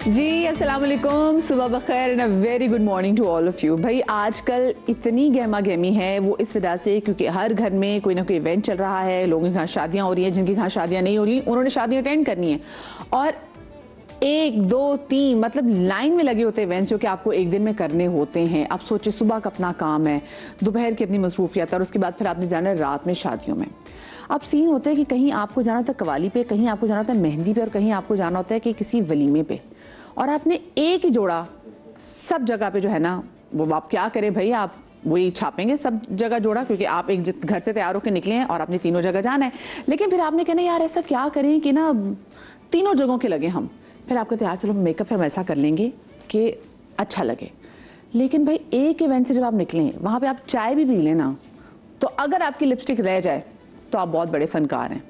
जी अस्सलाम वालेकुम, सुबह बखैर and a very good morning to all of you. भाई आजकल इतनी गहमा गहमी है वो इस वजह से क्योंकि हर घर में कोई ना कोई इवेंट चल रहा है, लोगों के यहाँ शादियाँ हो रही हैं, जिनके यहाँ शादियाँ नहीं हो रही उन्होंने शादियाँ अटेंड करनी है और 1, 2, 3 मतलब लाइन में लगे होते हैं इवेंट्स जो कि आपको एक दिन में करने होते हैं। आप सोचिए सुबह का अपना काम है, दोपहर की अपनी मसरूफियत और उसके बाद फिर आपने जाना है रात में शादियों में। अब सीन होता है कि कहीं आपको जाना होता है कवाली पे, कहीं आपको जाना होता है मेहंदी पे और कहीं आपको जाना होता है कि किसी वलीमे पे, और आपने एक ही जोड़ा सब जगह पे जो है ना वो आप क्या करें भाई, आप वही छापेंगे सब जगह जोड़ा क्योंकि आप एक घर से तैयार होकर निकले हैं और आपने तीनों जगह जाना है। लेकिन फिर आपने कहना यार ऐसा क्या करें कि ना तीनों जगहों के लगे हम। फिर आप कहते हैं यार चलो मेकअप फिर हम ऐसा कर लेंगे कि अच्छा लगे। लेकिन भाई एक इवेंट से जब आप निकलें वहाँ पे आप चाय भी पी लें ना, तो अगर आपकी लिपस्टिक रह जाए तो आप बहुत बड़े फनकार हैं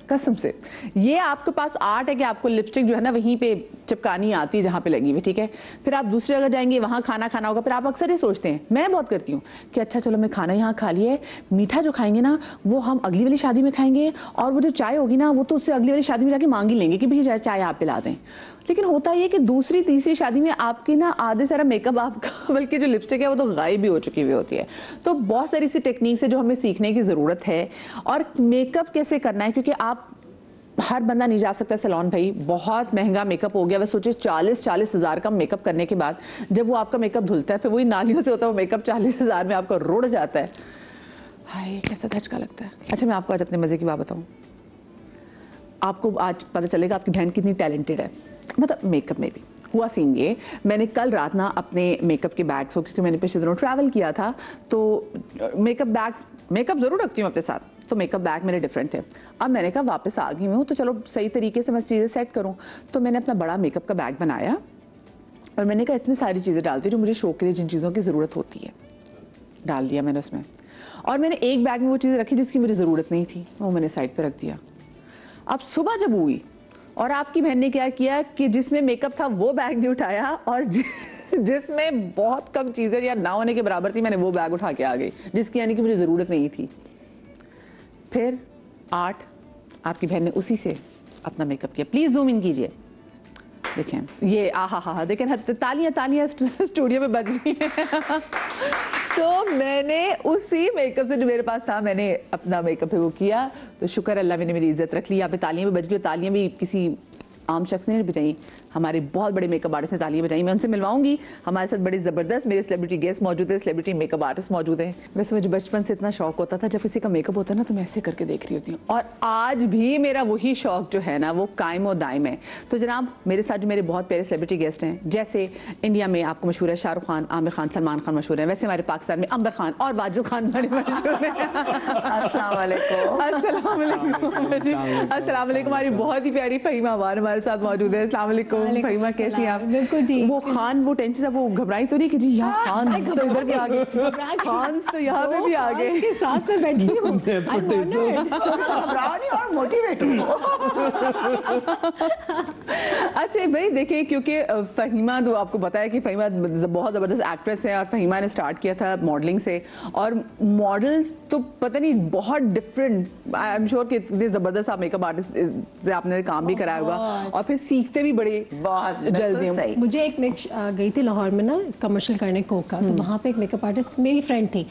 कसम से। ये आपके पास आर्ट है कि आपको लिपस्टिक जो है ना वहीं पे चिपकानी आती है जहाँ पे लगी हुई, ठीक है। फिर आप दूसरी जगह जाएंगे वहाँ खाना खाना होगा, फिर आप अक्सर ये सोचते हैं, मैं बहुत करती हूँ कि अच्छा चलो मैं खाना यहाँ खा लिया है, मीठा जो खाएंगे ना वो हम अगली वाली शादी में खाएंगे और वो जो चाय होगी ना वो तो उससे अगली वाली शादी में जाके मांग ही लेंगे कि भैया चाय आप पिला दें। लेकिन होता ये कि दूसरी तीसरी शादी में आपकी ना आधे सारा मेकअप आपका बल्कि जो लिपस्टिक है वो तो गायब भी हो चुकी हुई होती है। तो बहुत सारी सी टेक्निक्स है जो हमें सीखने की ज़रूरत है। और मेकअप कैसे करना है, क्योंकि आप हर बंदा नहीं जा सकता सैलून भाई, बहुत महंगा मेकअप हो गया। वह सोचिए 40 हज़ार का मेकअप करने के बाद जब वो आपका मेकअप धुलता है फिर वही नालियों से होता है वो मेकअप 40 हज़ार में आपका रुड़ जाता है। हाय कैसा धचका लगता है। अच्छा मैं आपको आज अपने मज़े की बात बताऊँ, आपको आज पता चलेगा आपकी बहन कितनी टैलेंटेड है, मतलब मेकअप में भी। हुआ सीन ये, मैंने कल रात ना अपने मेकअप के बैग्स हो, क्योंकि मैंने पिछले दिनों ट्रैवल किया था तो मेकअप ज़रूर रखती हूँ अपने साथ, तो मेकअप बैग मेरे डिफरेंट थे। अब मैंने कहा वापस आ गई हूँ तो चलो सही तरीके से मैं चीज़ें सेट करूँ, तो मैंने अपना बड़ा मेकअप का बैग बनाया और मैंने कहा इसमें सारी चीज़ें डालती जो मुझे शो के लिए जिन चीज़ों की ज़रूरत होती है डाल दिया मैंने उसमें। और मैंने एक बैग में वो चीज़ें रखी जिसकी मुझे ज़रूरत नहीं थी, वो मैंने साइड पर रख दिया। अब सुबह जब हुई और आपकी बहन ने क्या किया कि जिसमें मेकअप था वो बैग नहीं उठाया और जिसमें बहुत कम चीज़ें या ना होने के बराबर थी मैंने वो बैग उठा के आ गई जिसकी यानी कि मुझे ज़रूरत नहीं थी। फिर आर्ट आपकी बहन ने उसी से अपना मेकअप किया। प्लीज़ जूम इन कीजिए, देखें ये आहा देखें तालियां स्टूडियो में बज रही हैं। सो मैंने उसी मेकअप से जो मेरे पास था मैंने अपना मेकअप है वो किया, तो शुक्र अल्लाह मैंने मेरी इज्जत रख ली। यहाँ पे तालियां भी बज गई, तालियां भी किसी आम शख्स ने बजाई, हमारे बहुत बड़े मेकअप आर्टिस्ट ने तालियां बजाई। मैं उनसे मिलवाऊंगी, हमारे साथ बड़ी ज़बरदस्त मेरे सेलिब्रिटी गेस्ट मौजूद है, सेलिब्रिटी मेकअप आर्टिस्ट मौजूद हैं। वैसे मुझे बचपन से इतना शौक होता था जब किसी का मेकअप होता है ना तो मैं ऐसे करके देख रही होती हूँ, और आज भी मेरा वही शौक जो है ना वो कायम और दायम है। तो जनाब मेरे साथ जो मेरे बहुत प्यारे सेलिब्रिटी गेस्ट हैं, जैसे इंडिया में आपको मशहूर है शाहरुख खान, आमिर खान, सलमान खान मशहूर है, वैसे हमारे पाकिस्तान में अंबर खान और वाजिद खान बड़े मशहूर हैं। अस्सलाम वालेकुम। हमारी बहुत ही प्यारी फहीमा अवान हमारे साथ मौजूद है। फहीमा कैसी हैं आप? बिल्कुल ठीक। वो खान वो टेंशन से वो घबराई तो नहीं कि जी यहाँ खान तो इधर भी आ गए, खान तो यहाँ पे भी आ गए, के साथ में बैठी हूँ और मोटिवेट हूँ। अच्छा भाई देखिए, क्योंकि फहीमा तो आपको पता है कि फहीमा बहुत ज़बरदस्त एक्ट्रेस है और फहीमा ने स्टार्ट किया था मॉडलिंग से, और मॉडल्स तो पता नहीं बहुत डिफरेंट, आई एम श्योर कि इतने ज़बरदस्त आप मेकअप आर्टिस्ट से आपने काम भी कराया होगा और फिर सीखते भी बड़े बहुत जल्दी। मुझे एक गई थी लाहौर में ना कमर्शियल करने कोक का, तो वहाँ पे एक मेकअप आर्टिस्ट मेरी फ्रेंड थी,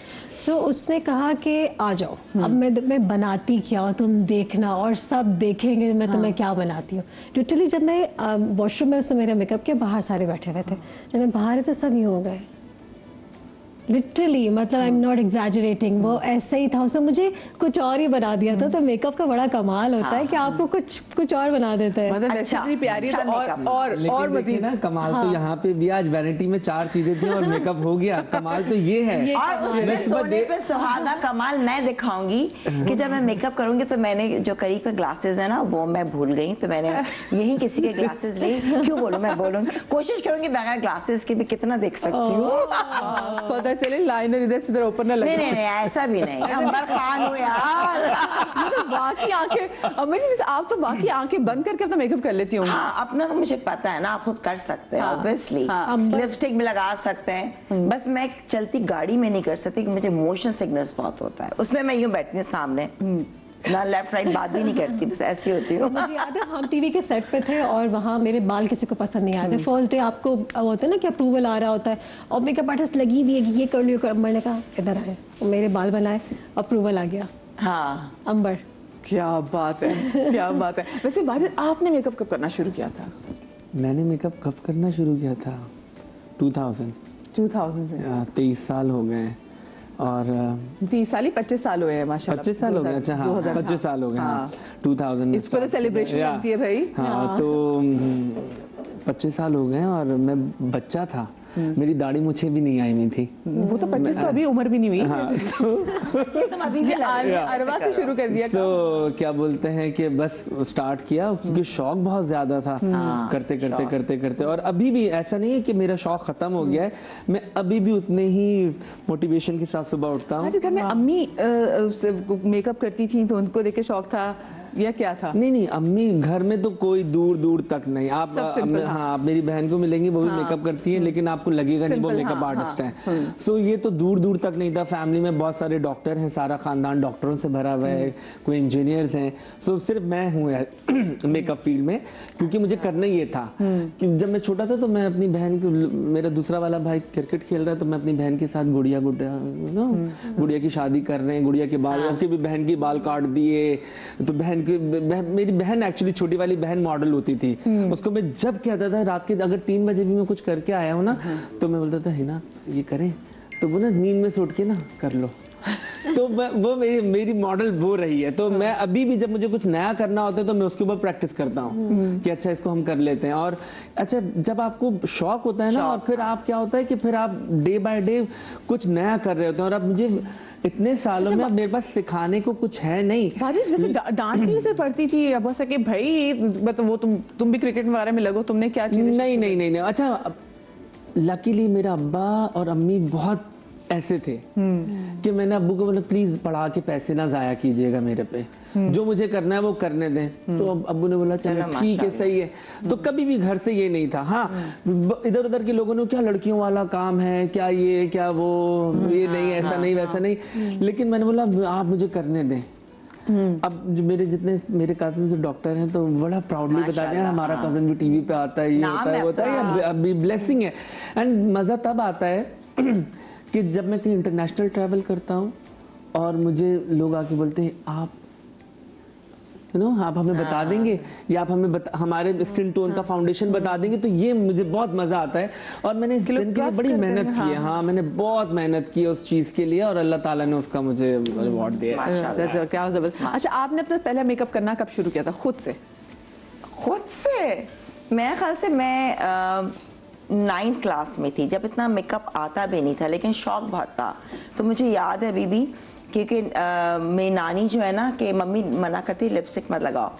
तो उसने कहा कि आ जाओ अब मैं बनाती क्या हो तुम देखना और सब देखेंगे मैं तुम्हें क्या बनाती हूँ। लिटरली जब मैं वॉशरूम में उसने मेरा मेकअप किया, बाहर सारे बैठे हुए थे, जब मैं बाहर तो सब यूँ हो गए लिटरली, मतलब आई एम नॉट एग्जैजरेटिंग, वो ऐसे ही था, उसने मुझे कुछ और ही बना दिया था। तो मेकअप का बड़ा कमाल होता है कि आपको कुछ और बना देता है। मतलब अच्छा, इतनी प्यारी अच्छा और मजीद ना कमाल तो यहाँ पे भी आज वैनिटी में 4 चीजें थी और मेकअप हो गया। कमाल तो ये है और उसमें सोने पे सुहाना कमाल मैं दिखाऊंगी कि जब मैं मेकअप करूंगी तो मैंने जो करीब के ग्लासेस है ना वो मैं भूल गई, तो मैंने यही किसी के ग्लासेस ली। क्यों बोलूं, मैं बोलूंगी कोशिश करूंगी बगैर ग्लासेस के भी कितना देख सकती हूँ। चले लाइनर इधर से इधर ओपन ना लगे। नहीं ऐसा भी नहीं, अंबर खान हो यार। तो बाकी आंखें आप तो बाकी आंखें बंद करके अपना मेकअप कर लेती हूँ। हाँ, अपना तो मुझे पता है ना, आप खुद कर सकते हैं ऑब्वियसली। लिपस्टिक भी लगा सकते हैं, बस मैं चलती गाड़ी में नहीं कर सकती कि मुझे मोशन सिकनेस बहुत होता है, उसमें मैं यूं बैठती हूँ सामने ना लेफ्ट राइट बात भी नहीं करती, बस ऐसी होती हूँ। मुझे याद है हम टीवी के सेट पे थे और वहाँ मेरे बाल किसी को पसंद नहीं आए थे। फर्स्ट डे आपको होता है ना कि अप्रूवल आ रहा होता है और मेकअप आर्टिस्ट लगी हुई है कि ये कर लो, ये कर। मैंने कहा इधर आए, मेरे बाल बनाए, अप्रूवल आ गया। हाँ अंबर, क्या बात है, क्या बात है। वैसे बाजिद, आपने मेकअप कब करना शुरू किया था? मैंने मेकअप कब करना शुरू किया था? 2000 में। 23 साल हो गए और 30 साल ही 25 साल हुए हैं माशाल्लाह। 25 साल हो गए। अच्छा हाँ, 25 साल हो गए। हाँ 2000 में इस पर सेलिब्रेशन बनती है भाई। हाँ तो 25 साल हो गए और मैं बच्चा था, मेरी दाढ़ी मुझे भी नहीं आई हुई थी। वो तो 25 तो अभी उम्र भी नहीं हुई। हाँ, तो तुम अभी भी अरवा से शुरू कर दिया। तो क्या बोलते हैं कि बस स्टार्ट किया क्योंकि शौक बहुत ज्यादा था। करते करते करते करते और अभी भी ऐसा नहीं है कि मेरा शौक खत्म हो गया है, मैं अभी भी उतने ही मोटिवेशन के साथ सुबह उठता हूँ। घर में अम्मी मेकअप करती थी तो उनको देख के शौक था या क्या था? नहीं, अम्मी घर में तो कोई दूर दूर तक नहीं। आप हाँ, आप मेरी बहन को मिलेंगी, वो भी मेकअप करती है, लेकिन आपको लगेगा नहीं वो मेकअप आर्टिस्ट है। सो ये तो दूर दूर तक नहीं था। फैमिली में बहुत सारे डॉक्टर हैं, सारा खानदान डॉक्टरों से भरा हुआ है, कोई इंजीनियर्स हैं। सो सिर्फ मैं हूँ मेकअप फील्ड में, क्योंकि मुझे करना ही ये था कि जब मैं छोटा था तो मैं अपनी बहन को, मेरा दूसरा वाला भाई क्रिकेट खेल रहा है तो मैं अपनी बहन के साथ गुड़िया की शादी कर रहे हैं, गुड़िया के बाल, आपके भी बहन के बाल काट दिए। तो मेरी बहन एक्चुअली छोटी वाली बहन मॉडल होती थी, उसको मैं जब कहता था रात के अगर 3 बजे भी मैं कुछ करके आया हूँ ना तो मैं बोलता था हिना ये करें, तो वो ना नींद में से उठ के ना कर लो। तो वो मेरी मॉडल वो रही है। तो मैं अभी भी जब मुझे कुछ नया करना होता है तो मैं उसके ऊपर प्रैक्टिस करता हूँ कि अच्छा इसको हम कर लेते हैं। और अच्छा जब आपको शौक होता है ना और फिर आप क्या होता है कि फिर आप डे बाय डे कुछ नया कर रहे होते हैं और अब मुझे इतने सालों में अब मेरे पास सिखाने को कुछ है नहीं। वैसे डांट भी से पड़ती थी अब ऐसा कि भाई वो तुम भी क्रिकेट वगैरह में लगो, तुमने क्या चीज़? नहीं। अच्छा लकीली मेरा अब्बा और अम्मी बहुत ऐसे थे कि मैंने अब्बू को बोला प्लीज पढ़ा के पैसे ना जाया कीजिएगा मेरे पे, जो मुझे करना है वो करने दें। तो अब्बू ने बोला चलो ठीक है सही है। तो कभी भी घर से ये नहीं था। हाँ इधर उधर के लोगों ने क्या लड़कियों वाला काम है, क्या ये क्या वो, ये नहीं ऐसा नहीं वैसा नहीं, लेकिन मैंने बोला आप मुझे करने दें। अब जो मेरे कजन डॉक्टर हैं तो बड़ा प्राउडली बताते हैं हमारा कजन भी टीवी पे आता है, ये होता है होता है, अभी ब्लेसिंग है। एंड मजा तब आता है कि जब मैं कहीं इंटरनेशनल ट्रैवल करता हूँ और मुझे लोग आके बोलते हैं आप आप हमें बता देंगे या आप हमें हमारे स्किन टोन का फाउंडेशन बता देंगे, तो ये मुझे बहुत मजा आता है। और मैंने इस दिन के लिए बड़ी मेहनत की है। हाँ मैंने बहुत मेहनत की है उस चीज के लिए और अल्लाह ताला ने उसका मुझे रिवॉर्ड दिया। क्या जबरदस्त। अच्छा आपने अपना पहला मेकअप करना कब शुरू किया था खुद से? मेरे ख्याल से मैं 9th क्लास में थी, जब इतना मेकअप आता भी नहीं था, लेकिन शौक बहुत था। तो मुझे याद है अभी भी क्योंकि मेरी नानी जो है ना कि मम्मी मना करती लिपस्टिक मत लगाओ,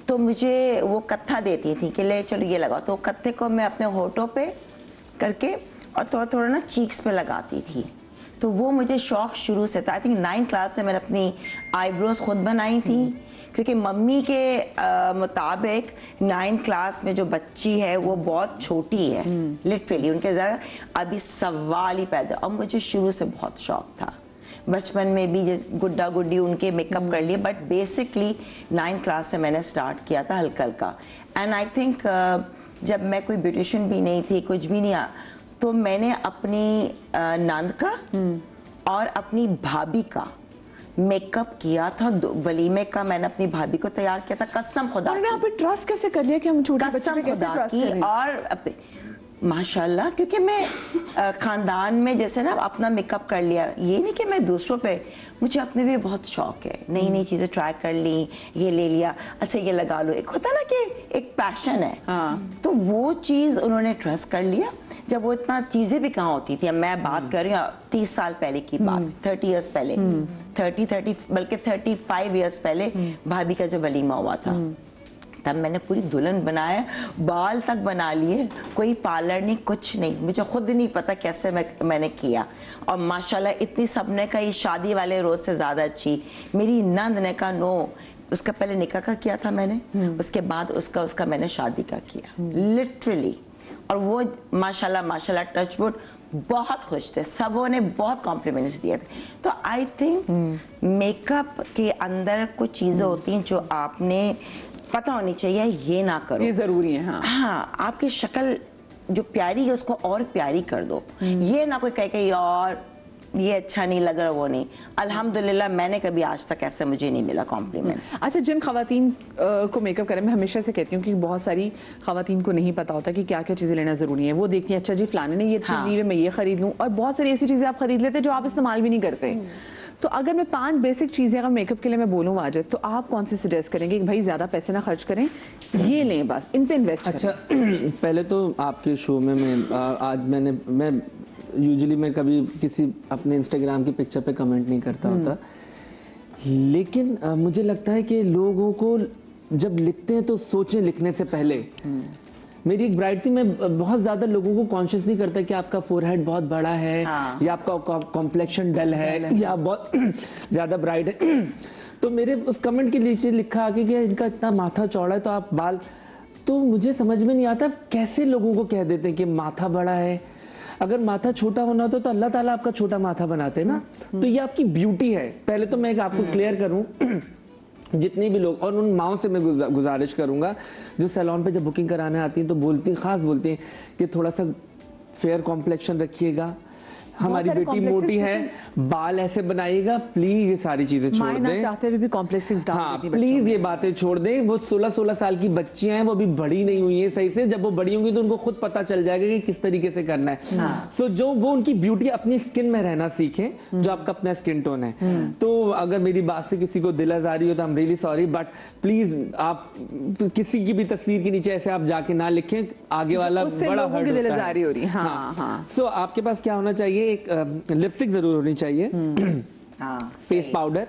तो मुझे वो कत्था देती थी कि ले चलो ये लगाओ। तो कत्थे को मैं अपने होठों पे करके और थोड़ा थोड़ा ना चीक्स पे लगाती थी। तो वो मुझे शौक शुरू से था। आई थिंक 9th क्लास में मैंने अपनी आईब्रोज खुद बनाई थी, क्योंकि मम्मी के मुताबिक 9th क्लास में जो बच्ची है वो बहुत छोटी है, लिटरली उनके ज़रा अभी सवाल ही पैदा। और मुझे शुरू से बहुत शौक था, बचपन में भी गुड्डा गुड्डी उनके मेकअप कर लिए, बट बेसिकली 9th क्लास से मैंने स्टार्ट किया था हल्का हल्का। एंड आई थिंक जब मैं कोई ब्यूटिशियन भी नहीं थी, कुछ भी नहीं आ, तो मैंने अपनी नंद का और अपनी भाभी का मेकअप किया था। वलीमे का मैंने अपनी भाभी को तैयार किया था, कसम खुदा की। आप ट्रस्ट कैसे कर लिया कि हम छोटे बच्चे पे कैसे ट्रस्ट करें? और माशाल्लाह, क्योंकि मैं खानदान में जैसे ना अपना मेकअप कर लिया, ये नहीं कि मैं दूसरों पे, मुझे अपने भी बहुत शौक है, नई नई चीज़ें ट्राई कर ली, ये ले लिया, अच्छा ये लगा लो, एक होता ना कि एक पैशन है। तो वो चीज़ उन्होंने ट्रस्ट कर लिया। जब वो इतना चीज़ें भी कहाँ होती थी, मैं बात कर रही हूँ 30 साल पहले की बात, 30 इयर्स पहले, 30 बल्कि 35 इयर्स पहले भाभी का जो वलीमा हुआ था, तब मैंने पूरी दुल्हन बनाया, बाल तक बना लिए, कोई पार्लर नहीं, कुछ नहीं, मुझे खुद नहीं पता कैसे मैंने किया। और माशाल्लाह इतनी सबने का ये शादी वाले रोज़ से ज़्यादा अच्छी मेरी नंद ने का उसका पहले निकाह का किया था मैंने, उसके बाद उसका मैंने शादी का किया लिटरली। और वो माशाल्लाह माशाल्लाह टचवुड बहुत खुश थे, सबों ने बहुत कॉम्प्लीमेंट्स दिए थे। तो आई थिंक मेकअप के अंदर कुछ चीज़ें होती हैं जो आपने पता होनी चाहिए, ये ना करो, ये ज़रूरी है। हाँ, हाँ, आपकी शक्ल जो प्यारी है उसको और प्यारी कर दो, ये ना कोई कहे यार ये अच्छा नहीं लग रहा, वो नहीं। अल्हम्दुलिल्लाह मैंने कभी आज तक ऐसा मुझे नहीं मिला कॉम्प्लीमेंट्स। अच्छा, जिन खवातीन को मेकअप करें, मैं हमेशा से कहती हूँ कि बहुत सारी खवातीन को नहीं पता होता कि क्या क्या चीज़ें लेना ज़रूरी है। वो देखती हैं अच्छा जी फलाने ने ये चीज़ ली है, मैं ये खरीद लूँ, और बहुत सारी ऐसी चीज़ें आप खरीद लेते हैं जो आप इस्तेमाल भी नहीं करते। तो अगर मैं 5 बेसिक चीज़ें अगर मेकअप के लिए मैं बोलूँ वाजिद, तो आप कौन सी सजेस्ट करेंगे कि भाई ज़्यादा पैसे ना खर्च करें, ये लें बस, इन पे इन्वेस्ट करें? अच्छा पहले तो आपके शो में मैं यूजुअली मैं कभी किसी अपने इंस्टाग्राम की पिक्चर पे कमेंट नहीं करता होता, लेकिन मुझे लगता है कि लोगों को जब लिखते हैं तो सोचें लिखने से पहले। मेरी एक ब्राइड थी, मैं बहुत ज़्यादा लोगों को कॉन्शियस नहीं करता कि आपका फोरहेड बहुत बड़ा है, हाँ। या आपका कॉम्प्लेक्शन डल है, या बहुत ज़्यादा ब्राइट है। तो मेरे उस कमेंट के नीचे लिखा आके कि इनका इतना माथा चौड़ा है तो आप बाल, तो मुझे समझ में नहीं आता कैसे लोगों को कह देते हैं कि माथा बड़ा है। अगर माथा छोटा होना होता तो अल्लाह ताला आपका छोटा माथा बनाते ना। तो ये आपकी ब्यूटी है। पहले तो मैं आपको क्लियर करूं, जितने भी लोग, और उन माओं से मैं गुजारिश करूंगा जो सैलून पे जब बुकिंग कराने आती हैं तो खास बोलती हैं कि थोड़ा सा फेयर कॉम्प्लेक्शन रखिएगा, हमारी बेटी मोटी है, बाल ऐसे बनाइएगा, प्लीज ये सारी चीजें छोड़ दें। चाहते हुए भी कॉम्प्लेक्सेस डाल हाँ, प्लीज ये बातें छोड़ दें। वो 16-16 साल की बच्चियां हैं, वो अभी बड़ी नहीं हुई हैं सही से। जब वो बड़ी होंगी तो उनको खुद पता चल जाएगा कि किस तरीके से करना है। सो जो वो उनकी ब्यूटी अपनी स्किन में रहना सीखें, जो आपका अपना स्किन टोन है। तो अगर मेरी बात से किसी को दिल आजारी हो तो I am really sorry, but please आप किसी की भी तस्वीर के नीचे ऐसे आप जाके ना लिखें, आगे वाला बड़ा हर्ट होता है। हाँ, सो आपके पास क्या होना चाहिए, एक लिपस्टिक जरूर होनी चाहिए, फेस पाउडर।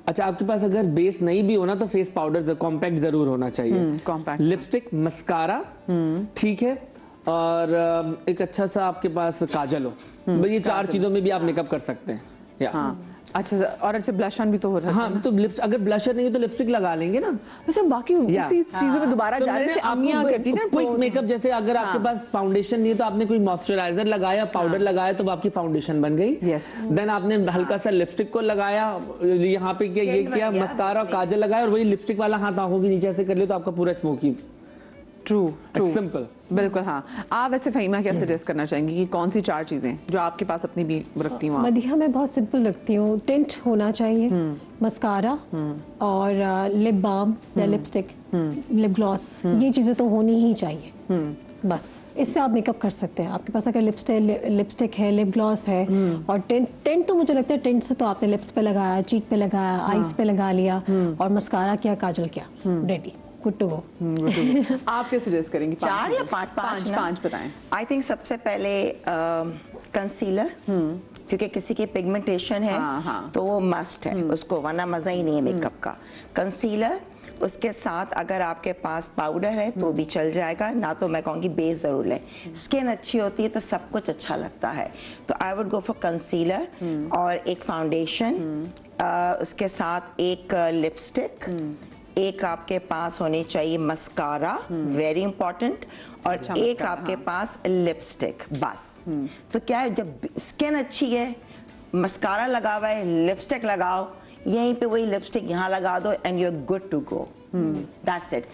अच्छा, आपके पास अगर बेस नहीं भी होना तो फेस पाउडर कॉम्पैक्ट जरूर होना चाहिए, लिपस्टिक, मस्कारा, ठीक है, और एक अच्छा सा आपके पास काजल हो। ये 4 चीजों में भी आप मेकअप कर सकते हैं। हाँ, अच्छा, और अच्छा ब्लश ऑन भी तो हो रहा है। हाँ, तो अगर ब्लशर नहीं है तो लिपस्टिक लगा लेंगे ना। वैसे बाकी उसी चीजों में दोबारा जा रहे हैं, अम्मियां करती ना क्विक मेकअप। जैसे अगर आपके पास फाउंडेशन नहीं है तो आपने कोई मॉइस्चराइजर लगाया, पाउडर लगाया, तो आपकी फाउंडेशन बन गई। देन आपने हल्का सा लिपस्टिक को लगाया, यहाँ पे ये किया, मस्कारा और काजल लगाया, और वही लिपस्टिक वाला हाथ आंखों के नीचे ऐसे कर लिया तो आपका पूरा स्मोकी। ट्रू, सिंपल, बिल्कुल। हाँ, आप वैसे फहीमा क्या सजेस्ट करना चाहेंगी कि कौन सी 4 चीजें जो आपके पास अपनी भी रखती हूँ? मदिहा मैं बहुत सिंपल रखती हूँ, टिंट होना चाहिए, मस्कारा और लिप बाम या लिपस्टिक, लिप ग्लॉस, ये चीजें तो होनी ही चाहिए। बस इससे आप मेकअप कर सकते हैं। आपके पास अगर लिपस्टिक है, लिप ग्लॉस है, और टेंट तो मुझे लगता है टेंट से तो आपने लिप्स पे लगाया, चीक पे लगाया, आईज पे लगा लिया, और मस्कारा किया, काजल किया, रेडी, गुड टू गो। आप क्या सजेस्ट करेंगे? 4 या 5? 5 बताएं। आई थिंक सबसे पहले कंसीलर, क्योंकि किसी की पिगमेंटेशन है तो वो मस्ट है उसको, वरना मजा ही नहीं है मेकअप का। कंसीलर, उसके साथ अगर आपके पास पाउडर है तो भी चल जाएगा, ना तो मैं कहूँगी बेस जरूर लें। स्किन अच्छी होती है तो सब कुछ अच्छा लगता है, तो I would go for concealer और एक फाउंडेशन, उसके साथ एक लिपस्टिक, एक आपके पास होनी चाहिए मस्कारा, वेरी इंपॉर्टेंट, और एक आपके पास लिपस्टिक, बस। तो क्या है, जब स्किन अच्छी है, मस्कारा लगा हुआ है, लिपस्टिक लगाओ, यहीं पे वही लिपस्टिक यहाँ लगा दो and you are good to go. That's it.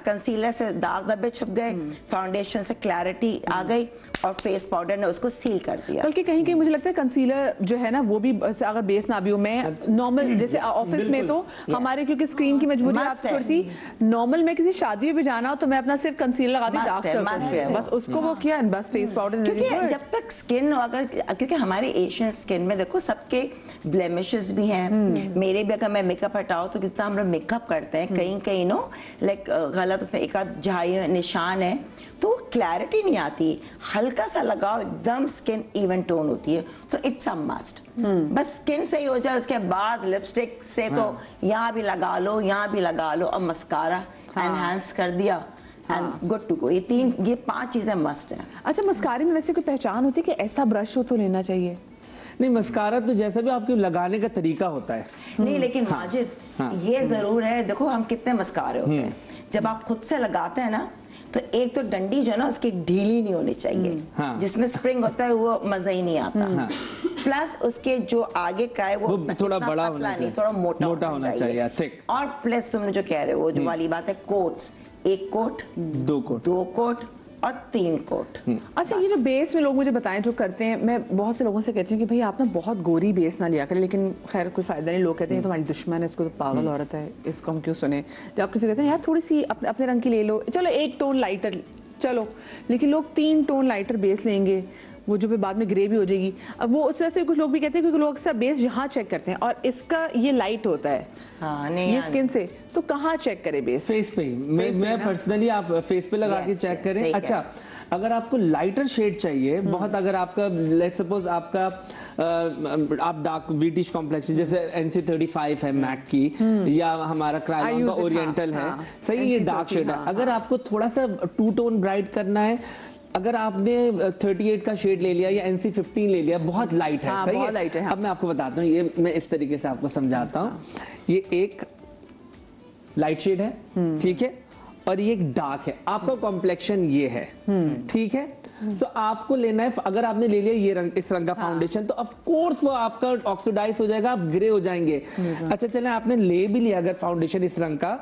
Concealer से दाग धब्बे छुप गए, फाउंडेशन से क्लैरिटी आ गई, और फेस पाउडर ने उसको सील कर दिया। बल्कि कहीं कहीं मुझे लगता है कंसीलर जो है ना, वो भी अगर बेस ना भी हो, मैं नॉर्मल जैसे ऑफिस में तो हमारे क्योंकि स्क्रीन की मजबूरी थोड़ी सी, नॉर्मल में किसी शादी में भी जाना हो तो मैं अपना सिर्फ कंसीलर लगा दी, डार्क सर्कल, बस उसको वो किया, बस फेस पाउडर। क्योंकि जब तक स्किन, अगर क्योंकि हमारे एशियन स्किन में देखो सबके ब्लेमिशेस भी हैं, मेरे भी अगर मैं मेकअप हटाओ तो किस तरह हम लोग मेकअप करते हैं, कहीं नो लाइक गलत उसमें एक आध झाई निशान है तो क्लैरिटी नहीं आती। हल्का सा लगाओ, एकदम स्किन इवन टोन होती है, तो इट्स अ मस्ट। बस स्किन सही हो जाए, उसके बाद लिपस्टिक से तो यहाँ भी लगा लो, यहाँ भी लगा लो, और मस्कारा एनहांस कर दिया एंड गुड टू गो। ये 5 चीजें मस्ट हैं। अच्छा, मस्कारे में वैसे कोई पहचान होती है कि ऐसा ब्रश हो तो लेना चाहिए? नहीं, मस्कारा तो जैसा भी आपके लगाने का तरीका होता है। नहीं, लेकिन माजिद ये जरूर है, देखो हम कितने मस्कारे होते हैं, जब आप खुद से लगाते हैं ना तो एक तो डंडी जो है ना उसकी ढीली नहीं होनी चाहिए, हाँ। जिसमें स्प्रिंग होता है वो मजा ही नहीं आता। हाँ। प्लस उसके जो आगे का है वो थोड़ा बड़ा होना चाहिए, थोड़ा मोटा होना चाहिए, थिक। और प्लस तुमने जो कह रहे हो जो वाली बात है, कोट्स, 1 कोट, 2 कोट, 2 कोट और 3 कोट। अच्छा, ये जो बेस में लोग मुझे बताएं जो करते हैं, मैं बहुत से लोगों से कहती हूँ कि भाई आप ना बहुत गोरी बेस ना लिया करें, लेकिन खैर कोई फायदा नहीं। लोग कहते हैं तुम्हारी दुश्मन है, इसको तो पागल औरत है, इसको हम क्यों सुने। जब आप किसी कहते हैं यार थोड़ी सी अपने रंग की ले लो, चलो 1 टोन लाइटर चलो, लेकिन लोग 3 टोन लाइटर बेस लेंगे, वो जो फिर बाद में ग्रे भी हो जाएगी। अब वो उस वजह से कुछ लोग भी कहते हैं क्योंकि लोग अक्सर बेस यहाँ चेक करते हैं और इसका ये लाइट होता है, हाँ, नहीं ये स्किन से, तो कहाँ चेक करें बेस? फेस पे ही। मैं पर्सनली आप फेस पे लगा के चेक करें। अच्छा, अगर आपको लाइटर शेड चाहिए बहुत, अगर आपका लेट्स सपोज आपका आप डार्क वीटिश कॉम्प्लेक्शन जैसे NC35 है मैक की, या हमारा क्रायोन का ओरिएंटल है, सही, ये डार्क शेड है। अगर आपको थोड़ा सा 2 टोन ब्राइट करना है, अगर आपने 38 का शेड ले लिया या NC15 ले लिया, बहुत लाइट है, सही है, लाइट है, हाँ। अब मैं आपको बताता हूँ, ये मैं इस तरीके से आपको समझाता हूँ। ये एक लाइट शेड है, ठीक है, और ये एक डार्क है। आपका कॉम्प्लेक्शन ये है, ठीक है। सो आपको लेना है, अगर आपने ले लिया ये रंग, इस रंग का फाउंडेशन, तो ऑफ कोर्स वो आपका ऑक्सीडाइज हो जाएगा, आप ग्रे हो जाएंगे। अच्छा चले, आपने ले भी लिया अगर फाउंडेशन इस रंग का,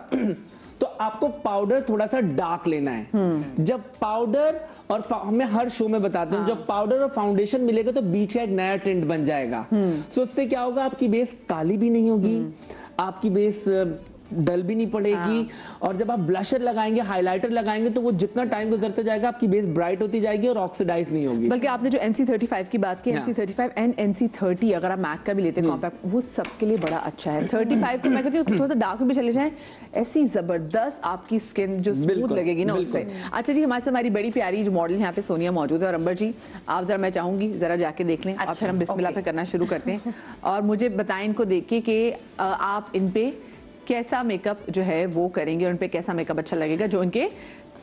तो आपको पाउडर थोड़ा सा डार्क लेना है। जब पाउडर और मैं हर शो में बताता हूँ, जब पाउडर और फाउंडेशन मिलेगा तो बीच का एक नया टिंट बन जाएगा। सो उससे क्या होगा, आपकी बेस काली भी नहीं होगी, आपकी बेस डल भी नहीं पड़ेगी, और जब आप ब्लशर लगाएंगे, हाइलाइटर लगाएंगे, तो वो जितना टाइम गुजरता जाएगा आपकी बेस ब्राइट होती जाएगी और ऑक्सीडाइज नहीं होगी। बल्कि आपने जो NC35 की बात की, NC35 एंड NC30 अगर आप मैक का भी लेते हैं कॉम्पैक्ट, वो सबके लिए बड़ा अच्छा है। 35 को मैं कहती हूँ थोड़ा सा डार्क में भी चले जाएं, ऐसी जबरदस्त आपकी स्किन जो स्मूथ लगेगी ना उससे। अच्छा जी, हमारे साथ हमारी बड़ी प्यारी जो मॉडल यहाँ पे सोनिया मौजूद है, और अंबर जी आप जरा, मैं चाहूंगी जरा जाके देख लें, और फिर हम बिस्मिल्लाह पे करना शुरू करते हैं। और मुझे बताएं इनको देख के कि आप इन पे कैसा मेकअप जो है वो करेंगे, और उन पे कैसा मेकअप अच्छा लगेगा जो उनके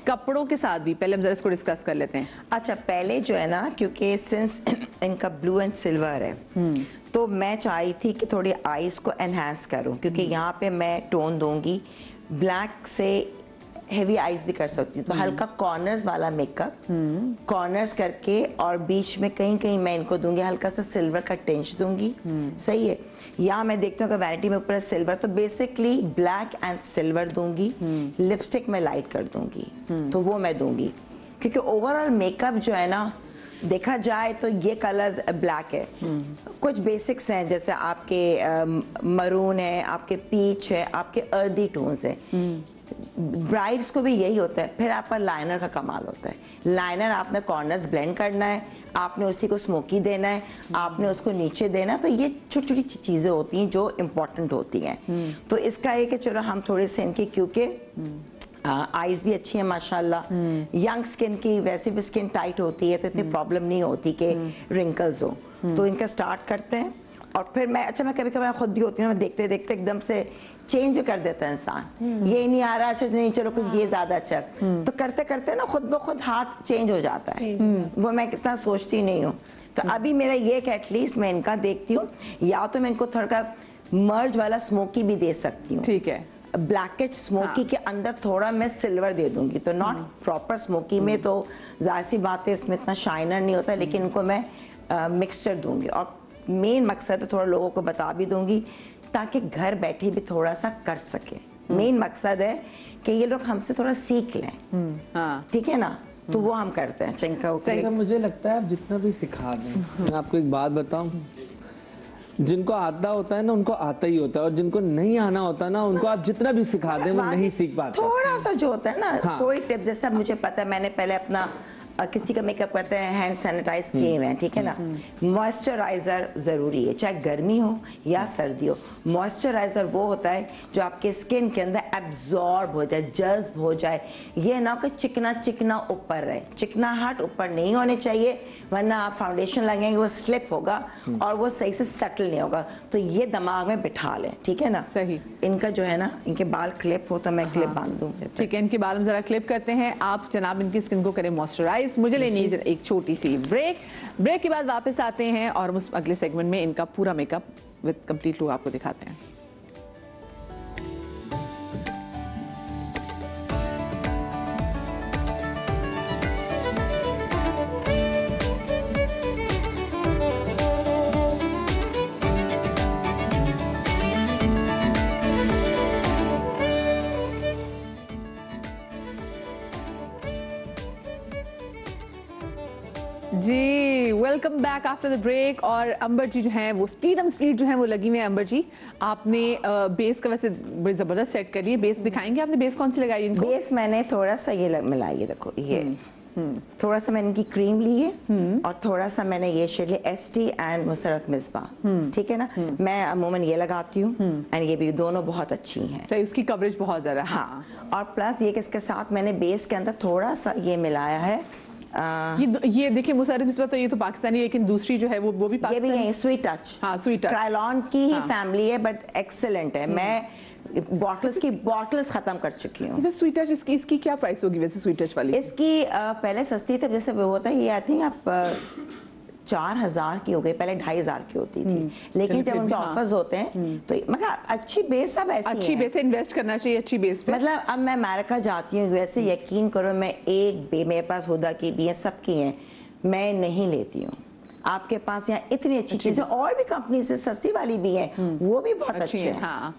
कपड़ों के साथ भी। पहले हम जरा इसको डिस्कस कर लेते हैं। अच्छा, पहले जो है ना, क्योंकि सिंस इनका ब्लू एंड सिल्वर है, तो मैं चाही थी कि थोड़ी आईज को एनहांस करूं, क्योंकि यहाँ पे मैं टोन दूंगी, ब्लैक से हेवी आईज भी कर सकती हूँ, तो हल्का कॉर्नर्स वाला मेकअप, कॉर्नर्स करके, और बीच में कहीं कहीं मैं इनको दूंगी हल्का सा सिल्वर का टिंच दूंगी, सही है। या मैं देखती हूँ कि वैनिटी में ऊपर सिल्वर, तो बेसिकली ब्लैक एंड सिल्वर दूंगी। लिपस्टिक में लाइट कर दूंगी, तो वो मैं दूंगी, क्योंकि ओवरऑल मेकअप जो है ना, देखा जाए तो ये कलर्स ब्लैक है, कुछ बेसिक्स हैं जैसे आपके मरून है, आपके पीच है, आपके अर्दी टोन्स है। ब्राइड्स को भी यही होता है। फिर आपका लाइनर का कमाल होता है। लाइनर आपने कॉर्नर्स ब्लेंड करना है, आपने उसी को स्मोकी देना है, आपने उसको नीचे देना है, तो ये छोटी छोटी चीज़ें होती हैं जो इम्पोर्टेंट होती हैं। तो इसका है कि चलो हम थोड़े से इनके, क्योंकि आईज भी अच्छी है माशाल्लाह, यंग स्किन की, वैसे भी स्किन टाइट होती है तो इतनी प्रॉब्लम नहीं होती कि रिंकल्स हो। तो इनका स्टार्ट करते हैं, और फिर मैं कभी कभी खुद भी होती हूँ, मैं देखते देखते एकदम से चेंज भी कर देता है इंसान। ये नहीं आ रहा, अच्छा नहीं चलो कुछ ये ज्यादा अच्छा, तो करते करते ना खुद ब खुद हाथ चेंज हो जाता है। वो मैं कितना सोचती नहीं हूँ। तो अभी मेरा ये कि एटलीस्ट मैं इनका देखती हूँ, या तो मैं इनको थोड़ा मर्ज वाला स्मोकी भी दे सकती हूँ, ठीक है, ब्लैकेज स्मोकी के अंदर थोड़ा मैं सिल्वर दे दूंगी, तो नॉट प्रॉपर स्मोकी में, तो जाहिर सी बात है इसमें इतना शाइनर नहीं होता, लेकिन इनको मैं मिक्सचर दूंगी। और मेन मकसद है, थोड़ा लोगों को बता भी दूंगी ताकि घर बैठे भी थोड़ा सा कर सके। मेन मकसद है कि ये लोग हमसे थोड़ा सीख लें, ठीक है ना, तो वो हम करते हैं। अच्छा, मुझे लगता है आप जितना भी सिखा दें, मैं आपको एक बात बताऊं, जिनको आता होता है ना उनको आता ही होता है, और जिनको नहीं आना होता ना उनको आप जितना भी सिखा दें वो नहीं सीख पाते। थोड़ा सा जो होता है ना, हाँ। थोड़ी टिप, जैसे मुझे पता है, मैंने पहले अपना किसी का मेकअप करते हैं हैंड सैनिटाइज किए हुए हैं, ठीक है ना। मॉइस्चराइजर ज़रूरी है, चाहे गर्मी हो या सर्दी हो। मॉइस्चराइजर वो होता है जो आपके स्किन के अंदर एब्जॉर्ब हो जाए, जज्ब हो जाए, ये ना कि चिकना चिकना ऊपर रहे, चिकनाहट ऊपर नहीं होने चाहिए, वरना आप फाउंडेशन लगाएंगे वो स्लिप होगा और वो सही से सेटल नहीं होगा। तो ये दिमाग में बिठा लें, ठीक है ना। सही। इनका जो है ना, इनके बाल क्लिप हो तो मैं क्लिप बांध दूँ, ठीक है। इनके बाल हम जरा क्लिप करते हैं। आप जनाब इनकी स्किन को करें मॉइस्चराइज। मुझे लेनी है एक छोटी सी ब्रेक के बाद वापस आते हैं और उस अगले सेगमेंट में इनका पूरा मेकअप विद कंप्लीट लुक आपको दिखाते हैं। Welcome back after the break. और अंबर जी जो है वो स्पीड जो है वो लगी हुई है। अंबर जी, आपने बेस का वैसे बड़ी जबरदस्त सेट करी है। बेस दिखाएंगे, आपने बेस कौन सी लगाई इनको? बेस मैंने थोड़ा सा ये मिलाई है, देखो ये थोड़ा सा मैंने इनकी क्रीम ली है और थोड़ा सा मैंने ये शेड लिया, एसटी एंड मुसरत मिसबा, ठीक है ना। मैं अमूमन ये लगाती हूँ एंड ये भी दोनों बहुत अच्छी हैं। सही, उसकी कवरेज बहुत ज़्यादा। हाँ, और प्लस ये किसके साथ मैंने बेस के अंदर थोड़ा सा ये मिलाया है। ये देखिए मुसरत मिसबा तो ये तो पाकिस्तानी, लेकिन दूसरी जो है वो भी पाकिस्तानी। ये भी है स्वीट टच। हाँ, स्वीट टच क्रायलॉन की ही फैमिली है बट एक्सेलेंट है। मैं बॉटल्स खत्म कर चुकी हूँ। स्वीट टच इसकी क्या प्राइस होगी वैसे? स्वीट टच वाली इसकी पहले सस्ती थी, जैसे वो होता है ये आई थिंक आप 4000 की हो गई, पहले 2500 की होती थी। लेकिन जब उनके ऑफर्स होते हैं तो मतलब अच्छी बेस, सब ऐसी अच्छी बेस इन्वेस्ट करना चाहिए, अच्छी बेस पे। मतलब अब मैं अमेरिका जाती हूँ वैसे यकीन करो, मैं मेरे पास हुदा की भी है, सबकी हैं, मैं नहीं लेती हूँ। आपके पास यहाँ इतनी अच्छी चीजें और भी कंपनी से सस्ती वाली भी हैं, वो भी बहुत अच्छे हैं। हाँ।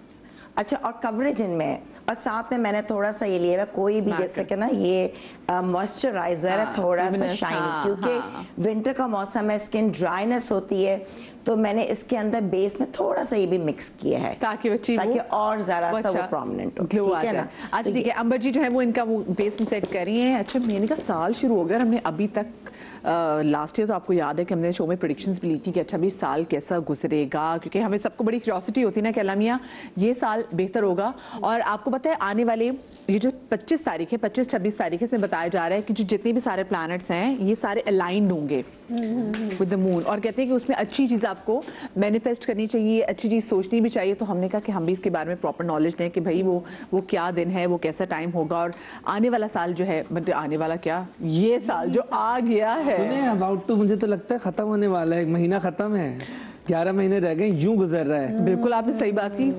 अच्छा, और कवरेज इनमें है। और साथ में मैंने थोड़ा सा ये लिया है, कोई भी जैसे कि ना ये मॉइस्चराइजर है, थोड़ा सा शाइनी, क्योंकि विंटर का मौसम है, स्किन ड्राइनेस होती है, तो मैंने इसके अंदर बेस में थोड़ा सा ये भी मिक्स किया है ताकि और जरा सा वो प्रोमिनेंट हो, ठीक है ना। अच्छा ठीक है, अंबर जी जो है वो इनका वो बेस सेट कर रही हैं। अच्छा, महीने का साल शुरू हो गया, हमने अभी तक लास्ट ईयर तो आपको याद है कि हमने शो में प्रेडिक्शंस भी ली थी कि अच्छा भी साल कैसा गुजरेगा, क्योंकि हमें सबको बड़ी क्यूरियोसिटी होती है ना कि अल्लाह मियां ये साल बेहतर होगा। और आपको पता है आने वाले ये जो 25 तारीख है, 25-26 तारीख से बताया जा रहा है कि जो जितने भी सारे प्लैनेट्स हैं ये सारे अलाइंड होंगे विद द मून, और कहते हैं कि उसमें अच्छी चीज़ आपको मैनिफेस्ट करनी चाहिए, अच्छी चीज़ सोचनी भी चाहिए। तो हमने कहा कि हम भी इसके बारे में प्रॉपर नॉलेज दें कि भाई वो क्या दिन है, वो कैसा टाइम होगा। और आने वाला साल जो है, मतलब आने वाला क्या, ये साल जो आ गया है, सुने अबाउट तो मुझे तो लगता है खत्म होने वाला है, 1 महीना खत्म है, 11 महीने रह गए, यूं गुजर रहा है। बिल्कुल आपने सही बात की,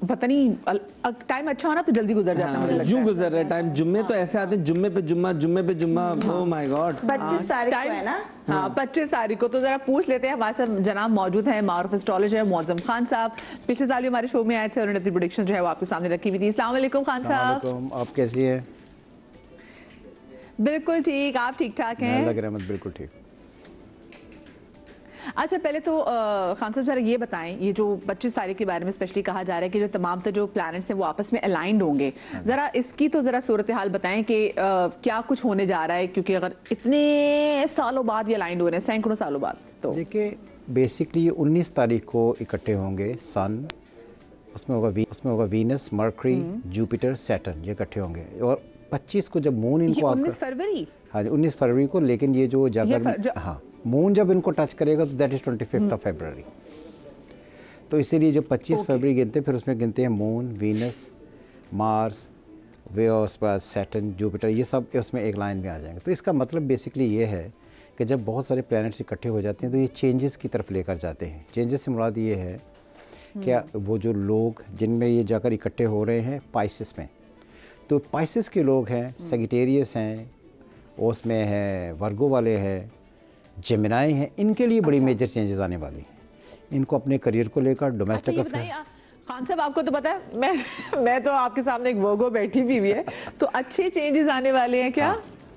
पता नहीं टाइम अच्छा हो ना तो जल्दी गुजर जाता है, यूं गुजर रहा है टाइम। जुम्मे तो ऐसे आते हैं, जुम्मे पे जुम्मा, ओह माय गॉड। 25 तारीख को है ना। हाँ, 25 तारीख को। तो जरा पूछ लेते हैं, हमारे साथ जनाब मौजूद है मारूफ एस्ट्रोलॉजर मौजम खान साहब। पिछले साल भी हमारे शो में आए थे और उन्होंने अपनी प्रेडिक्शन जो है वो आपके सामने रखी हुई थी। अस्सलाम वालेकुम खान साहब। आप कैसी हैं? बिल्कुल ठीक, आप ठीक ठाक हैं? लग रहा है बिल्कुल ठीक। अच्छा, पहले तो खान साहब जरा ये बताएं, ये जो 25 तारीख के बारे में स्पेशली कहा जा रहा है कि जो तमाम तो जो प्लैनेट्स हैं वो आपस में अलाइंड होंगे, जरा इसकी तो जरा सूरत हाल बताएं कि क्या कुछ होने जा रहा है, क्योंकि अगर इतने सालों बाद ये अलाइंड हो रहे हैं, सैकड़ों सालों बाद, तो देखिए बेसिकली 19 तारीख को इकट्ठे होंगे सन, उसमें होगा वीनस, मरकरी, जुपिटर, सैटर्न, ये इकट्ठे होंगे। और 25 को जब मून इनको 19 फरवरी, हाँ 19 फरवरी को, लेकिन ये जो जगह हाँ मून जब इनको टच करेगा तो दैट इज़ 25 ऑफ फरवरी। तो इसीलिए जब 25 फरवरी गिनते हैं, फिर उसमें गिनते हैं मून, वीनस, मार्स, वे और उसके बाद सैटर्न, जुपिटर, ये सब उसमें एक लाइन में आ जाएंगे। तो इसका मतलब बेसिकली ये है कि जब बहुत सारे प्लैनेट्स इकट्ठे हो जाते हैं तो ये चेंजेस की तरफ लेकर जाते हैं। चेंजेस से मुराद ये है क्या वो जो लोग जिनमें ये जाकर इकट्ठे हो रहे हैं पाइसिस में, तो पाइसिस के लोग हैं, सेजिटेरियस हैं, उसमें है वर्गो वाले हैं, जेमिनाई हैं, इनके लिए बड़ी मेजर चेंजेस आने वाली हैं। इनको अपने करियर को लेकर, डोमेस्टिक खान साहब आपको तो पता है मैं तो आपके सामने एक वर्गो बैठी भी है, तो अच्छे चेंजेस आने वाले हैं क्या?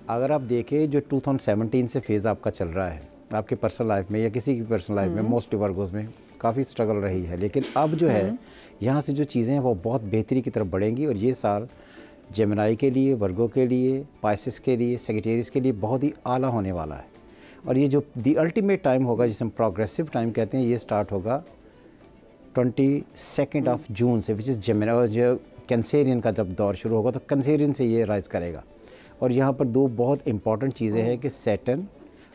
अगर आप देखें जो 2017 से फेज़ आपका चल रहा है आपके पर्सनल लाइफ में या किसी की पर्सनल लाइफ में, मोस्टली वर्गोस में काफ़ी स्ट्रगल रही है, लेकिन अब जो है यहाँ से जो चीज़ें हैं वो बहुत बेहतरी की तरफ बढ़ेंगी। और ये साल जेमिनाई के लिए, वर्गो के लिए, पाइसिस के लिए, सेजिटेरियस के लिए बहुत ही आला होने वाला है। और ये जो दी अल्टीमेट टाइम होगा जिसे हम प्रोग्रेसिव टाइम कहते हैं, ये स्टार्ट होगा 22 ऑफ जून से, विच इज़ जेमिनाई, जो कैंसेरियन का जब दौर शुरू होगा तो कैंसेरियन से ये राइज करेगा। और यहाँ पर दो बहुत इंपॉर्टेंट चीज़ें हैं कि सैटर्न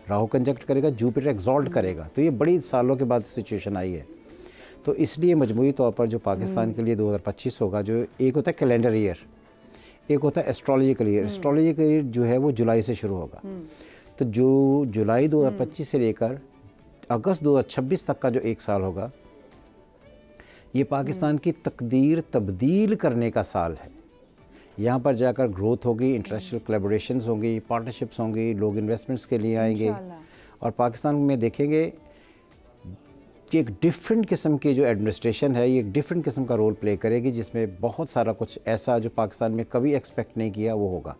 राहु कंजक्ट करेगा, जुपिटर एक्सॉल्ट करेगा। तो ये बड़ी सालों के बाद सिचुएशन आई है। तो इसलिए मजमूई तौर पर जो पाकिस्तान के लिए 2025 होगा, जो एक होता है कैलेंडर ईयर, एक होता है एस्ट्रोलॉजिकल ईयर। एस्ट्रोलॉजिकल ईयर जो है वो जुलाई से शुरू होगा। तो जो जुलाई 2025 से लेकर अगस्त 2026 तक का जो एक साल होगा, ये पाकिस्तान की तकदीर तब्दील करने का साल है। यहाँ पर जाकर ग्रोथ होगी, इंटरनेशनल कोलैबोरेशंस होंगी, पार्टनरशिप्स होंगी, लोग इन्वेस्टमेंट्स के लिए आएंगे। और पाकिस्तान में देखेंगे कि एक डिफरेंट किस्म की जो एडमिनिस्ट्रेशन है, ये एक डिफरेंट किस्म का रोल प्ले करेगी, जिसमें बहुत सारा कुछ ऐसा जो पाकिस्तान में कभी एक्सपेक्ट नहीं किया वो होगा।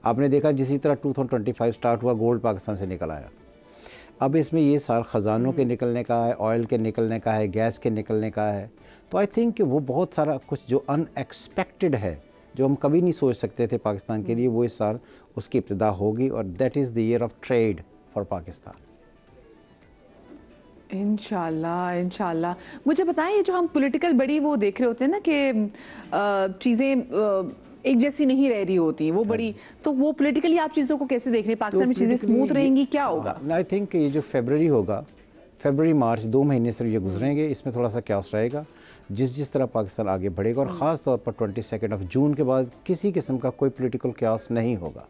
आपने देखा जिसी तरह 2025 स्टार्ट हुआ, गोल्ड पाकिस्तान से निकल आया। अब इसमें ये साल ख़जानों के निकलने का है, ऑयल के निकलने का है, गैस के निकलने का है। तो आई थिंक कि वो बहुत सारा कुछ जो अनएक्सपेक्टेड है, जो हम कभी नहीं सोच सकते थे पाकिस्तान के लिए, वो इस साल उसकी इब्तिदा होगी और that is the year of trade for Pakistan. इंशाल्लाह इंशाल्लाह। मुझे बताएं, ये जो हम पॉलिटिकल बड़ी वो देख रहे होते हैं ना कि चीज़ें एक जैसी नहीं रह रही होती वो बड़ी, तो वो पॉलिटिकली आप चीज़ों को कैसे देख रहे हैं? पाकिस्तान में चीज़ें स्मूथ रहेंगी, क्या होगा? आई थिंक ये जो फरवरी होगा, फरवरी मार्च 2 महीने सिर्फ ये गुजरेंगे, इसमें थोड़ा सा क्यास रहेगा जिस तरह पाकिस्तान आगे बढ़ेगा, और ख़ास तौर पर 22 जून के बाद किसी किस्म का कोई पॉलिटिकल क्यास नहीं होगा,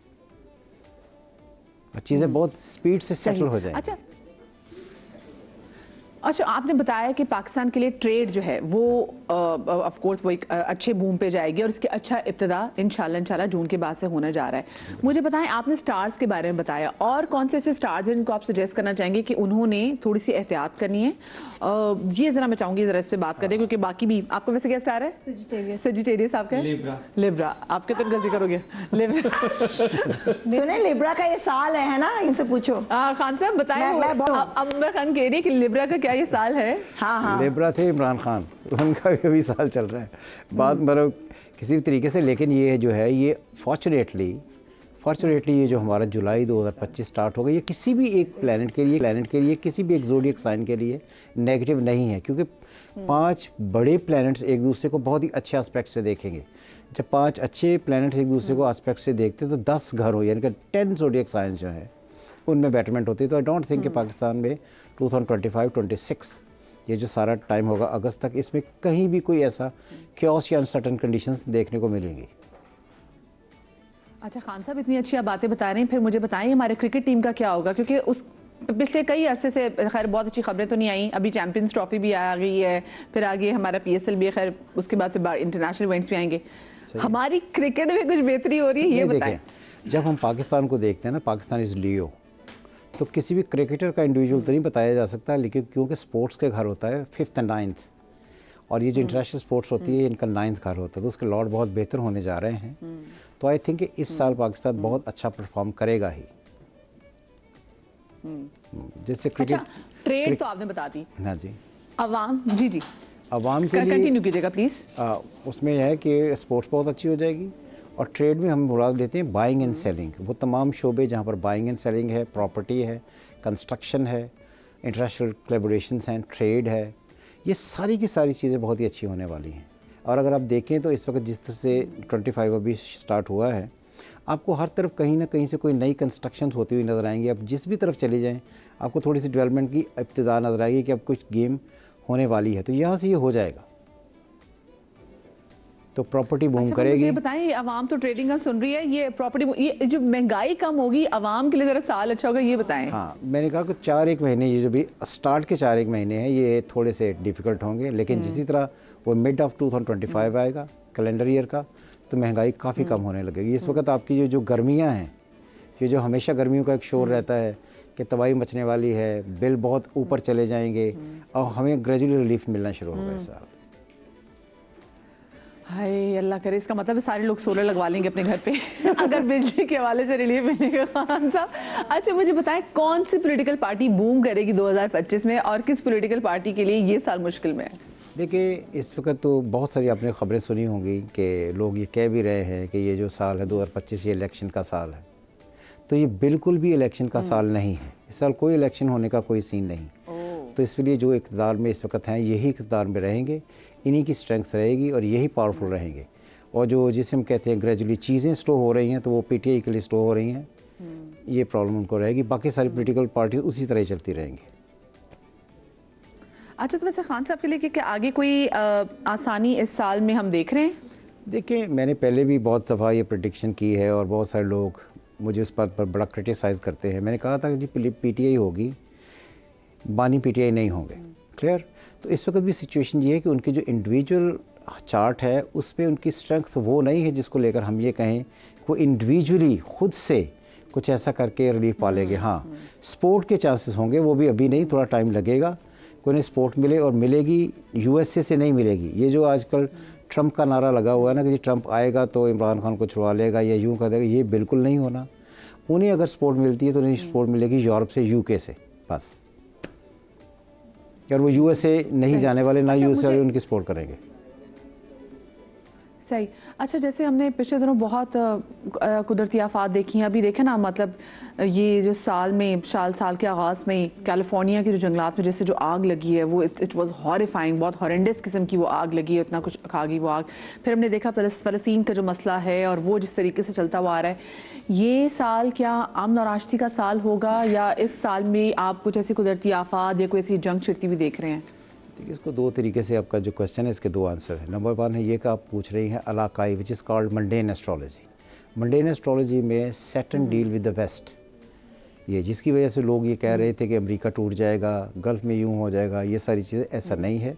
चीज़ें बहुत स्पीड से सेटल हो जाएंगी। अच्छा, आपने बताया कि पाकिस्तान के लिए ट्रेड जो है वो ऑफ कोर्स वो एक अच्छे बूम पे जाएगी और इसकी अच्छा इब्तिदा इंशाल्लाह जून के बाद से होने जा रहा है। मुझे बताएं, आपने स्टार्स के बारे में बताया, और कौन से ऐसे स्टार्स हैं जिनको आप सजेस्ट करना चाहेंगे कि उन्होंने थोड़ी सी एहतियात करनी है? ये ज़रा मैं चाहूँगी ज़रा इस पर बात करें, क्योंकि बाकी भी आपका वैसे क्या स्टार है? सजिटेरियस। आपका लिब्रा। आपके तो इनका जिक्र हो गया। सुने, लिब्रा का ये साल है ना, इनसे पूछो। खान साहब बताएं, अमर खान कह रही है कि लिब्रा का क्या ये साल है? हाँ। लिब्रा थे इमरान खान, उनका भी साल चल रहा है, बात मतलब किसी भी तरीके से। लेकिन ये जो है ये फॉर्चुनेटली ये जो हमारा जुलाई 2025 स्टार्ट होगा, ये किसी भी एक प्लैनेट के लिए किसी भी एक ज़ोडिएक साइन के लिए नेगेटिव नहीं है, क्योंकि 5 बड़े प्लैनेट्स एक दूसरे को बहुत ही अच्छे एस्पेक्ट से देखेंगे। जब 5 अच्छे प्लैनेट्स एक दूसरे को एस्पेक्ट से देखते हैं तो 10 घर हो, यानी कि 10 ज़ोडिएक साइंस जो है उनमें बेटरमेंट होती है। तो आई डोंट थिंक कि पाकिस्तान में 2025-26 ये जो सारा टाइम होगा अगस्त तक, इसमें कहीं भी कोई ऐसा क्योस या अनसर्टन कंडीशंस देखने को मिलेंगी। अच्छा खान साहब, इतनी अच्छी आप बातें बता रहे हैं, फिर मुझे बताएं हमारे क्रिकेट टीम का क्या होगा? क्योंकि उस पिछले कई अरसे से खैर बहुत अच्छी खबरें तो नहीं आई, अभी चैंपियंस ट्रॉफी भी आ गई है, फिर आगे हमारा PSL भी है, खैर उसके बाद फिर इंटरनेशनल इवेंट्स भी आएंगे। हमारी क्रिकेट में कुछ बेहतरी हो रही है, ये बताएं। जब हम पाकिस्तान को देखते हैं ना, पाकिस्तान इज़ लियो, तो किसी भी क्रिकेटर का इंडिविजुअल तो नहीं बताया जा सकता, लेकिन क्योंकि स्पोर्ट्स के घर होता है 5th and 9th, और ये जो इंटरनेशनल स्पोर्ट्स होती है इनका 9th घर होता है, तो उसके लॉट बहुत बेहतर होने जा रहे हैं। तो आई थिंक इस साल पाकिस्तान बहुत अच्छा परफॉर्म करेगा ही। जैसे क्रिकेट ट्रेड तो आपने बता दी। हाँ जी। अवाम जी अवाम के लिए कंटिन्यू कीजिएगा प्लीज़। उसमें यह है कि स्पोर्ट्स बहुत अच्छी हो जाएगी, और ट्रेड में हम मुराद लेते हैं बाइंग एंड सेलिंग, वो तमाम शोबे जहाँ पर बाइंग एंड सेलिंग है, प्रॉपर्टी है, कंस्ट्रक्शन है, इंटरनेशनल कोलैबोरेशंस हैं, ट्रेड है, ये सारी की सारी चीज़ें बहुत ही अच्छी होने वाली हैं। और अगर आप देखें तो इस वक्त जिस तरह से 25 अभी स्टार्ट हुआ है, आपको हर तरफ कहीं ना कहीं से कोई नई कंस्ट्रक्शन होती हुई नज़र आएंगी। आप जिस भी तरफ चले जाएँ आपको थोड़ी सी डेवलपमेंट की इब्तिदा नज़र आएगी कि अब कुछ गेम होने वाली है, तो यहाँ से ये हो जाएगा, तो प्रॉपर्टी बूम करेगी। मुझे बताएं, आवाम तो ट्रेडिंग का सुन रही है, ये प्रॉपर्टी, ये जो महंगाई कम होगी आवाम के लिए ज़रा साल अच्छा होगा, ये बताएं। हाँ, मैंने कहा कि 4-1 महीने, ये जो भी स्टार्ट के 4-1 महीने हैं ये थोड़े से डिफ़िकल्ट होंगे, लेकिन जिसी तरह वो मिड ऑफ 2025 आएगा कैलेंडर ईयर का, तो महंगाई काफ़ी कम होने लगेगी। इस वक्त आपकी जो गर्मियाँ हैं, ये जो हमेशा गर्मियों का एक शोर रहता है कि तबाही मचने वाली है, बिल बहुत ऊपर चले जाएंगे, और हमें ग्रेजुअली रिलीफ मिलना शुरू होगा इस साल। हाय अल्लाह करे, इसका मतलब सारे लोग सोलर लगवा लेंगे अपने घर पे अगर बिजली के हवाले से रिलीफ मिलेगा। खान साहब, अच्छा मुझे बताएं, कौन सी पॉलिटिकल पार्टी बूम करेगी 2025 में, और किस पॉलिटिकल पार्टी के लिए ये साल मुश्किल में है? देखिए, इस वक्त तो बहुत सारी आपने ख़बरें सुनी होंगी कि लोग ये कह भी रहे हैं कि ये जो साल है 2025 ये इलेक्शन का साल है, तो ये बिल्कुल भी इलेक्शन का साल नहीं है। इस साल कोई इलेक्शन होने का कोई सीन नहीं। तो इसलिए जो इक़्तिदार में इस वक्त हैं यही इक़्तिदार में रहेंगे, इन्हीं की स्ट्रेंथ रहेगी और यही पावरफुल रहेंगे। और जो जिसे हम कहते हैं ग्रेजुअली चीज़ें स्लो हो रही हैं, तो वो PTI के लिए स्लो हो रही हैं, ये प्रॉब्लम उनको रहेगी। बाकी सारी पॉलिटिकल पार्टीज उसी तरह चलती रहेंगी। अच्छा, तो वैसे खान साहब के लिए क्या आगे कोई आसानी इस साल में हम देख रहे हैं? देखिए, मैंने पहले भी बहुत दफ़ा ये प्रेडिक्शन की है और बहुत सारे लोग मुझे उस बात पर बड़ा क्रिटिसाइज़ करते हैं। मैंने कहा था कि जी PTI होगी, बानी PTI नहीं होंगे, क्लियर। तो इस वक्त भी सिचुएशन ये है कि उनकी जो इंडिविजुअल चार्ट है उस पर उनकी स्ट्रेंथ वो नहीं है जिसको लेकर हम ये कहें कि वो इंडिविजुअली खुद से कुछ ऐसा करके रिलीफ पा लेंगे। हाँ, स्पोर्ट के चांसेस होंगे, वो भी अभी नहीं, थोड़ा टाइम लगेगा कि उन्हें स्पोर्ट मिले, और मिलेगी USA से नहीं मिलेगी। ये जो आजकल ट्रंप का नारा लगा हुआ है ना कि जी ट्रंप आएगा तो इमरान खान को छुड़वा लेगा या यूँ कर देगा, ये बिल्कुल नहीं होना। उन्हें अगर स्पोर्ट मिलती है तो उन्हें स्पोर्ट मिलेगी यूरोप से, UK से, बस। और वो यूएसए नहीं जाने वाले, ना यूएसए वाले उनकी सपोर्ट करेंगे। सही। अच्छा, जैसे हमने पिछले दिनों बहुत कुदरती आफात देखी हैं, अभी देखे ना, मतलब ये जो साल के आगाज़ में कैलिफोर्निया के जो जंगलात में जैसे जो आग लगी है वो इट वाज हॉरिफाइंग, बहुत हॉरेंडस किस्म की वो आग लगी है, इतना कुछ खा गई वो आग। फिर हमने देखा फ़लस्तीन का जो मसला है और वो जिस तरीके से चलता हुआ आ रहा है, ये साल क्या अमन और आश्ती का साल होगा, या इस साल में आप कुछ ऐसी कुदरती आफात या कोई ऐसी जंग छिड़ती हुई देख रहे हैं? देखिए, इसको दो तरीके से आपका जो क्वेश्चन है इसके दो आंसर है। नंबर 1 है ये कि आप पूछ रही हैं अलाकाई, which is called mundane astrology. Mundane astrology में Saturn deal with the west, ये जिसकी वजह से लोग ये कह रहे थे कि अमेरिका टूट जाएगा, गल्फ़ में यूँ हो जाएगा, ये सारी चीज़ें, ऐसा नहीं है,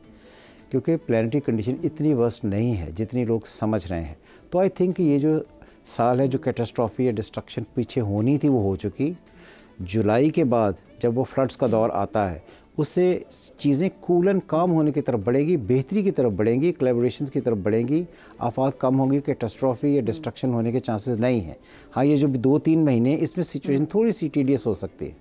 क्योंकि प्लानिटरी कंडीशन इतनी वर्स्ट नहीं है जितनी लोग समझ रहे हैं। तो आई थिंक ये जो साल है, जो कैटास्ट्रॉफी या डिस्ट्रक्शन पीछे होनी थी वो हो चुकी। जुलाई के बाद जब वो फ्लड्स का दौर आता है, उससे चीज़ें कूल एंड काम होने की तरफ बढ़ेंगी, बेहतरी की तरफ बढ़ेंगी, कोलैबोरेशंस की तरफ बढ़ेंगी, आफात कम होंगी, कैटास्ट्रॉफी या डिस्ट्रक्शन होने के चांसेस नहीं हैं। हाँ, ये जो 2-3 महीने इसमें सिचुएशन थोड़ी सी टीडियस हो सकती है।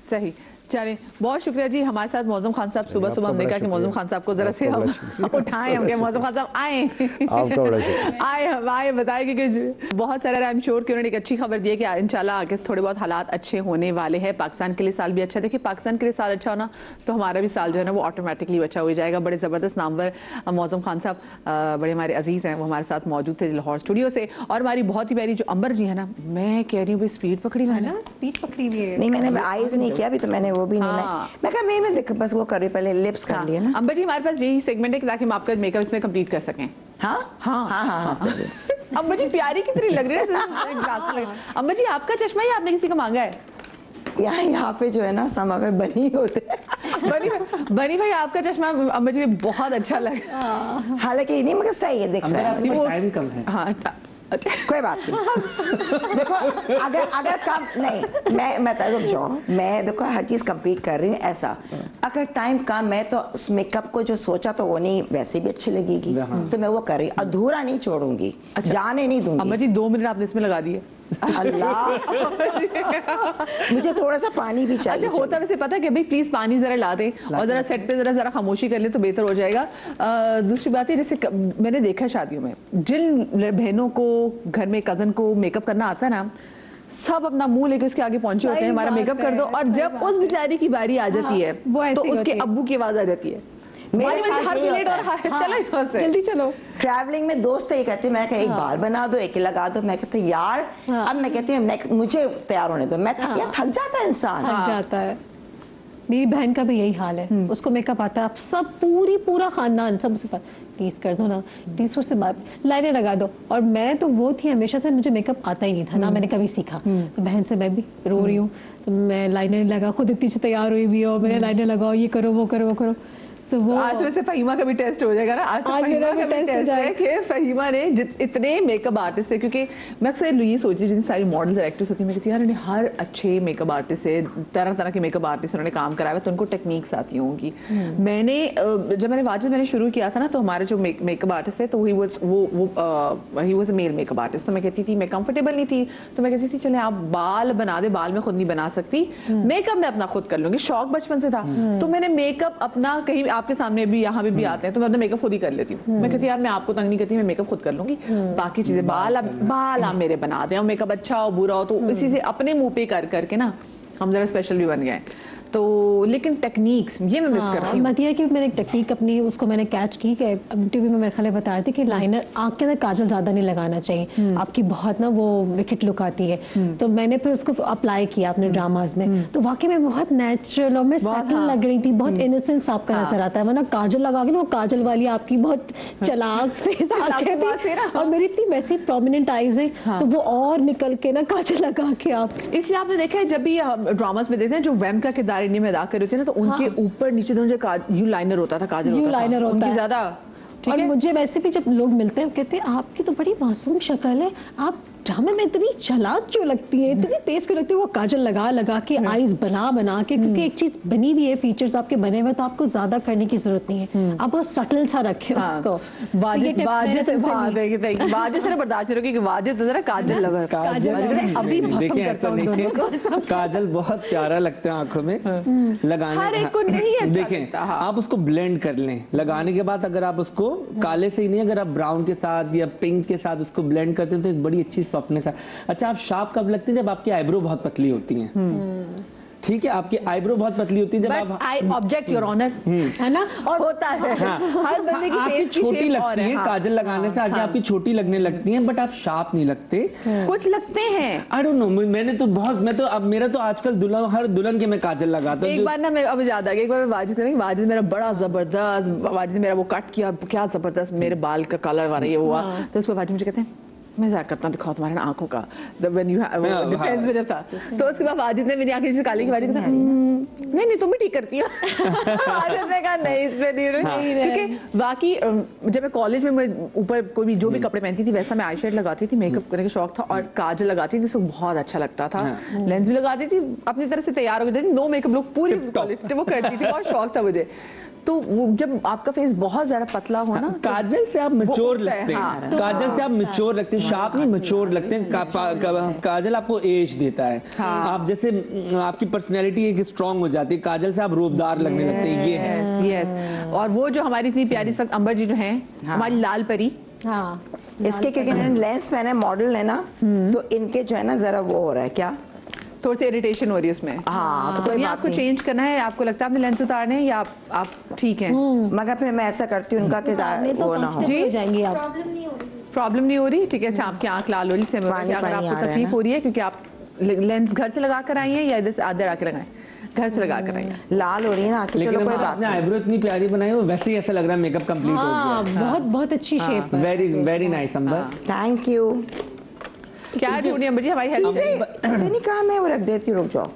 सही। चलिए, बहुत शुक्रिया जी। हमारे साथ मौज़म खान साहब, सुबह सुबह हमने कहा कि मौज़म खान साहब को ज़रा से हम उठाएं, हम मौज़म खान साहब आए, आपका बड़ा शुक्रिया। आए बताएं कि बहुत सारा, आई एम श्योर कि उन्होंने एक अच्छी खबर दी है कि इंशाल्लाह आगे थोड़े बहुत हालात अच्छे होने वाले हैं। पाकिस्तान के लिए साल भी अच्छा, देखिए पाकिस्तान के लिए साल अच्छा होना तो हमारा भी साल जो है ना वो ऑटोमेटिकली अच्छा हो जाएगा। बड़े ज़बरदस्त नामवर मौज़म खान साहब, बड़े हमारे अजीज़ हैं, वो हमारे साथ मौजूद थे लाहौर स्टूडियो से। और हमारी बहुत ही प्यारी जो अंबर जी है ना, मैं कह रही हूँ स्पीड पकड़ी हुई है, स्पीड पकड़ी हुई है। नहीं, मैंने आईज नहीं किया अभी, तो मैंने वो भी नहीं, मैं कहा मैं देख बस वो कर रही, पहले लिप्स कर लिए ना। अंबर जी, हमारे पास यही सेगमेंट है ताकि हम आपका मेकअप इसमें कंप्लीट कर सकें। हाँ हाँ हाँ हाँ सही। अंबर जी प्यारी कितनी लग रही है। अंबर जी, आपका चश्मा ही आपने किसी को मांगा है? यहाँ पे जो है ना समा पे बनी होते बनी भाई, आपका चश्मा अंबर जी बहुत अच्छा लगा। हालांकि नहीं, मगर सही है, देख रहे हैं टाइम कम है। हाँ, कोई बात नहीं। देखो, अगर काम नहीं, मैं रुक जाओ, मैं देखो हर चीज़ कंप्लीट कर रही हूँ ऐसा। अगर टाइम कम मैं तो उस मेकअप को जो सोचा तो वो नहीं, वैसे भी अच्छी लगेगी, तो मैं वो कर रही, अधूरा नहीं छोड़ूंगी, जाने नहीं दूंगी। अम्मा जी 2 मिनट आपने इसमें लगा दिए। अल्लाह, मुझे थोड़ा सा पानी भी चाहिए। अच्छा, होता वैसे पता है कि भाई प्लीज पानी जरा ला दें और जरा सेट पे जरा खामोशी कर ले तो बेहतर हो जाएगा। दूसरी बात है, जैसे मैंने देखा है शादियों में जिन बहनों को घर में कजन को मेकअप करना आता है ना, सब अपना मुंह लेके उसके आगे पहुंचे होते हैं, हमारा मेकअप कर दो, और जब उस बेचारी की बारी आ जाती है तो उसके अब्बू की आवाज आ जाती है, जल्दी चलो। ट्रैवलिंग में दोस्त ये कहते हैं, मैं एक बाल बना दो, एक लगा दो, मैं कहती यार अब मैं कहती हूँ मुझे तैयार होने दो, मैं थक जाता है इंसान, थक जाता है। मेरी बहन का भी यही हाल है, उसको मेकअप आता है, आप सब पूरा खानदान सब उसके पास प्लीज कर दो ना, प्लीज थोड़ी सी लाइनें लगा दो। और मैं तो वो थी हमेशा से, मुझे मेकअप आता ही नहीं था ना, मैंने कभी सीखा। तो बहन से मैं भी रो रही हूँ, तो मैं लाइनें लगा, खुद इतनी से तैयार हुई भी हो, मैंने लाइनें लगाओ, ये करो वो करो वो करो। तो वो आज वैसे फहीमा का भी टेस्ट हो जाएगा ना, आज तो फहीमा का भी टेस्ट है कि फहीमा ने इतने मेकअप आर्टिस्ट है, क्योंकि मैं अक्सर ये सोचती हूँ जितनी सारी मॉडल्स और एक्ट्रेस होती है, मैं कहती हूँ यार उन्हें हर अच्छे मेकअप आर्टिस्ट से तरह तरह के मेकअप आर्टिस्ट उन्होंने काम कराया तो उनको टेक्निक्स आती होंगी। मैंने जब मैंने शुरू किया था ना, तो हमारे जो मेकअप आर्टिस्ट थे तो he was a male makeup artist, तो मैं कहती थी मैं कंफर्टेबल नहीं थी, तो मैं कहती थी चले आप बाल बना दे, बाल में खुद नहीं बना सकती, मेकअप मैं अपना खुद कर लूंगी, शौक बचपन से था। तो मैंने मेकअप अपना कहीं आपके सामने भी यहाँ भी आते हैं तो मैं अपना मेकअप खुद ही कर लेती हूँ। मैं कहती यार मैं आपको तंग नहीं करती, मैं मेकअप खुद कर लूंगी, बाकी चीजें बाल आप मेरे बना दें, मेकअप अच्छा हो बुरा हो तो इसी से अपने मुंह पे कर करके ना हम जरा स्पेशल भी बन गए। तो लेकिन टेक्निक्स ये मैं मिस करती हूँ। मतिया की मैंने एक टेक्निक अपनी उसको मैंने कैच की कि टीवी में मेरे ख्याल बता रहे थे कि लाइनर आँख के अंदर काजल ज़्यादा नहीं लगाना चाहिए, आपकी बहुत ना वो विकेट लुक आती है। तो मैंने फिर उसको अप्लाई किया अपने ड्रामाज में, तो वाकई में बहुत नेचुरल और मैं सटल लग रही थी, बहुत इनोसेंस आपका नजर आता है, वरना काजल लगा के ना, वो काजल वाली आपकी बहुत चलाक फेस और मेरी इतनी वैसी प्रोमिनेंट आईज है तो वो और निकल के ना काजल लगा के आप। इसलिए आपने देखा है जब भी ड्रामास में देखते हैं जो वैम का किरदार इंडिया में अदा कर रहे थे ना, तो उनके ऊपर नीचे दोनों यू लाइनर होता था, काजल यू लाइनर होता है ज्यादा। और मुझे वैसे भी जब लोग मिलते हैं कहते हैं आपकी तो बड़ी मासूम शक्ल है, आप ड्रामे में इतनी चालाक क्यों लगती है, इतनी तेज क्यों लगती है, वो काजल लगा के आईज बना के, क्योंकि एक चीज बनी हुई है, फीचर्स आपके बने हुए, तो आपको ज्यादा करने की जरूरत नहीं है, आप बहुत सटल सा रखें उसको। वाजिद से बर्दाश्त करोगे कि वाजिद तो जरा काजल लवर, अभी देखिए ऐसा नहीं है, काजल बहुत प्यारा लगता है आंखों में लगाने, हर एक को नहीं अच्छा देखें आप उसको ब्लेंड कर लें, लगाने के बाद अगर आप उसको काले से ही नहीं, अगर आप ब्राउन के साथ या पिंक के साथ उसको ब्लेंड करते हैं तो एक बड़ी अच्छी सॉफ्टनेस है। अच्छा, आप शार्प कब लगते हैं? जब आपकी आईब्रो बहुत पतली होती हैं, ठीक है, आपकी आईब्रो बहुत पतली होती है जब आप आई ऑब्जेक्ट योर ऑनर, है ना, और होता है हर बंदे की आपकी छोटी लगती है, काजल लगाने से आगे आपकी छोटी लगने लगती है, बट आप शार्प नहीं लगते, कुछ लगते हैं, आई डोंट नो, मैं तो अब मेरा तो आजकल हर दुल्हन के मैं काजल लगाता हूँ। एक बार ना मैं अब याद आ गया, एक बार मैं वाजिद मेरा बड़ा जबरदस्त, वाजिद मेरा वो कट किया, क्या जबरदस्त मेरे बाल का कलर वाला ये हुआ, तो उसके वाजिद मुझे कहते हैं मैं ज़्यादा करता हूँ, दिखाओ तुम्हारे आंखों का, व्हेन यू हैव डिफेंस में था, तो उसके बाद वाजिद ने मेरी आंखें काली की, वाजिद ने कहा नहीं तुम भी ठीक करती हो वाजिद ने कहा नहीं इस पे नहीं, क्योंकि बाकी जब मैं कॉलेज में मैं ऊपर कोई भी जो भी कपड़े पहनती थी वैसा मैं आई शेड लगाती थी, मेकअप करने का शौक था, और काजल लगाती थी जिसको बहुत अच्छा लगता था, लेंस भी लगाती थी, अपनी तरह से तैयार हो जाती, नो मेकअप लुक पूरी वो करती थी, बहुत शौक था मुझे। तो वो जब आपका फेस बहुत ज्यादा पतला हो ना, काजल से आप मैच्योर लगते हैं, काजल से आप मैच्योर लगते हैं, शार्प नहीं मैच्योर लगते हैं, काजल आपको एज देता है, आप जैसे आपकी पर्सनैलिटी एक स्ट्रांग हो जाती है, काजल से आप रूपदार लगने लगते हैं, ये है। यस, और वो जो हमारी इतनी प्यारी सब अंबर जी जो हैं, हमारी लाल परी, हाँ इसके क्योंकि इन्होंने लेंस पहने मॉडल है ना, तो इनके जो है ना जरा वो हो रहा है, क्या थोड़ी सी इरिटेशन हो रही है उसमें, हाँ, तो कोई बात आपको नहीं, चेंज करना है, आपको लगता है आपने लेंस उतारने हैं या आप ठीक हैं, मगर फिर मैं ऐसा करती हूँ उनका कि वो ना हो, जी जाएंगी आप, प्रॉब्लम नहीं हो रही, ठीक है, अच्छा आपकी आंख लाल हो रही है, अगर आपको तकलीफ हो रही है क्योंकि आप लेंस घर से लगा कर आई हैं या इधर से आधे आके लगाएं, घर से लगा कर आई हैं, लाल हो रही है ना, चलो कोई बात नहीं, आईब्रो इतनी प्यारी बनाई हो, वैसे ही ऐसा लग रहा है मेकअप कंप्लीट हो गया, बहुत बहुत अच्छी शेप है, very very nice Ambar, thank you. क्या ढूंढी अंबर जी हमारी हेल्प, नहीं कहा मैं वो रख देती हूँ, रुक जाओ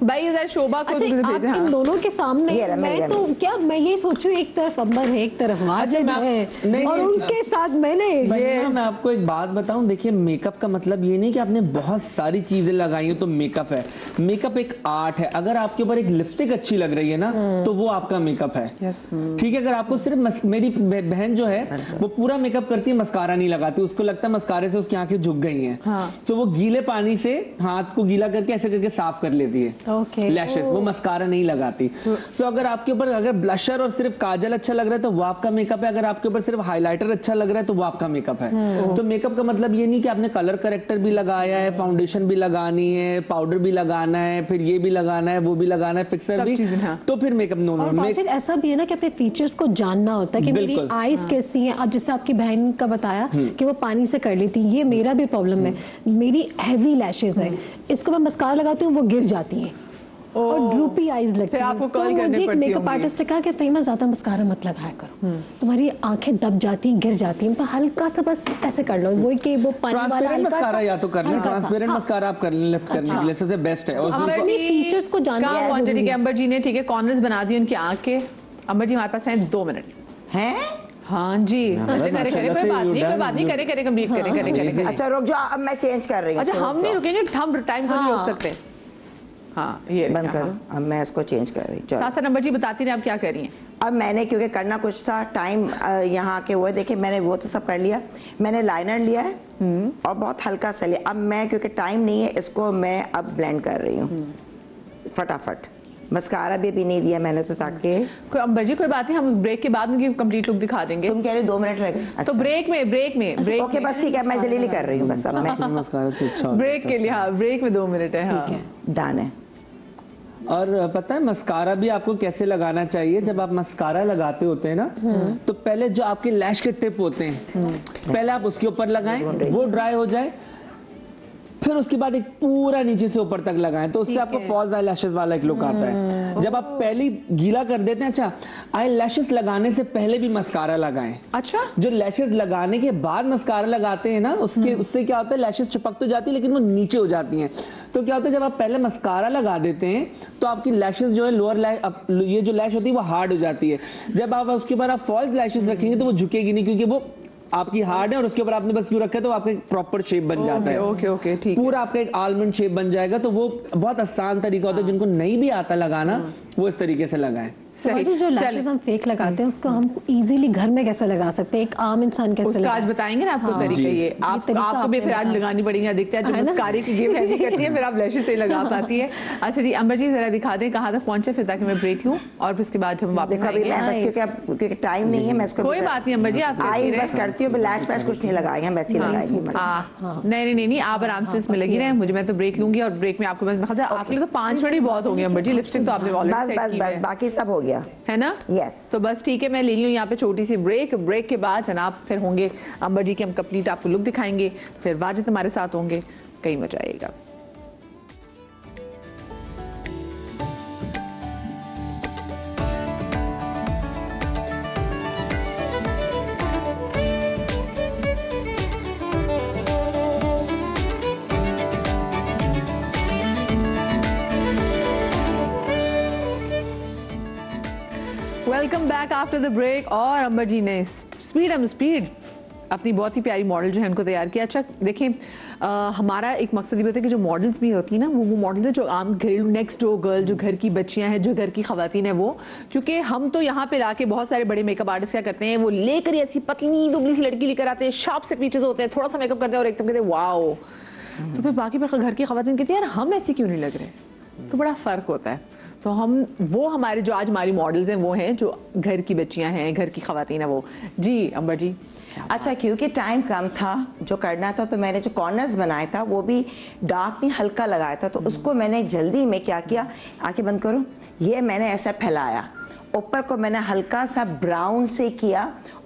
भाई इधर शोभा को अच्छा, आप इन दोनों के सामने ये रहा, मैं तो क्या मैं ये सोचूं एक तरफ अंबर है एक तरफ वाजिद है और उनके साथ मैंने ये मैं आपको एक बात बताऊं, देखिए मेकअप का मतलब ये नहीं कि आपने बहुत सारी चीजें लगाई हो तो मेकअप है, मेकअप एक आर्ट है, अगर आपके ऊपर एक लिपस्टिक अच्छी लग रही है ना तो वो आपका मेकअप है, ठीक है, अगर आपको सिर्फ मेरी बहन जो है वो पूरा मेकअप करती है, मस्कारा नहीं लगाती, उसको लगता है मस्कारे से उसकी आंखें झुक गई हैं, तो वो गीले पानी से हाथ को गीला करके ऐसे करके साफ कर लेती है लैशेस, वो मस्कारा नहीं लगाती। सो अगर आपके ऊपर अगर ब्लशर और सिर्फ काजल अच्छा लग रहा है तो वो आपका मेकअप है, अगर आपके ऊपर सिर्फ हाइलाइटर अच्छा लग रहा है तो वो आपका मेकअप है। तो मेकअप का मतलब ये नहीं कि आपने कलर करेक्टर भी लगाया है, फाउंडेशन भी लगानी है, पाउडर भी लगाना है, फिर ये भी लगाना है, वो भी लगाना है, फिक्सर भी, तो फिर मेकअप नो नो। ऐसा भी है ना कि अपने फीचर्स को जानना होता है कि मेरी आईज कैसी हैं। अब जैसे आपकी बहन का बताया कि वो पानी से कर लेती, ये मेरा भी प्रॉब्लम है, मेरी हैवी लैशेस है, इसको मैं मस्कारा लगाती हूँ वो गिर जाती हैं और ड्रूपी आईज लगती है। आपको कॉल करने पड़ती है। मेकअप आर्टिस्ट ने कहा कि फेमस ज्यादा मस्कारा मत लगाया करो, तुम्हारी आंखें दब जाती हैं, गिर जाती हैं, हल्का सा बस ऐसे कर लो, वही कि वो पानी वाला ट्रांसपेरेंट मस्कारा या तो कर लें, ट्रांसपेरेंट मस्कारा आप कर लें लिफ्ट करने के लिए, सबसे बेस्ट है। और अपने फीचर्स को जानना है। ठीक है अंबर जी ने, ठीक है, कॉर्नर्स बना दिए उनकी आंख के। अंबर जी हमारे पास हैं 2 मिनट हैं। हाँ जी, कोई बात नहीं, करे कंप्लीट करे। अच्छा रुक जाओ, अब मैं चेंज कर रही हूँ। अच्छा हम नहीं रुकेंगे, हम टाइम को नहीं रोक सकते। हाँ ये बंद करो, अब मैं इसको चेंज कर रही हूँ। सासा नंबर जी बताती रहे आप क्या कर रही हैं। अब मैंने क्योंकि करना कुछ था, टाइम यहाँ के हुए, देखिए मैंने वो तो सब कर लिया, मैंने लाइनर लिया है और बहुत हल्का सा लिया। अब मैं क्योंकि टाइम नहीं है, इसको मैं अब ब्लेंड कर रही हूँ फटाफट। मस्कारा भी नहीं दिया मैंने तो, ताकि अंबर जी कोई बात नहीं, हम उस ब्रेक के बाद उनकी कंप्लीट लुक दिखा देंगे। तुम कह रहे 2 मिनट रह गए तो ब्रेक में ओके बस ठीक है, मैं जल्दी कर रही हूँ बस। अब मैं मस्कारा से अच्छा ब्रेक के लिए, हाँ ब्रेक में 2 मिनट है, डन है। और पता है मस्कारा भी आपको कैसे लगाना चाहिए। जब आप मस्कारा लगाते होते हैं ना, तो पहले जो आपके लैश के टिप होते हैं पहले आप उसके ऊपर लगाएं, वो ड्राई हो जाए, फिर उसके बाद एक पूरा नीचे से ऊपर तक लगाएं, तो उससे आपको फॉल्स आई लैशेस वाला एक लुक आता है। जब आप पहले गीला कर देते हैं, अच्छा आई लैशेस लगाने से पहले भी मस्कारा लगाएं। अच्छा, जो लैशेस लगाने के बाद मस्कारा लगाते हैं ना, उससे क्या होता है, लैशेस चिपक तो जाती है लेकिन वो नीचे हो जाती हैं। तो क्या होता है, जब आप पहले मस्कारा लगा देते हैं तो आपकी लैशेस जो है लोअर लैश, ये जो लैश होती है वो हार्ड हो जाती है। जब आप उसके बाद आप फॉल्स लैशेस रखेंगे तो वो झुकेगी नहीं, क्योंकि वो आपकी हार्ड है और उसके ऊपर आपने बस क्यों रखा है तो आपका प्रॉपर शेप बन जाता है। ओके ठीक, पूरा आपका एक आलमंड शेप बन जाएगा। तो वो बहुत आसान तरीका होता है, जिनको नहीं भी आता लगाना वो इस तरीके से लगाएं। सही। जो लैशेस हम फेक लगाते हैं उसको हम इजीली घर में कैसे लगा सकते हैं, एक आम इंसान कैसे उसका आज बताएंगे ना आपको तरीका। ये आपको भी फिर आज लगानी पड़ेगी, देखते हैं जो मुस्कारी की गेम हैंडी करती है फिर आप लैशेस से लगा पाती है। अच्छा जी अंबर जी जरा दिखा दें कहाँ तक पहुंचे फिर, ताकि मैं ब्रेक लूं और फिर उसके बाद हम वापस आएंगे। क्योंकि टाइम नहीं है, मैं इसको कोई बात नहीं अंबर जी, आप आईज बस करती हूँ, लैश वैश कुछ नहीं लगाएंगे, हम वैसे ही लगाएंगे। नहीं आप आराम से इसमें लगी रहे, मुझे मैं तो ब्रेक लूंगी और ब्रेक में आपको आपके लिए तो 5 मिनट ही बहुत हो गए अंबर जी। लिपस्टिक तो आपने ऑलरेडी सेट की है, बाकी सब हो गया है ना। यस तो बस ठीक है, मैं ले लूँ यहाँ पे छोटी सी ब्रेक। ब्रेक के बाद जनाब फिर होंगे अंबर जी के, हम कंप्लीट आपको लुक दिखाएंगे, फिर वाजिद हमारे साथ होंगे, कहीं मजा आएगा। Welcome back after the break. और अंबर जी ने स्पीड अपनी बहुत ही प्यारी मॉडल जो है उनको तैयार किया। अच्छा देखें, हमारा एक मकसद ये होता है कि जो मॉडल्स भी होती है ना वो मॉडल्स है जो आम घरेलू नेक्स्ट डोर गर्ल, जो घर की बच्चियां हैं, जो घर की खवातीन है वो, क्योंकि हम तो यहाँ पे लाके बहुत सारे बड़े मेकअप आर्टिस्ट क्या करते हैं, वो लेकर ऐसी पतली दुबली सी लड़की लेकर आते हैं, शार्प से फीचर्स होते हैं, थोड़ा सा मेकअप करते हैं और एकदम कहते हैं वाओ। तो फिर बाकी पर घर की खवातीन कहती है यार हम ऐसे क्यों नहीं लग रहे। तो बड़ा फर्क होता है। तो हम वो हमारे जो आज हमारी मॉडल्स हैं वो हैं जो घर की बच्चियां हैं, घर की खवातीन है वो। जी अंबर जी। अच्छा क्योंकि टाइम कम था, जो करना था, तो मैंने जो कॉर्नर्स बनाया था वो भी डार्क नहीं हल्का लगाया था। तो उसको मैंने जल्दी में क्या किया, आंखें बंद करो, ये मैंने ऐसा फैलाया, ऊपर को मैंने हल्का सा ब्राउन से किया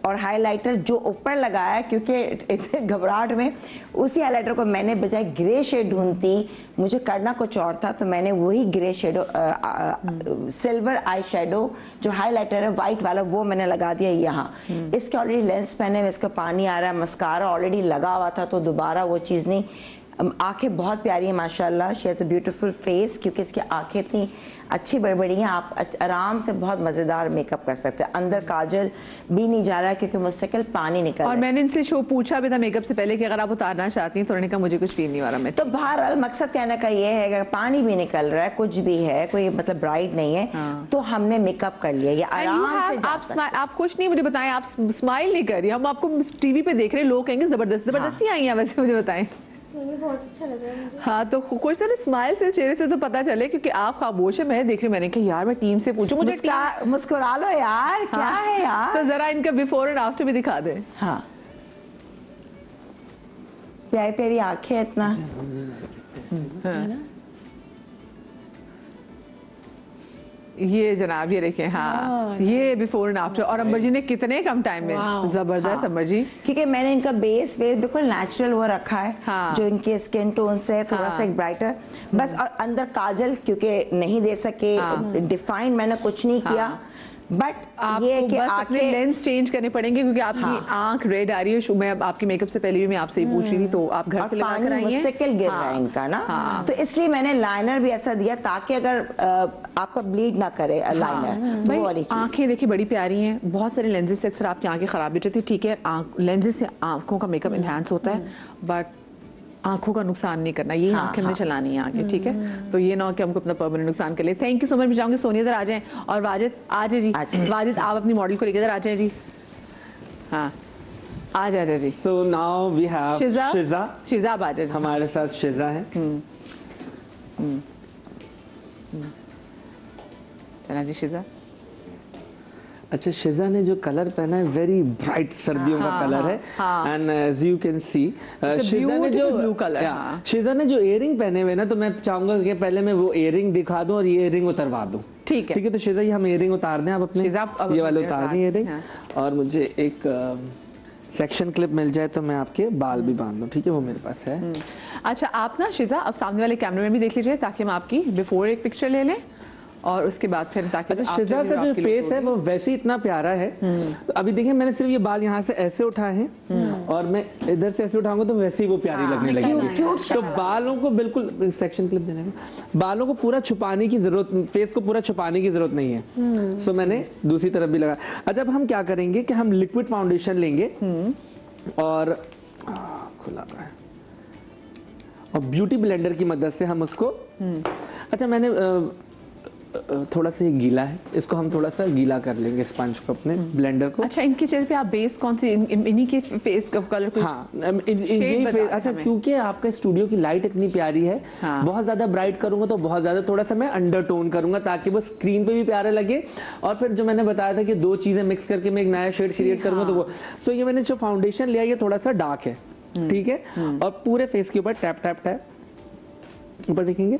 और हाइलाइटर जो ऊपर लगाया, क्योंकि घबराहट में उसी हाइलाइटर को मैंने बजाय ग्रे शेड ढूंढती, मुझे करना कुछ और था, तो मैंने वही grey shadow silver eye shadow जो हाइलाइटर है वाइट वाला वो मैंने लगा दिया यहाँ। इसके ऑलरेडी लेंस पहने में इसका पानी आ रहा है, मस्कारा ऑलरेडी लगा हुआ था तो दोबारा वो चीज़ नहीं। आंखें बहुत प्यारी है माशाल्लाह, she has a beautiful face, क्योंकि इसकी आंखें इतनी अच्छी बड़ी बड़ी हैं, आप आराम से बहुत मज़ेदार मेकअप कर सकते हैं। अंदर काजल भी नहीं जा रहा है क्योंकि मुस्तकिल पानी निकल रहा है। और मैंने इनसे शो पूछा भी था मेकअप से पहले कि अगर आप उतारना चाहती हैं, तो उन्होंने कहा मुझे कुछ फील नहीं हो रहा। मैं तो बहरहाल मकसद कहने का ये है कि पानी भी निकल रहा है, कुछ भी है, कोई मतलब ब्राइट नहीं है, तो हमने मेकअप कर लिया, ये आराम से। आप कुछ नहीं मुझे बताएं, आप स्माइल नहीं कर रही, हम आपको टीवी पे देख रहे, लोग कहेंगे जबरदस्ती आई हैं, वैसे मुझे बताएं। बहुत अच्छा लग रहा है मुझे। हाँ तो कुछ तरह स्माइल से चेहरे से तो पता चले, क्योंकि आप खामोश है, मैं देख रही, मैंने कहा यार मैं टीम से पूछूं, मुझे मुस्कुरा लो यार, क्या है यार। तो जरा इनका बिफोर एंड आफ्टर भी दिखा दे। हाँ प्यारी प्यारी आंखें इतना। ये जनाब ये देखें, हाँ ये बिफोर एंड आफ्टर। और अंबर जी ने कितने कम टाइम में, जबरदस्त अंबर जी। क्योंकि मैंने इनका बेस बिल्कुल नेचुरल वो रखा है, हाँ। जो इनके स्किन टोन से थोड़ा सा एक ब्राइटर बस, और अंदर काजल क्योंकि नहीं दे सके, डिफाइन मैंने कुछ नहीं किया, बट ये कि अपने लेंस चेंज करने पड़ेंगे क्योंकि आपकी आंख रेड आ रही है। मैं आपके मेकअप से पहले भी मैं आपसे ही पूछ रही थी, तो आप घर से लगा कर आई हैं, मुस्तकिल गिर रहा है इनका ना, तो इसलिए मैंने लाइनर भी ऐसा दिया ताकि अगर आपका ब्लीड ना करे लाइनर। वो वाली चीज। आंखें देखिए बड़ी प्यारी हैं, बहुत सारे लेंसेज से अक्सर आपकी आंखें खराब भी रहती है, ठीक है, लेंसेज से आंखों का मेकअप एनहांस होता है, बट आंखों का नुकसान नहीं करना, यही आंखें में चलानी है आगे, ठीक है। तो ये ना कि हमको अपना परमानेंट नुकसान कर ले। Thank you so much. मैं चाहूंगी सोनिया इधर आ जाएं और वाजिद आ जाए जी। वाजिद आप अपनी मॉडल को लेकर इधर आ जाए जी। हाँ आ जाए जी। सो नाउ वी हैव शिजा आप आ जाए, हमारे साथ शिजा है। चला जी शिजा। अच्छा शिजा ने जो कलर पहना है वेरी ब्राइट सर्दियों का कलर है, and as you can see Shiza ने जो ब्लू कलर, शिजा ने जो इयरिंग पहने हुए ना, तो मैं चाहूंगा कि पहले मैं वो इयरिंग दिखा दूं और ये इयरिंग उतरवा दूं। ठीक है तो शिजा ये हम इयरिंग उतार दें, आप अपने ये वाले उतार दें इयरिंग, और मुझे एक सेक्शन क्लिप मिल जाए तो मैं आपके बाल भी बांध दूं, ठीक है, वो मेरे पास है। अच्छा आप ना शिजा अब सामने वाले कैमरे में भी देख लीजिए ताकि हम आपकी बिफोर एक पिक्चर ले लें और उसके बाद फिर ताकि अच्छा शिजा का जो फेस है वो वैसे ही इतना प्यारा है। तो अभी देखिए मैंने सिर्फ ये बाल यहाँ से ऐसे उठाए हैं और मैं इधर से ऐसे उठाऊंगा तो वैसे ही वो प्यारी लगने लगेगी। तो बालों को बिल्कुल सेक्शन क्लिप देने में बालों को पूरा छुपाने की जरूरत, फेस को पूरा छुपाने की जरूरत नहीं है। सो मैंने दूसरी तरफ भी लगा। अच्छा अब हम क्या करेंगे कि हम लिक्विड फाउंडेशन लेंगे और खुला है, और ब्यूटी ब्लेंडर की मदद से हम उसको अच्छा मैंने थोड़ा सा ये गीला है, इसको हम थोड़ा सा गीला कर लेंगे स्पंज को अपने ब्लेंडर को। अच्छा, इनके चेहरे पे आप बेस कौन सी इन्हीं के फेस कलर को? हाँ, यही फेस। अच्छा, क्योंकि आपका स्टूडियो की लाइट इतनी प्यारी है, बहुत ज्यादा ब्राइट करूंगा तो बहुत ज्यादा, थोड़ा सा मैं अंडरटोन करूंगा ताकि वो स्क्रीन पे भी प्यारा लगे। और फिर जो मैंने बताया था कि दो चीजें मिक्स करके मैं एक नया शेड क्रिएट करूंगा तो वो। सो ये मैंने जो फाउंडेशन लिया ये थोड़ा सा डार्क है, ठीक है, और पूरे फेस के ऊपर टैप टैप टैप ऊपर देखेंगे।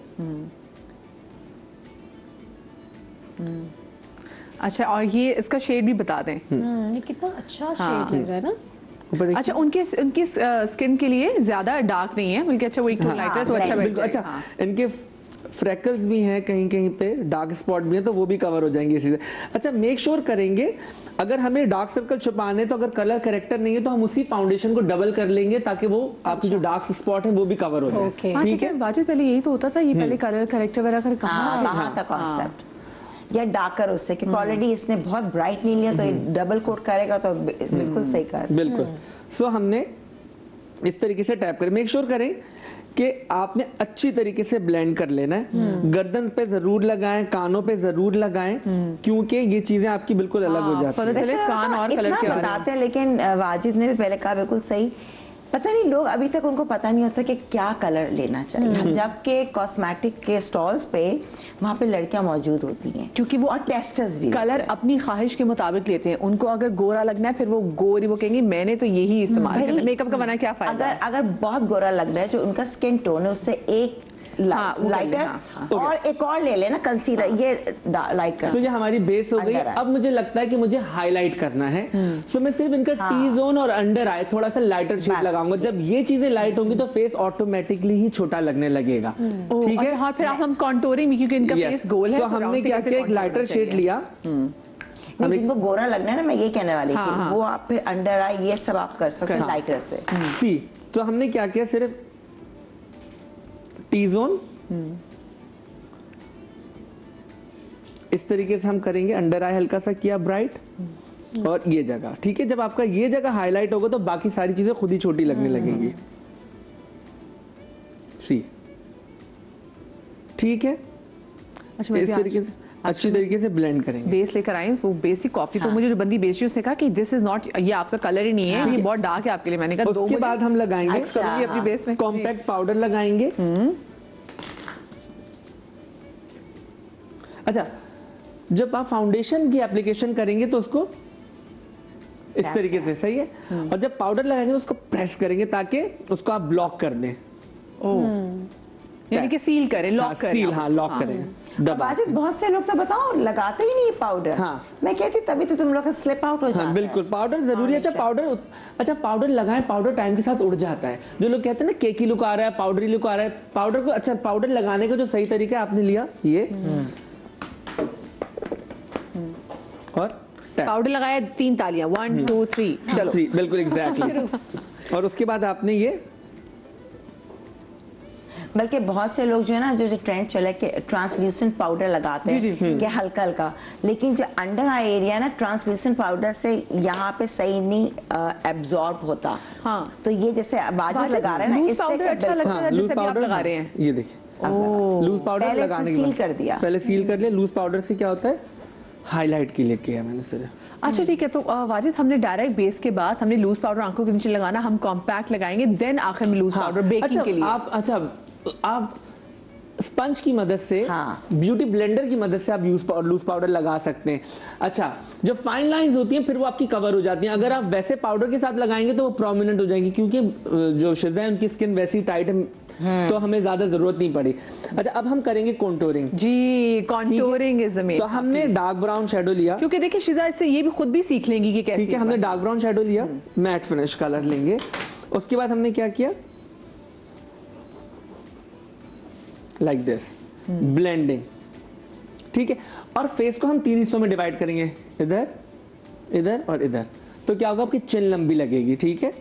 अच्छा, और ये इसका शेड भी बता दें। ये कितना अच्छा शेड लग रहा है ना। अच्छा, उनकी स्किन के लिए ज्यादा डार्क नहीं है बल्कि अच्छा वो एक लाइटर तो अच्छा बिल्कुल। अच्छा, इनके फ्रैकल्स भी हैं, कहीं कहीं पे डार्क स्पॉट भी हैं, तो वो भी कवर हो जाएंगे इसी से। अच्छा, मेक श्योर करेंगे अगर हमें डार्क सर्कल छुपाने तो अगर कलर करेक्टर नहीं है तो हम उसी फाउंडेशन को डबल कर लेंगे ताकि वो आपकी जो डार्क स्पॉट है वो भी कवर हो जाए। ठीक है, वाजिद पहले यही तो होता था, ये पहले कलर करेक्टर वगैरह कहाँ था कॉन्सेप्ट, या डार्कर उससे, क्योंकि ऑलरेडी इसने बहुत ब्राइट नहीं लिया तो डबल कोट करेगा तो बिल्कुल सही कहा। बिल्कुल। सो हमने इस तरीके से टैप करें, मेक श्योर करें कि आपने अच्छी तरीके से ब्लेंड कर लेना है। गर्दन पे जरूर लगाएं, कानों पे जरूर लगाएं, क्योंकि ये चीजें आपकी बिल्कुल अलग हो जाती हैं। पता चले कान और कलर के बताते हैं, लेकिन वाजिद ने भी पहले कहा बिल्कुल सही, पता नहीं लोग अभी तक उनको पता नहीं होता कि क्या कलर लेना चाहिए, जबकि कॉस्मेटिक के स्टॉल्स पे वहाँ पे लड़कियां मौजूद होती हैं, क्योंकि वो और टेस्टर्स भी कलर अपनी ख्वाहिश के मुताबिक लेते हैं। उनको अगर गोरा लगना है फिर वो गोरी, वो कहेंगे मैंने तो यही इस्तेमाल करना है, मेकअप का बना क्या फायदा। अगर बहुत गोरा लग रहा है, जो उनका स्किन टोन है उससे एक लाइटर और एक और ले लेना कंसीलर, ये लाइट करना। सो ये हमारी बेस हो गई। अब मुझे लगता है कि मुझे हाईलाइट करना है, सो मैं सिर्फ इनका टी जोन और अंडर आई थोड़ा सा लाइटर शेड लगाऊंगा। जब ये चीजें लाइट होंगी तो फेस ऑटोमेटिकली ही छोटा लगने लगेगा, ठीक है। हाँ, फिर हम कॉन्टोरिंग भी, क्योंकि इनका फेस गोल है, तो हमने क्या किया, एक लाइटर शेड लिया। जिनको गोरा लगना है ना, मैं ये कहने वाली थी, वो आप फिर अंडर आई ये सब आप कर सकते हैं लाइटर से। सी, तो हमने क्या किया, सिर्फ टी जोन इस तरीके से हम करेंगे, अंडर आई हल्का सा किया ब्राइट, और ये जगह, ठीक है। जब आपका ये जगह हाईलाइट होगा तो बाकी सारी चीजें खुद ही छोटी लगने लगेंगी। सी, ठीक है। अच्छा, इस तरीके से अच्छी तरीके से ब्लेंड करेंगे। बेस लेकर आए, वो बेस की कॉफी तो मुझे जो बंदी बेची उसने कहा कि दिस इज नॉट, ये आपका कलर ही नहीं है, ये बहुत डार्क है आपके लिए। मैंने कहा उसके बाद हम लगाएंगे अपनी बेस में कॉम्पैक्ट पाउडर लगाएंगे। अच्छा, जब आप फाउंडेशन की एप्लीकेशन करेंगे तो उसको इस तरीके से, सही है, और जब पाउडर लगाएंगे तो उसको प्रेस करेंगे ताकि उसको आप ब्लॉक कर दें, यानी कि सील करें, लॉक करें। सील, हाँ, लॉक करें। वाजिद, बहुत से लोग तो बताओ लगाते ही नहीं पाउडर। हाँ, मैं कहती तभी तो तुम लोग का स्लिप आउट हो जाता है। बिल्कुल, पाउडर जरूरी है। अच्छा पाउडर लगाएं, पाउडर टाइम के साथ उड़ जाता है। जो लोग कहते हैं ना केकी लुक आ रहा है, पाउडरी लुक आ रहा है, पाउडर को, अच्छा पाउडर लगाने का जो सही तरीका आपने लिया ये, और पाउडर लगाया, 3 तालियां, 1 2 3, चलो 3, बिल्कुल एग्जैक्टली। और उसके बाद आपने ये, बल्कि बहुत से लोग जो है ना, जो ट्रेंड चला कि ट्रांसल्यूसेंट पाउडर लगाते हैं कि हल्का हल्का, लेकिन जो अंडर आई एरिया ना ट्रांसल्यूसेंट पाउडर से यहाँ पे सही नहीं एब्जॉर्ब होता। हाँ, तो ये जैसे वाजिद लगा रहे हैं ना, इससे अच्छा लगता है लूज जैसे पाउडर लगा रहे हैं। ये देखिए, लूज पाउडर लगाने के सील बाद कर दिया, पहले सील कर लिया। लूज पाउडर से क्या होता है, हाईलाइट के लिए किया मैंने सिर्फ। अच्छा, ठीक है। तो वाजिद, हमने डायरेक्ट बेस के बाद हमने लूज पाउडर आंखों के नीचे लगाना, हम कॉम्पैक्ट लगाएंगे, देन आखिर में लूज पाउडर बेकिंग के लिए। आप स्पंज की मदद से, ब्यूटी ब्लेंडर की मदद से आप लूज पाउडर लगा सकते हैं। अच्छा, जो फाइन लाइंस होती हैं फिर वो आपकी कवर हो जाती हैं। अगर आप वैसे पाउडर के साथ लगाएंगे तो वो प्रोमिनेंट हो जाएंगी, क्योंकि जो शिज़ा है उनकी स्किन वैसी टाइट है, तो हमें ज्यादा जरूरत नहीं पड़ी। अच्छा, अब हम करेंगे कॉन्टोरिंग। जी, कॉन्टोरिंग इज द मेन। तो हमने डार्क ब्राउन शेडो लिया, क्योंकि देखिए शिज़ा इससे ये भी खुद भी सीख लेंगी कि कैसे। ठीक है, हमने डार्क ब्राउन शेडो लिया, मैट फिनिश कलर लेंगे। उसके बाद हमने क्या किया, लाइक दिस ब्लेंडिंग, ठीक है। और फेस को हम 3 हिस्सों में डिवाइड करेंगे, इधर, इधर और इधर। तो क्या होगा, आपकी चिन लंबी लगेगी, ठीक है।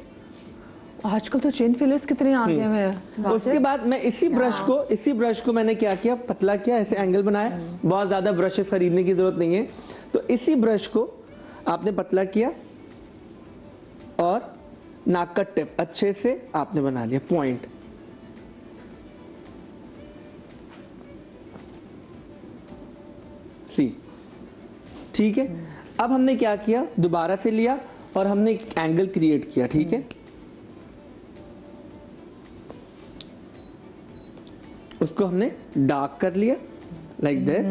आजकल तो चिन फिलर्स कितने आ गए हैं। उसके बाद मैं इसी ब्रश को मैंने क्या किया, पतला किया, ऐसे एंगल बनाया। बहुत ज्यादा ब्रशेस खरीदने की जरूरत नहीं है, तो इसी ब्रश को आपने पतला किया और नाक का टिप अच्छे से आपने बना लिया पॉइंट। सी, ठीक है। अब हमने क्या किया, दोबारा से लिया और हमने एक एंगल क्रिएट किया, ठीक है। उसको हमने डार्क कर लिया लाइक दिस।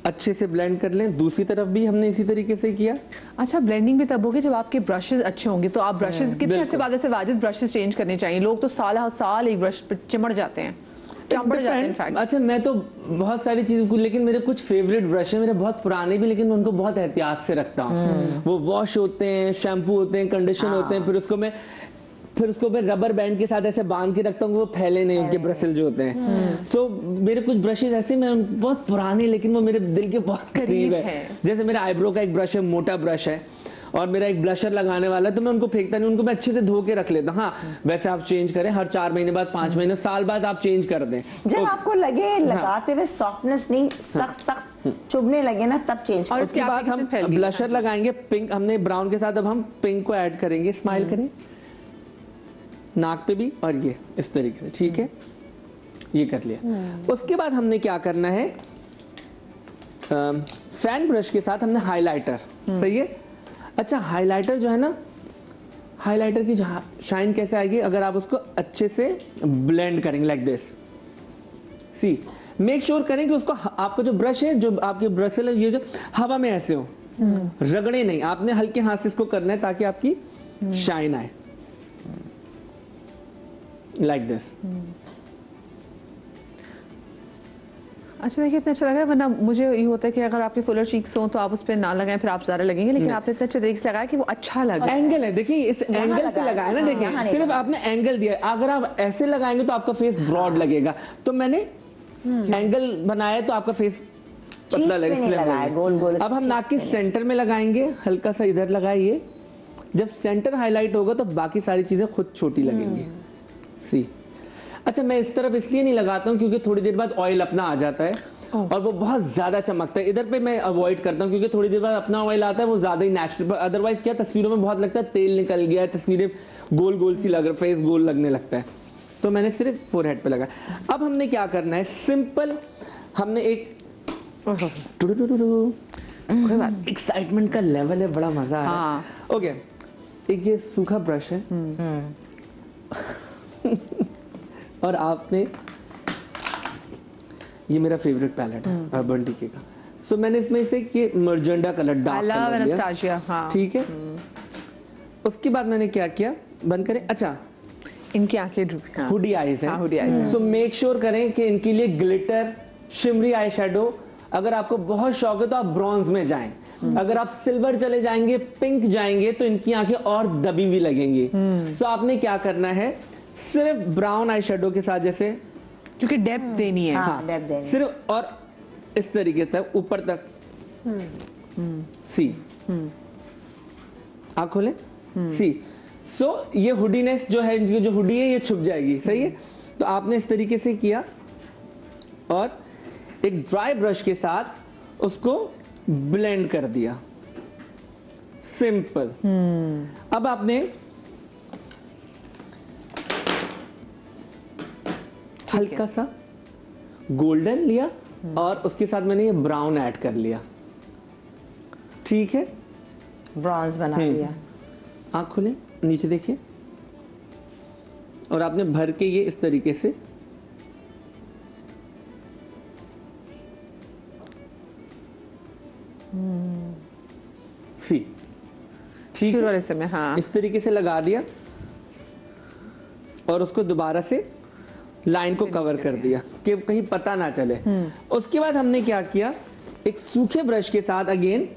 अच्छे से ब्लेंड कर लें। दूसरी तरफ भी हमने इसी तरीके से किया। अच्छा, ब्लेंडिंग भी तब होगी जब आपके ब्रशेस अच्छे होंगे। तो आप ब्रशेस कितने अर्से बाद ऐसे वाजिब ब्रशेस चेंज करने चाहिए? लोग तो साल साल एक ब्रश पे चिमड़ जाते हैं, चंपड़ जाते हैं इनफैक्ट। अच्छा, मैं तो बहुत सारी चीज़ें, लेकिन मेरे कुछ फेवरेट ब्रश हैं, मेरे बहुत पुराने भी, लेकिन मैं उनको बहुत एहतियात से रखता हूँ। वो वॉश होते हैं, शैम्पू होते हैं, कंडीशन होते हैं, फिर उसको मैं रबर बैंड के साथ ऐसे बांध के रखता हूँ, वो फैले नहीं, उसके ब्रशेल जो होते हैं। सो मेरे कुछ ब्रशेज ऐसे, मैं बहुत पुराने, लेकिन वो मेरे दिल के बहुत करीब है। जैसे मेरा आईब्रो का एक ब्रश है, मोटा ब्रश है, और मेरा एक ब्लशर लगाने वाला है, तो मैं उनको फेंकता नहीं, उनको मैं अच्छे से धो के रख लेता हूँ। हाँ, वैसे आप चेंज करें हर 4 महीने बाद, 5 महीने, साल बाद आप चेंज कर दें। जब आपको लगे लगाते हुए सॉफ्टनेस नहीं, सख्त चुभने लगे ना, तब चेंज करें। उसके बाद हम ब्लशर लगाएंगे पिंक, हमने ब्राउन के साथ अब हम पिंक को ऐड करेंगे। स्माइल करें, नाक पे भी, और ये इस तरीके से, ठीक है, ये कर लिया। उसके बाद हमने क्या करना है, फैन ब्रश के साथ हमने हाइलाइटर, सही है। अच्छा, हाइलाइटर जो है ना, हाइलाइटर की शाइन कैसे आएगी अगर आप उसको अच्छे से ब्लेंड करेंगे like this. See, make sure करें कि उसको, आपका जो ब्रश है, जो आपके ब्रशेल है, ये जो हवा में ऐसे हो, रगड़े नहीं। आपने हल्के हाथ से इसको करना है ताकि आपकी शाइन आए लाइक दिस। अच्छा, देखिए इतना अच्छा लगा। वरना मुझे ये होता है कि अगर आपके फुलर चीक्स हो तो आप उस पर ना लगाएं, फिर आप ज्यादा लगेंगे, लेकिन आपने इतने अच्छे तरीके से लगाया कि वो अच्छा लगा। एंगल है, देखिए इस एंगल से लगाया ना, देखिए सिर्फ आपने एंगल दिया। अगर आप ऐसे लगाएंगे तो आपका फेस ब्रॉड लगेगा, तो मैंने एंगल बनाया तो आपका फेस पतला लगेगा, गोल गोल। अब हम नाक के सेंटर में लगाएंगे, हल्का सा इधर लगाइए। जब सेंटर हाईलाइट होगा तो बाकी सारी चीजें खुद छोटी लगेंगी। सी, अच्छा, मैं इस तरफ इसलिए नहीं लगाता हूँ क्योंकि थोड़ी देर बाद ऑयल अपना आ जाता है और वो बहुत ज्यादा चमकता है। इधर पे मैं अवॉइड करता हूँ क्योंकि थोड़ी देर बाद अपना ऑयल आता है, वो ज्यादा ही नेचुरल। अदरवाइज क्या, तस्वीरों में बहुत लगता है तेल निकल गया है, तस्वीरें गोल गोल सी लग रही, फेस गोल लगने लगता है। तो मैंने सिर्फ फोरहेड पे लगाया। अब हमने क्या करना है, सिंपल, हमने एक एक्साइटमेंट का लेवल है, बड़ा मजा आ रहा है। ओके, एक ये सूखा ब्रश है और आपने, ये मेरा फेवरेट पैलेट है अर्बन डिके का। सो मैंने इसमें से ये मर्जेंडा कलर, डार्क कलर लिया, ठीक है। उसके बाद मैंने क्या किया, बंद करें। अच्छा, इनकी आंखें हुडी आईज है, सो मेक श्योर करें कि इनके लिए ग्लिटर, शिमरी आई शेडो। अगर आपको बहुत शौक है तो आप ब्रॉन्ज में जाएं। अगर आप सिल्वर चले जाएंगे, पिंक जाएंगे, तो इनकी आंखें और दबी भी लगेंगी। सो आपने क्या करना है, सिर्फ ब्राउन आई शेडो के साथ, जैसे, क्योंकि डेप्थ देनी है। हाँ, डेप्थ देनी, सिर्फ, और इस तरीके तक ऊपर तक। सी, आँख खोलें, सी। सो ये हुडीनेस जो है, जो हुडी है, ये छुप जाएगी, सही है। तो आपने इस तरीके से किया और एक ड्राई ब्रश के साथ उसको ब्लेंड कर दिया, सिंपल। अब आपने हल्का सा गोल्डन लिया और उसके साथ मैंने ये ब्राउन ऐड कर लिया, ठीक है, ब्रॉन्ज बना लिया। आँख खोलें, नीचे देखिए, और आपने भर के ये इस तरीके से ठीक शुरू वाले समय, हाँ, इस तरीके से लगा दिया और उसको दोबारा से लाइन को कवर कर दिया कि कहीं पता ना चले। उसके बाद हमने क्या किया, एक सूखे ब्रश के साथ अगेन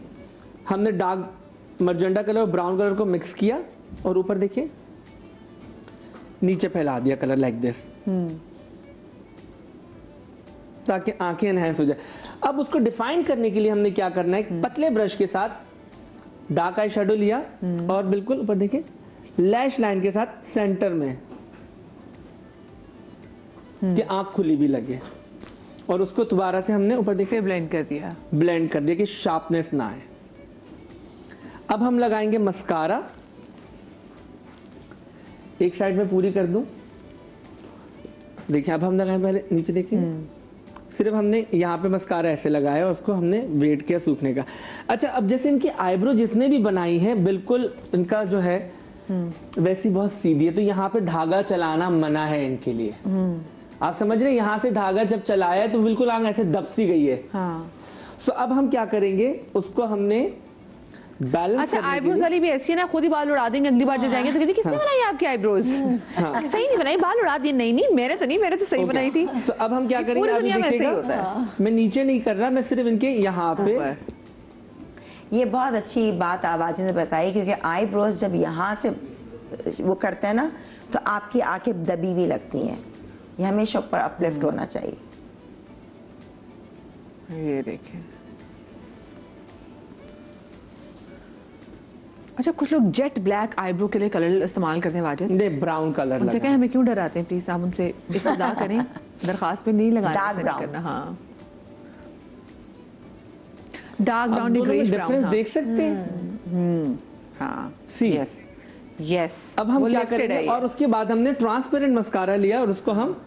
हमने डार्क मर्जेंडा कलर और ब्राउन कलर को मिक्स किया और ऊपर देखिए नीचे फैला दिया कलर लाइक दिस, ताकि आंखें एनहांस हो जाए। अब उसको डिफाइन करने के लिए हमने क्या करना है, एक पतले ब्रश के साथ डार्क आई शेडो लिया और बिल्कुल ऊपर देखिए लैश लाइन के साथ सेंटर में, कि आंख खुली भी लगे, और उसको दोबारा से हमने ऊपर देखिए ब्लेंड कर दिया कि शार्पनेस ना आए। अब हम लगाएंगे मस्कारा, एक साइड में पूरी कर दूं। देखिए अब हम लगाएं, पहले नीचे देखिए, सिर्फ हमने यहाँ पे मस्कारा ऐसे लगाया और उसको हमने वेट किया सूखने का। अच्छा, अब जैसे इनकी आईब्रो जिसने भी बनाई है बिल्कुल इनका जो है वैसी बहुत सीधी है, तो यहाँ पे धागा चलाना मना है इनके लिए। आप समझ रहे हैं, यहाँ से धागा जब चलाया है तो बिल्कुल आंख ऐसे दब सी गई है। हाँ। सो अब हम क्या करेंगे, उसको हमने बैलेंस। अच्छा, आईब्रोज वाली भी ऐसी है ना, खुद ही बाल उड़ा देंगे, अगली बार जब जाएंगे तो कहती किसने बनाई आपकी आईब्रोज? सही नहीं बनाई, बाल उड़ा दिए। नहीं नहीं, मैंने तो सही बनाई थी। So, अब हम क्या करेंगे, अभी देखिएगा मैं नीचे नहीं कर रहा, मैं सिर्फ इनके यहाँ पे। ये बहुत अच्छी बात आवाज़ ने बताई, क्योंकि आईब्रोज जब यहाँ से वो करते हैं ना तो आपकी आंखें दबी हुई लगती हैं, ये हमेशा ऊपर अपलिफ्ट होना चाहिए। ये देखें। अच्छा, कुछ लोग जेट ब्लैक आईब्रो के लिए कलर इस्तेमाल करते हैं वाजिद। नहीं, ब्राउन कलर उनसे कहें हमें क्यों डराते हैं, प्लीज आप उनसे इस्तदा करें, दरखास्त पे नहीं लगाना, डार्क ब्राउन करना। हाँ, dark brown greyish brown difference देख सकते हैं। हाँ, सी यस यस। अब हम क्या करेंगे, और उसके बाद हमने ट्रांसपेरेंट मस्कारा लिया और उसको हम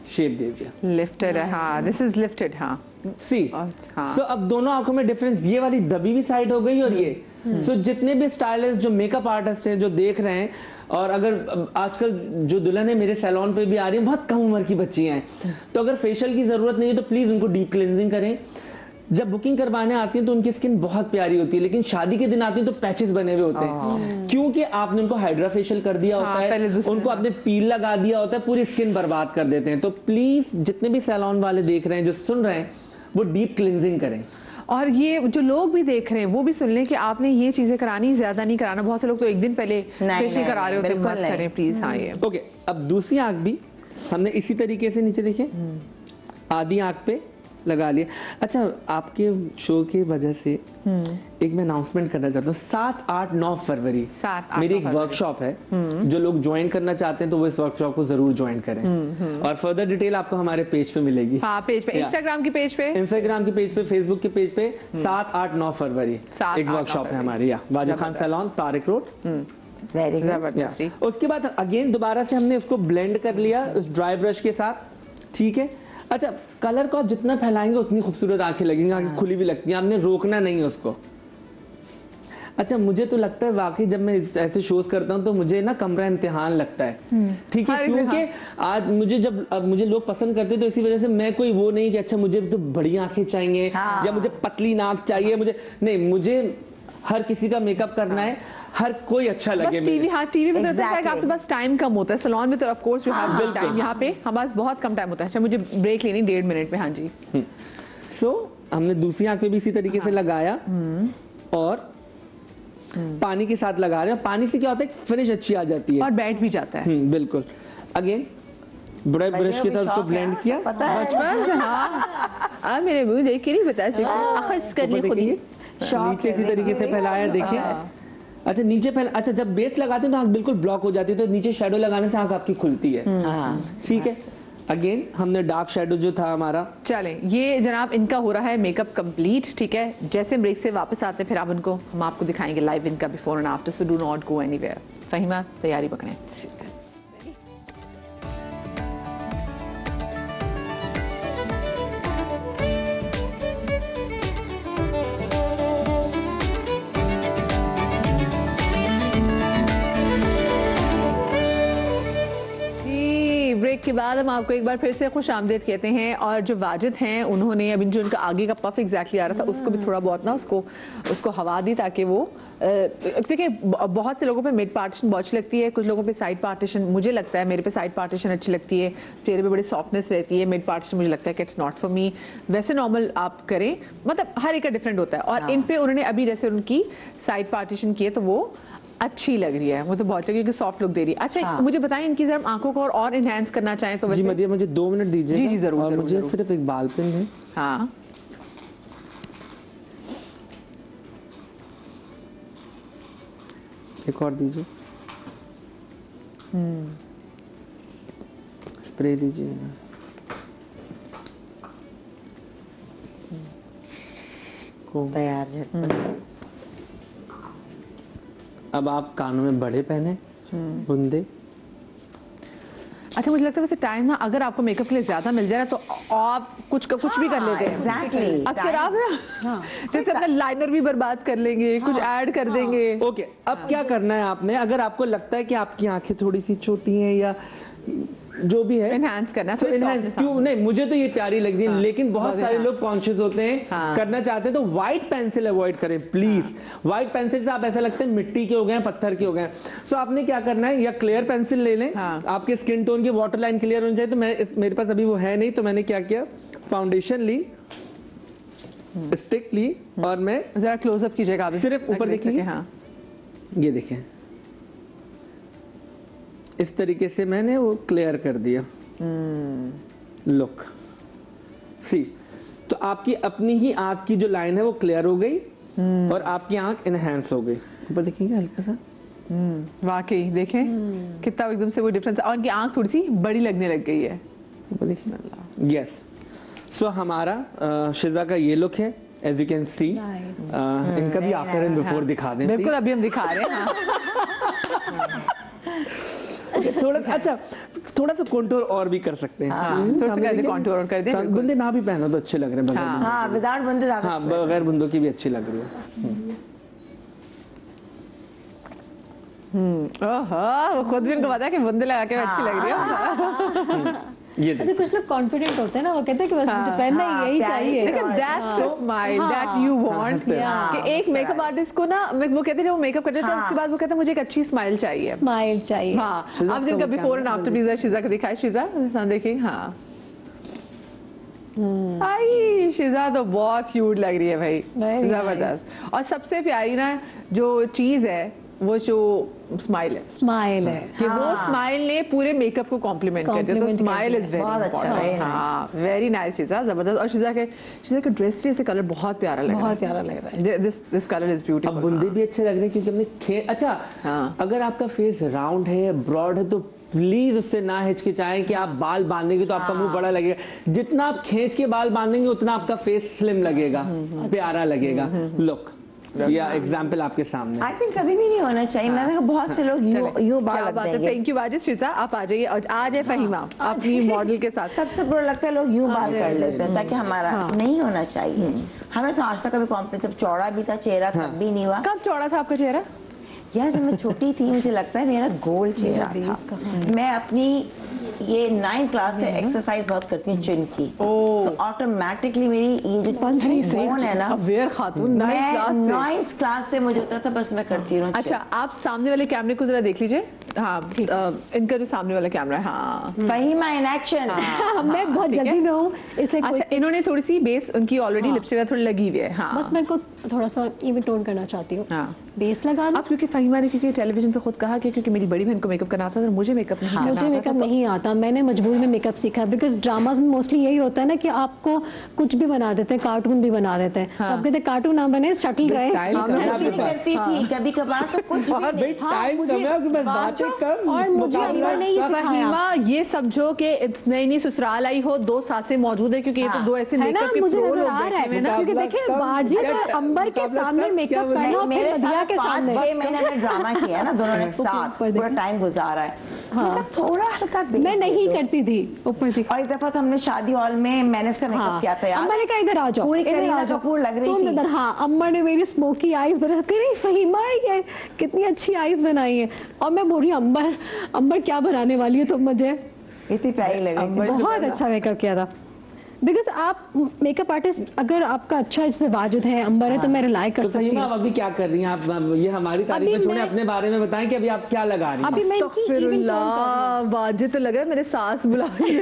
शेप दे दिया, लिफ्टेड है। हाँ, दिस इज लिफ्टेड। हाँ, सी। सो अब दोनों आंखों में डिफरेंस, ये वाली दबी हुई साइड हो गई और ये। सो जितने भी स्टाइलिस्ट जो मेकअप आर्टिस्ट हैं जो देख रहे हैं, और अगर आजकल जो दुल्हन है मेरे सैलून पे भी आ रही है, बहुत कम उम्र की बच्चियां हैं, तो अगर फेशियल की जरूरत नहीं है तो प्लीज उनको डीप क्लिनजिंग करें। जब बुकिंग करवाने आती हैं तो उनकी स्किन बहुत प्यारी होती है, लेकिन शादी के दिन आती है तो पैचेस बने हुए होते हैं, क्योंकि आपने उनको हाइड्रा फेशियल कर दिया होता है, उनको आपने पील लगा दिया होता है, पूरी स्किन बर्बाद कर देते हैं। तो प्लीज जितने भी सैलून वाले देख रहे हैं, जो सुन रहे हैं, वो डीप क्लिनजिंग करें। और ये जो लोग भी देख रहे हैं वो भी सुन लें कि आपने ये चीजें करानी, ज्यादा नहीं कराना। बहुत से लोग तो एक दिन पहले फेशियल करा रहे होते हैं, मत करें प्लीज। हाँ, ये ओके। अब दूसरी आंख भी हमने इसी तरीके से नीचे देखिए, आधी आंख पे लगा लिया। अच्छा, आपके शो की वजह से एक मैं अनाउंसमेंट करना चाहता हूँ। 7, 8, 9 फरवरी मेरी एक वर्कशॉप है, जो लोग ज्वाइन करना चाहते हैं तो वो इस वर्कशॉप को जरूर ज्वाइन करें। और फर्दर डिटेल आपको हमारे पेज पे मिलेगी। हाँ, पेज पे, इंस्टाग्राम की पेज पे, फेसबुक के पेज पे 7, 8, 9 फरवरी एक वर्कशॉप है हमारी, Wajid Khan salon, Tariq road. Very good. उसके बाद अगेन दोबारा से हमने उसको ब्लेंड कर लिया उस ड्राई ब्रश के साथ, ठीक है। अच्छा, कलर को आप जितना फैलाएंगे उतनी खूबसूरत आंखें लगेंगी, आंखें खुली भी लगती हैं, आपने रोकना नहीं है उसको। अच्छा, मुझे तो लगता है वाकई जब मैं ऐसे शोज करता हूँ तो मुझे ना कमरा इम्तिहान लगता है, ठीक है, क्योंकि आज मुझे जब मुझे लोग पसंद करते तो इसी वजह से मैं कोई वो नहीं कि अच्छा मुझे तो बड़ी आंखें चाहिए या मुझे पतली नाक चाहिए, मुझे नहीं, मुझे हर किसी का मेकअप करना है, हर कोई अच्छा लगे। टीवी, हाँ, टीवी में तो होता है कि आपके पास टाइम कम होता है, सैलून में तो of course you have time, यहाँ पे हमारे पास बहुत कम टाइम होता है। अच्छा, मुझे ब्रेक लेनी 1.5 मिनट में। हाँ जी। सो हमने दूसरी आंख पे भी इसी तरीके से लगाया और पानी के साथ लगा रहे हैं। पानी से क्या होता है, फिनिश अच्छी आ जाती है और बैठ भी जाता है। बिल्कुल। अगेन बड़े ब्रश के साथ उसको ब्लेंड किया। बचपन से। हाँ, मेरे मुंह देख के नहीं बता सकते, खुद ही नीचे इसी तरीके से फैलाया, देखिए। अच्छा, नीचे अच्छा, जब बेस लगाते हैं तो आंख बिल्कुल ब्लॉक हो जाती है, तो नीचे शैडो लगाने से आंख आपकी खुलती है, ठीक है। अगेन हमने डार्क शैडो जो था हमारा। चलें, ये जनाब इनका हो रहा है मेकअप कंप्लीट, ठीक है। जैसे ब्रेक से वापस आते हैं फिर हम आपको दिखाएंगे लाइव इनका before and after, so do not go anywhere. Fahima, तैयारी पकड़ें। ब्रेक के बाद हम आपको एक बार फिर से खुश आमदीद कहते हैं। और जो वाजिद हैं उन्होंने अभी जो उनका आगे का पफ एग्जैक्टली आ रहा था उसको भी थोड़ा बहुत ना उसको हवा दी, ताकि वो देखिए बहुत से लोगों पे मिड पार्टीशन बहुत अच्छी लगती है, कुछ लोगों पे साइड पार्टीशन, मुझे लगता है मेरे पे साइड पार्टीशन अच्छी लगती है, चेहरे पे बड़ी सॉफ्टनेस रहती है। मिड पार्टीशन मुझे लगता है कि इट्स नॉट फॉर मी। वैसे नॉर्मल आप करें, मतलब हर एक का डिफरेंट होता है। और इन पे उन्होंने अभी जैसे उनकी साइड पार्टीशन की है तो वो अच्छी लग रही है, वो तो बहुत लगी कि सॉफ्ट लुक दे रही है। अच्छा, मुझे बताएं इनकी जरा आंखों को और इनहेंस करना चाहें तो वैसे। जी मदिया, मुझे 2 मिनट दीजिए। जी जरूर। और मुझे सिर्फ एक बाल पेन है। हाँ, एक और दीजिए। स्प्रे दीजिए। तैयार। अब आप कानों में बड़े पहने बुंदे। अच्छा, मुझे लगता है वैसे टाइम ना अगर आपको मेकअप के लिए ज्यादा मिल जाए तो आप कुछ भी कर लेते हैं। एग्जैक्टली। अक्सर आप ना जैसे अपना लाइनर भी बर्बाद कर लेंगे, कुछ ऐड कर देंगे। ओके, अब क्या करना है आपने, अगर आपको लगता है कि आपकी आंखें थोड़ी सी छोटी हैं या जो भी है, एनहांस करना तो एनहांस क्यों नहीं, मुझे तो ये प्यारी लग रही है, लेकिन बहुत सारे लोग कॉन्शियस होते हैं, करना चाहते हैं, तो व्हाइट पेंसिल अवॉइड करें प्लीज। व्हाइट पेंसिल से आप ऐसा लगता है मिट्टी के हो गए हैं, पत्थर के हो गए हैं। सो आपने क्या करना है, या क्लियर पेंसिल ले लें, आपके स्किन टोन की वाटर लाइन क्लियर होनी चाहिए। तो मेरे पास अभी वो है नहीं, तो मैंने क्या किया, फाउंडेशन ली, स्टिक ली, और मैं जरा क्लोजअप कीजिएगा, सिर्फ ऊपर देखिए, ये देखें, इस तरीके से मैंने वो क्लियर कर दिया। लुक सी, तो आपकी अपनी ही आंख की जो लाइन है वो क्लियर हो गई और आपकी आंख इनहेंस हो गई। ऊपर देखेंगे हल्का सा, वाकई देखें कितना एकदम से वो डिफरेंस, और उनकी आंख थोड़ी सी बड़ी लगने लग गई है। ऊपर देखिए, यस। सो हमारा शिजा का ये लुक है, एज यू कैन सी। इनका भी आफ्टर एंड बिफोर दिखा दें। बिल्कुल, अभी हम दिखा रहे हैं। थोड़ा अच्छा, थोड़ा सा कंटूर और भी कर सकते हैं। थोड़ा सा कंटूर और कर दें। बुंदे ना भी पहनो तो अच्छे लग रहे हैं। हाँ, विदाउट बुंदे ज्यादा। हाँ, बगैर बुंदों की भी अच्छी लग रही है। ओहो, खुद भी उनको पता है कि बुंदे लगा के अच्छी लग रही है। ये अच्छा, कुछ लोग कॉन्फिडेंट होते हैं ना, वो कहते हैं कि बस मुझे पहनना ही यही चाहिए। लेकिन that's the smile that you want, कि एक मेकअप आर्टिस्ट को ना, वो कहते हैं जब वो मेकअप करते हैं उसके बाद वो कहते हैं मुझे एक अच्छी स्माइल चाहिए। स्माइल चाहिए। हाँ, आप जिनका बिफोर एंड आफ्टर प्लीज शिजा का दिखाए। शिजा देखिए, हाँ आई शिजा तो बहुत क्यूट लग रही है भाई, जबरदस्त। और सबसे प्यारी ना जो चीज है वो जो स्माइल है, स्माइल है कि वो स्माइल ने पूरे मेकअप को कॉम्प्लीमेंट करती है। तो स्माइल इज वेरी इंपॉर्टेंट। हाँ, वेरी नाइस शिजा, जबरदस्त। और शिजा के ड्रेस भी ऐसे कलर बहुत प्यारा लग रहा है, बहुत प्यारा लग रहा है। This colour is beautiful. अब बुंदे भी अच्छे लग रहे हैं क्योंकि हमने अच्छा, अगर आपका फेस राउंड है या ब्रॉड है तो प्लीज उससे ना हिचकिचाएं कि आप बाल बांधेंगे तो आपका मुंह बड़ा लगेगा। जितना आप खींच के बाल बांधेंगे उतना आपका फेस स्लिम लगेगा, प्यारा लगेगा। लुक, या एग्जाम्पल आपके सामने। आई थिंक कभी भी नहीं होना चाहिए। मैंने देखा बहुत से लोग यूं बाल रख देंगे। Thank you Wajid. शिजा आप आ जाइए, और आज है फहीमा अपनी मॉडल के साथ। सबसे बुरा लगता है लोग यूं बाल कर लेते हैं, ताकि हमारा नहीं होना चाहिए। हमें तो आज तक कभी कॉम्प्लीमेंट, जब चौड़ा भी था चेहरा तब भी नहीं हुआ। कब चौड़ा था आपका चेहरा? यार जब मैं छोटी थी मुझे लगता है मेरा गोल चेहरा था। मैं अपनी ये 9th क्लास से एक्सरसाइज बहुत करती हूँ चिन की, तो ऑटोमेटिकली मेरी ये बोन है ना, अवेयर खातून 9th क्लास से मुझे होता था बस मैं करती रहूं। अच्छा, आप सामने वाले कैमरे को जरा देख लीजिए। हाँ, इनका जो सामने वाला कैमरा है, हाँ, फहीमा इन एक्शन। मैं बहुत जल्दी में हूँ इसलिए। अच्छा, इन्होंने थोड़ी सी बेस उनकी ऑलरेडी लिपस्टिक थोड़ी लगी हुई है। हाँ, बस मैं इनको थोड़ा सा इवन टोन करना चाहती हूँ, बेस लगा अब क्योंकि फहीमा ने क्योंकि टेलीविजन पे खुद कहा कि क्योंकि मेरी बड़ी बहन को मेकअप करना आता था, मुझे मेकअप नहीं मुझे मेकअप नहीं आता। मैंने मजबूरी में मेकअप सीखा, बिकॉज ड्रामाज में मोस्टली यही होता है ना कि आपको कुछ भी बना देते हैं, कार्टून भी बना देते हैं। अब कहते कार्टून ना बने, सटल रहे। करती थी कभी कभार तो कुछ भी और मुझे फहीमा ये समझो कि नई ससुराल आई हो, 2 सासें मौजूद है, क्योंकि ये तो 2 ऐसे मेकअप के मुझे प्रो नजर लोग आ रहा बैठे हुए है ना। क्योंकि देखिए बाजिद और अंबर के सामने मेकअप करना और फिर बदिया के सामने 5-6 महीने में ड्रामा किया ना दोनों ने एक साथ, पूरा टाइम गुजारा है। थोड़ा हल्का मैं नहीं करती थी ऊपर थी। और एक दफा तो हमने शादी हॉल में मैंने इसका मेकअप किया था यार। अम्मा ने कहा इधर आ जाओ, पूरी करीना कपूर लग रही थी। इधर, हाँ, अम्मा ने मेरी स्मोकी आईज बना के, फहीमा ये कितनी अच्छी आईज बनाई है। और मैं बोल रही अंबर क्या बनाने वाली हो तुम मुझे। इतनी प्यारी लग रही थी। बहुत अच्छा मेकअप किया था। बिकॉज आप मेकअप आर्टिस्ट अगर आपका अच्छा जैसे वाजिद है, अंबर है, तो मैं रिलाई कर सकती हूँ। आप अभी क्या कर रही हैं? आप ये हमारी तारीफ छोड़े, अपने बारे में बताएं कि अभी आप क्या लगा रही हैं? अभी मैं वाजिद तो लग रहा है मेरे सास बुला रही है।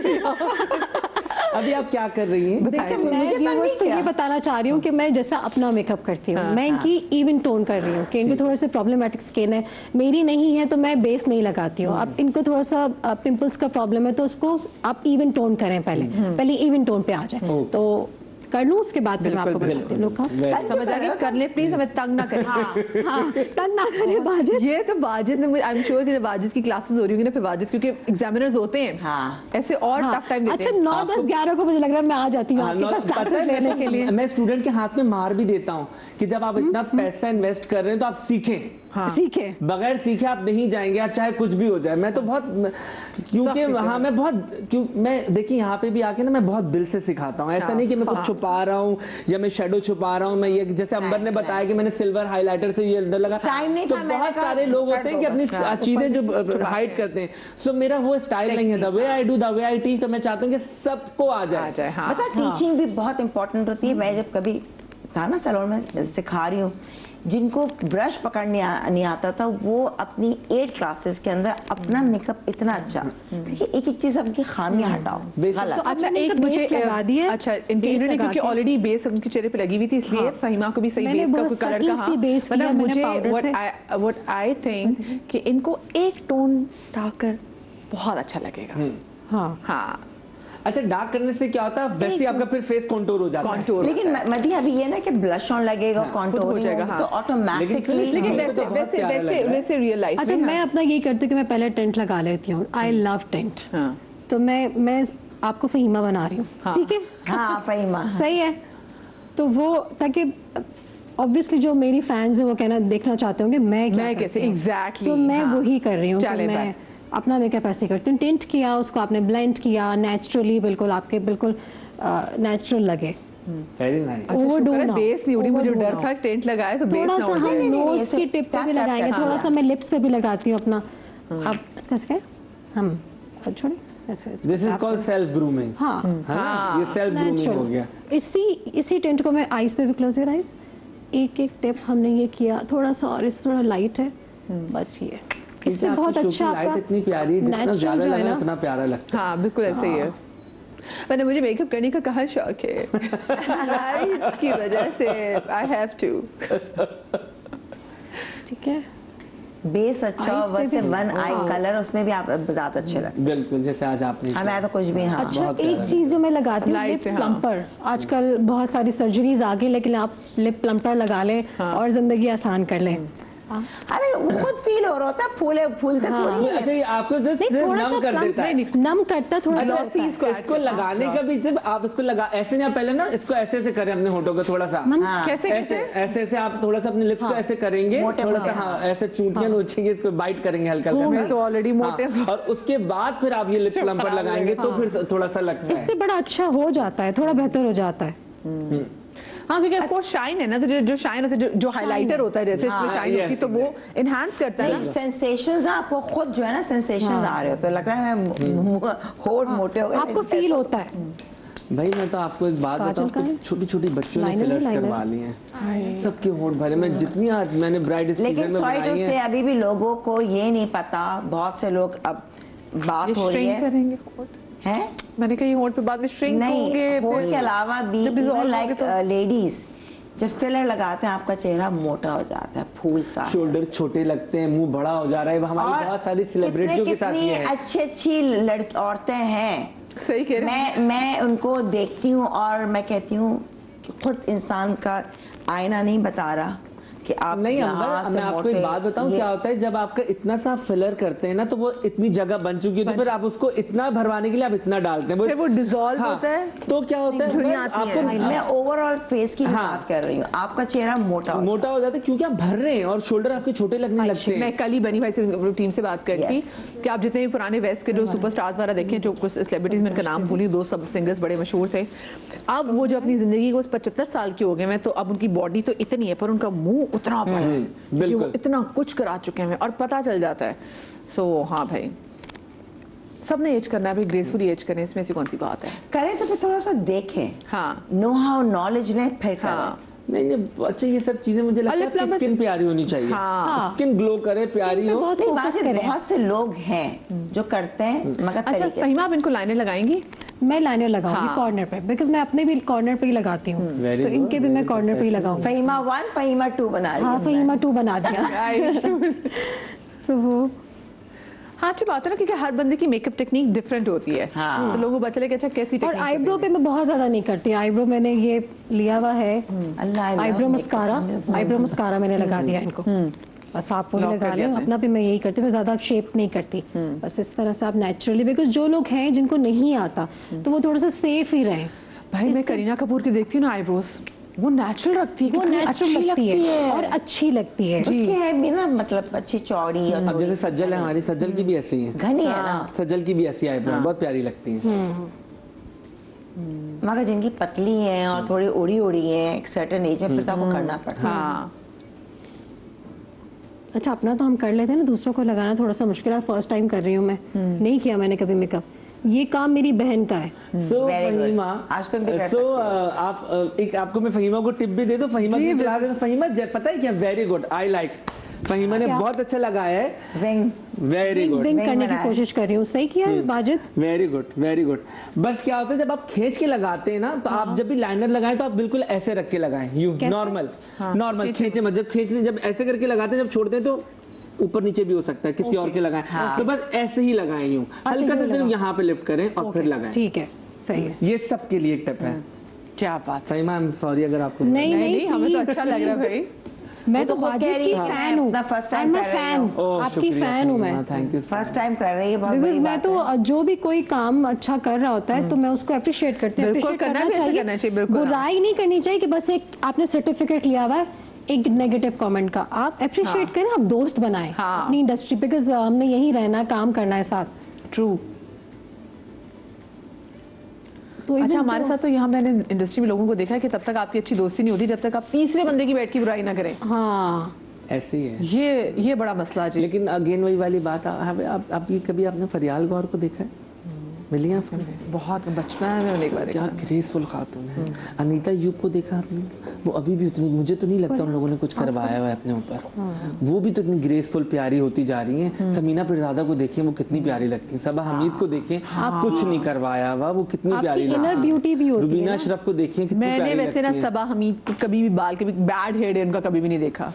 अभी आप क्या कर रही हैं? मैं ये बताना चाह रही हूँ कि मैं जैसा अपना मेकअप करती हूँ, मैं इनकी इवन टोन कर रही हूँ कि इनकी थोड़े से प्रॉब्लमेटिक स्किन है, मेरी नहीं है, तो मैं बेस नहीं लगाती हूँ। अब इनको थोड़ा सा पिंपल्स का प्रॉब्लम है, तो उसको आप इवन टोन करें, पहले इवन टोन पे आ जाए तो कर लूं, उसके बाद फिर मैं आपको बताती हूँ। समझ आ गई, कर ले प्लीज, हमें तंग ना करें। हाँ, तंग ना करें बाजिद। ये तो बाजिद ने, आई एम श्योर कि जब बाजिद की क्लासेस हो रही होंगी ना, फिर बाजिद क्योंकि एग्जामिनर्स होते हैं ऐसे और टफ टाइम देते हैं। अच्छा, 9, 10, 11 को मुझे लग रहा है मैं आ जाती हूँ आपके पास क्लासेस लेने के लिए। मैं स्टूडेंट के हाथ में मार भी देता हूँ कि जब आप इतना पैसा इन्वेस्ट कर रहे हैं तो आप सीखें। सीखे, बगैर सीखे आप नहीं जाएंगे, आप चाहे कुछ भी हो जाए। मैं तो बहुत, क्योंकि हाँ मैं बहुत, मैं देखिए यहाँ पे भी आके ना मैं बहुत दिल से सिखाता हूँ। ऐसा नहीं कि मैं कुछ छुपा रहा हूँ या मैं शेडो छुपा रहा हूँ। मैं ये जैसे अंबर ने बताया कि मैंने सिल्वर हाईलाइटर से ये अंदर लगा, तो बहुत सारे लोग होते हैं कि अपनी चीजें जो हाइड करते हैं। सो मेरा वो स्टाइल नहीं है। The way I do, the way I teach, तो मैं चाहता हूँ कि सबको आ जाए। पता टीचिंग भी बहुत इंपॉर्टेंट होती है। मैं जब कभी था ना सैलून में सिखा रही हूँ, जिनको ब्रश पकड़ने नहीं आता था, वो अपनी 8 क्लासेस के अंदर अपना मेकअप इतना अच्छा, क्योंकि एक एक चीज आपकी खामियां हटाओ। तो अच्छा एक मुझे लगा दिया, अच्छा इन्होंने क्योंकि ऑलरेडी बेस उनके चेहरे पे लगी हुई थी, इसलिए फहीमा को भी सही बेस का कोई कलर कहा। मतलब मुझे व्हाट आई थिंक कि इनको एक टोन डालकर बहुत अच्छा लगेगा। हाँ अच्छा, डार्क करने से क्या होता है, वैसे आपका फिर फेस कंटूर हो जाता है। लेकिन मधी अभी ये ना कि ब्लश ऑन लगेगा, कंटूर हो जाएगा, तो ऑटोमेटिकली। लेकिन वैसे रियल लाइफ। अच्छा मैं अपना ये करती हूँ कि मैं पहले टेंट लगा लेती हूँ। I love tent. तो मैं आपको फहीमा बना रही हूँ, ठीक है? हाँ फहीमा सही है। तो वो ताकि ऑब्वियसली जो मेरी फैंस है वो कहना देखना चाहते होंगे मैं कैसे एग्जैक्टली, तो मैं वही कर रही हूँ। मैं अपना मेकअप ऐसे करती हूँ, टिंट किया, उसको आपने ब्लेंड किया नेचुरली, बिल्कुल आपके बिल्कुल नेचुरल लगे। Very nice. अच्छा बेस नहीं उड़ी, मुझे डर था टेंट लगाए तो बेस ना हो जाए। थोड़ा सा नोज की टिप पे भी लगाएंगे, थोड़ा सा मैं लिप्स पे भी लगाती हूँ अपना। अब इसका हम छोड़े, this is called self grooming. हाँ ये सेल्फ ग्रूमिंग हो गया। इसी टिंट को मैं आईज पे भी, क्लोज योर आईज, एक एक टिप हमने ये किया थोड़ा सा, और इससे थोड़ा लाइट है, बस ये इससे बहुत अच्छा आपका इतनी प्यारी है, जितना ज्यादा लगा उतना प्यारा लगता है। हाँ बिल्कुल ऐसे ही है। मैंने मुझे मेकअप करने का कहाँ शौक है, लाइट की वजह से आई हैव टू। ठीक है, बेस अच्छा हो, वैसे वन आई कलर उसमें भी आप ज्यादा अच्छे लगते हैं। बिल्कुल जैसे आज आपने। मैं तो कुछ भी। हाँ अच्छा एक चीज जो मैं लगाती हूँ, लिप प्लम्पर। आजकल बहुत सारी सर्जरीज आ गई, लेकिन आप लिप प्लम्पर लगा लें और जिंदगी आसान कर लें। अरे खुद फील हो रहा होता है, फूलते थोड़ी है। अच्छा ये आपको जस्ट नम कर देता है, नम करता है थोड़ा सा। इसको लगाने का भी जब आप इसको लगा, ऐसे नहीं, आप पहले ना इसको ऐसे ऐसे करें अपने होठों को थोड़ा सा, कैसे ऐसे आप थोड़ा सा अपने लिप्स को ऐसे करेंगे, थोड़ा सा हाँ ऐसे चूंटियां नोचेंगे, इसको बाइट करेंगे हल्का हल्का, तो ऑलरेडी मोटे। और उसके बाद फिर आप ये लिप प्लम्पर लगाएंगे तो फिर थोड़ा सा लगता है, इससे बड़ा अच्छा हो जाता है, थोड़ा बेहतर हो जाता है। हाँ क्योंकि ऑफ कोर्स शाइन है ना, तो जो शाइन होता है, जो हाइलाइटर होता है जैसे इसमें शाइन होती है, तो वो एनहांस करता है ना। सेंसेशंस आपको खुद जो है ना सेंसेशंस आ रहे हो, तो लग रहा है होठ मोटे हो गए, आपको फील होता है। भाई मैं तो आपको एक बात बताऊं, तो छोटी छोटी बच्चों ने फिलर्स करवा लिए हैं, सबके होठ भरे। मैं जितनी आज मैंने ब्राइड सीजन में बनाई है, लेकिन अभी भी लोगों को ये नहीं पता, बहुत से लोग अब बात हो रही है मैंने कहा होठ पे बाद में श्रिंक होंगे, होठ के अलावा भी लाइक लेडीज जब फिलर लगाते हैं आपका चेहरा मोटा हो जाता है, फूलता है, शोल्डर छोटे लगते हैं, मुंह बड़ा हो जा रहा है। हमारी बहुत सारी सेलिब्रिटियों के साथ ये है। अच्छी लड़की औरतें हैं, सही कह रहे हैं। मैं उनको देखती हूँ और मैं कहती हूँ कि खुद इंसान का आईना नहीं बता रहा कि आप नहीं। मैं आपको एक बात बताऊं, क्या होता है जब आपका इतना सा फिलर करते हैं ना, तो वो इतनी जगह बन चुकी है, तो फिर आप उसको इतना भरवाने के लिए आप इतना डालते हैं, फिर वो डिसॉल्व होता है, तो क्या होता है आपको। मैं ओवरऑल फेस की बात कर रही हूँ, आपका चेहरा मोटा हो जाता है क्योंकि आप भर रहे हैं और शोल्डर आपके छोटे लगने लगते हैं। मैं कल ही बनी भाई से टीम से बात करती कि आप जितने भी पुराने वेस्ट के जो सुपरस्टार्स वाला देखें, जो कुछ सेलिब्रिटीज में नाम भूली, 2 सब सिंगर्स बड़े मशहूर थे, अब वो जो अपनी जिंदगी को 75 साल की हो गए हैं, तो अब उनकी बॉडी तो इतनी है पर उनका मुंह उतना बड़ा है, वो इतना कुछ करा चुके हैं और पता चल जाता है। सो हाँ भाई, सबने एज करना है भाई, ग्रेसफुली एज करें, इसमें से कौन सी बात है। करें तो फिर थोड़ा सा देखें, हाँ नो हाउ नॉलेज लें फिर करें। नहीं अच्छा ये सब चीजें मुझे लगता है कि स्किन प्यारी होनी चाहिए, स्किन ग्लो करे, प्यारी हो। बहुत से लोग हैं जो करते हैं मगर अच्छा फहीमा, आप इनको लाइनें लगाएंगी? मैं लाइनर लगाऊंगी कॉर्नर पे, बिकॉज मैं अपने भी कॉर्नर पे ही लगाती हूँ, तो इनके भी मैं कॉर्नर पे ही लगाऊंगी। फहीमा 1 फहीमा 2 बना रही। हाँ फहीमा 2 बना दिया। सो वो हाँ अच्छी बात है ना, क्योंकि हर बंदे की मेकअप टेक्निक डिफरेंट होती है, तो लोगों को बता लगे अच्छा कैसी टेक्निक। और आईब्रो पे मैं बहुत ज्यादा नहीं करती, आईब्रो मैंने ये लिया हुआ है आईब्रो मस्कारा मैंने लगा दिया इनको, बस आप वो लगा लें। अपना भी मैं यही करती हूँ, मैं ज्यादा शेप नहीं करती, बस इस तरह से आप नेचुरली, बिकॉज जो लोग हैं जिनको नहीं आता तो वो थोड़ा सा सेफ ही रहें। भाई मैं करीना कपूर की देखती हूँ ना आईब्रोज, वो नेचुरल रखती है, वो कितनी नेचुरल अच्छी लगती लगती है और अच्छी लगती है। उसकी है भी ना, मतलब अच्छी चौड़ी और अब जैसे सज्जल है हमारी, सज्जल की भी ऐसी ही है, घनी है ना। सज्जल की भी ऐसी आईब्रो है, बहुत प्यारी लगती है। मगर जिनकी पतली है और थोड़ी उड़ी उड़ी है एक सर्टेन एज में, फिर तो आपको करना पड़ता है। हाँ अच्छा, अपना तो हम कर लेते हैं ना, दूसरों को लगाना थोड़ा सा मुश्किल है। फर्स्ट टाइम कर रही हूँ मैं, नहीं किया मैंने कभी मेकअप। ये काम मेरी बहन का है। सो Very good. फहीमा, आज तुम भी कर सो आप एक आपको मैं फहीमा को टिप भी दे दूं, फहीमा की क्लास है। फहीमा पता है क्या, very good, I like, Fahima ने बहुत अच्छा लगाया है। विंग वेरी गुड, विंग करने की बनाया। कोशिश कर रही हूँ। सही किया Wajid. Very good, very good. But क्या होता है जब आप खींच के लगाते हैं ना, तो आप जब भी लाइनर लगाएं तो आप बिल्कुल ऐसे रख के लगाएं, यू नॉर्मल नॉर्मल खींचे मत। जब ऐसे करके लगाते हैं, जब छोड़ते हैं तो ऊपर नीचे भी हो सकता है, किसी और के लगाएं। तो बस ऐसे ही लगाएं, यूं हल्का सा सिर्फ यहाँ पे लिफ्ट करें और फिर लगाएं। ठीक है, सही है। ये सबके लिए एक टिप है। क्या बात। फहीमा, आई एम सॉरी अगर आपको नहीं नहीं हमें तो please, अच्छा लग रहा है please। भाई। मैं तो तो खुद कह वाजिद रही की है, फैन हूँ। अपना first time I'm a कर रही fan, ओह, आपकी शुक्रिया फैन हूँ फहीमा, मैं। Thank you. फर्स्ट टाइम कर रही है, बहुत बिकॉज बड़ी मैं बात तो है। जो भी कोई काम अच्छा कर रहा होता है तो मैं उसको अप्रिशिएट करती हूँ। बिल्कुल, Appreciate करना भी ऐसे करना चाहिए, बिल्कुल। बुराई नहीं करनी चाहिए कि बस एक आपने सर्टिफिकेट लिया हुआ है एक नेगेटिव कमेंट का, आप अप्रिशिएट करें, आप दोस्त बनाएं हाँ। अपनी इंडस्ट्री, बिकॉज हमने यहीं रहना, काम करना है साथ। ट्रू। तो अच्छा, even हमारे जो- साथ तो यहाँ मैंने इंडस्ट्री में लोगों को देखा है कि तब तक आपकी अच्छी दोस्ती नहीं होती जब तक आप तीसरे बंदे की बैठ की बुराई ना करें। हाँ, ऐसे ही है। ये बड़ा मसला है जी। लेकिन अगेन वही वाली बात, आप ये कभी आपने फरियाल गौर को देखा है? मिली आप? बहुत बचपन में एक बार क्या देखा। ग्रेसफुल खातून है। अनीता यूब को देखा आपने? वो अभी भी उतनी, मुझे तो नहीं लगता उन लोगों ने कुछ करवाया हुआ है अपने ऊपर। वो भी तो इतनी ग्रेसफुल प्यारी होती जा रही हैं। समीना पिरज़ादा को देखिए, वो कितनी प्यारी लगती है। सबा हमीद को देखें, कुछ नहीं करवाया हुआ, वो कितनी प्यारी आपकी लगती इनर ब्यूटी भी होती है रुबीना ना। अशरफ को देखिए, कितनी मैंने प्यारी वैसे ना लगती हैं। सबा हमीद को कभी भी बाल के भी बैड हेयर है उनका कभी भी नहीं देखा।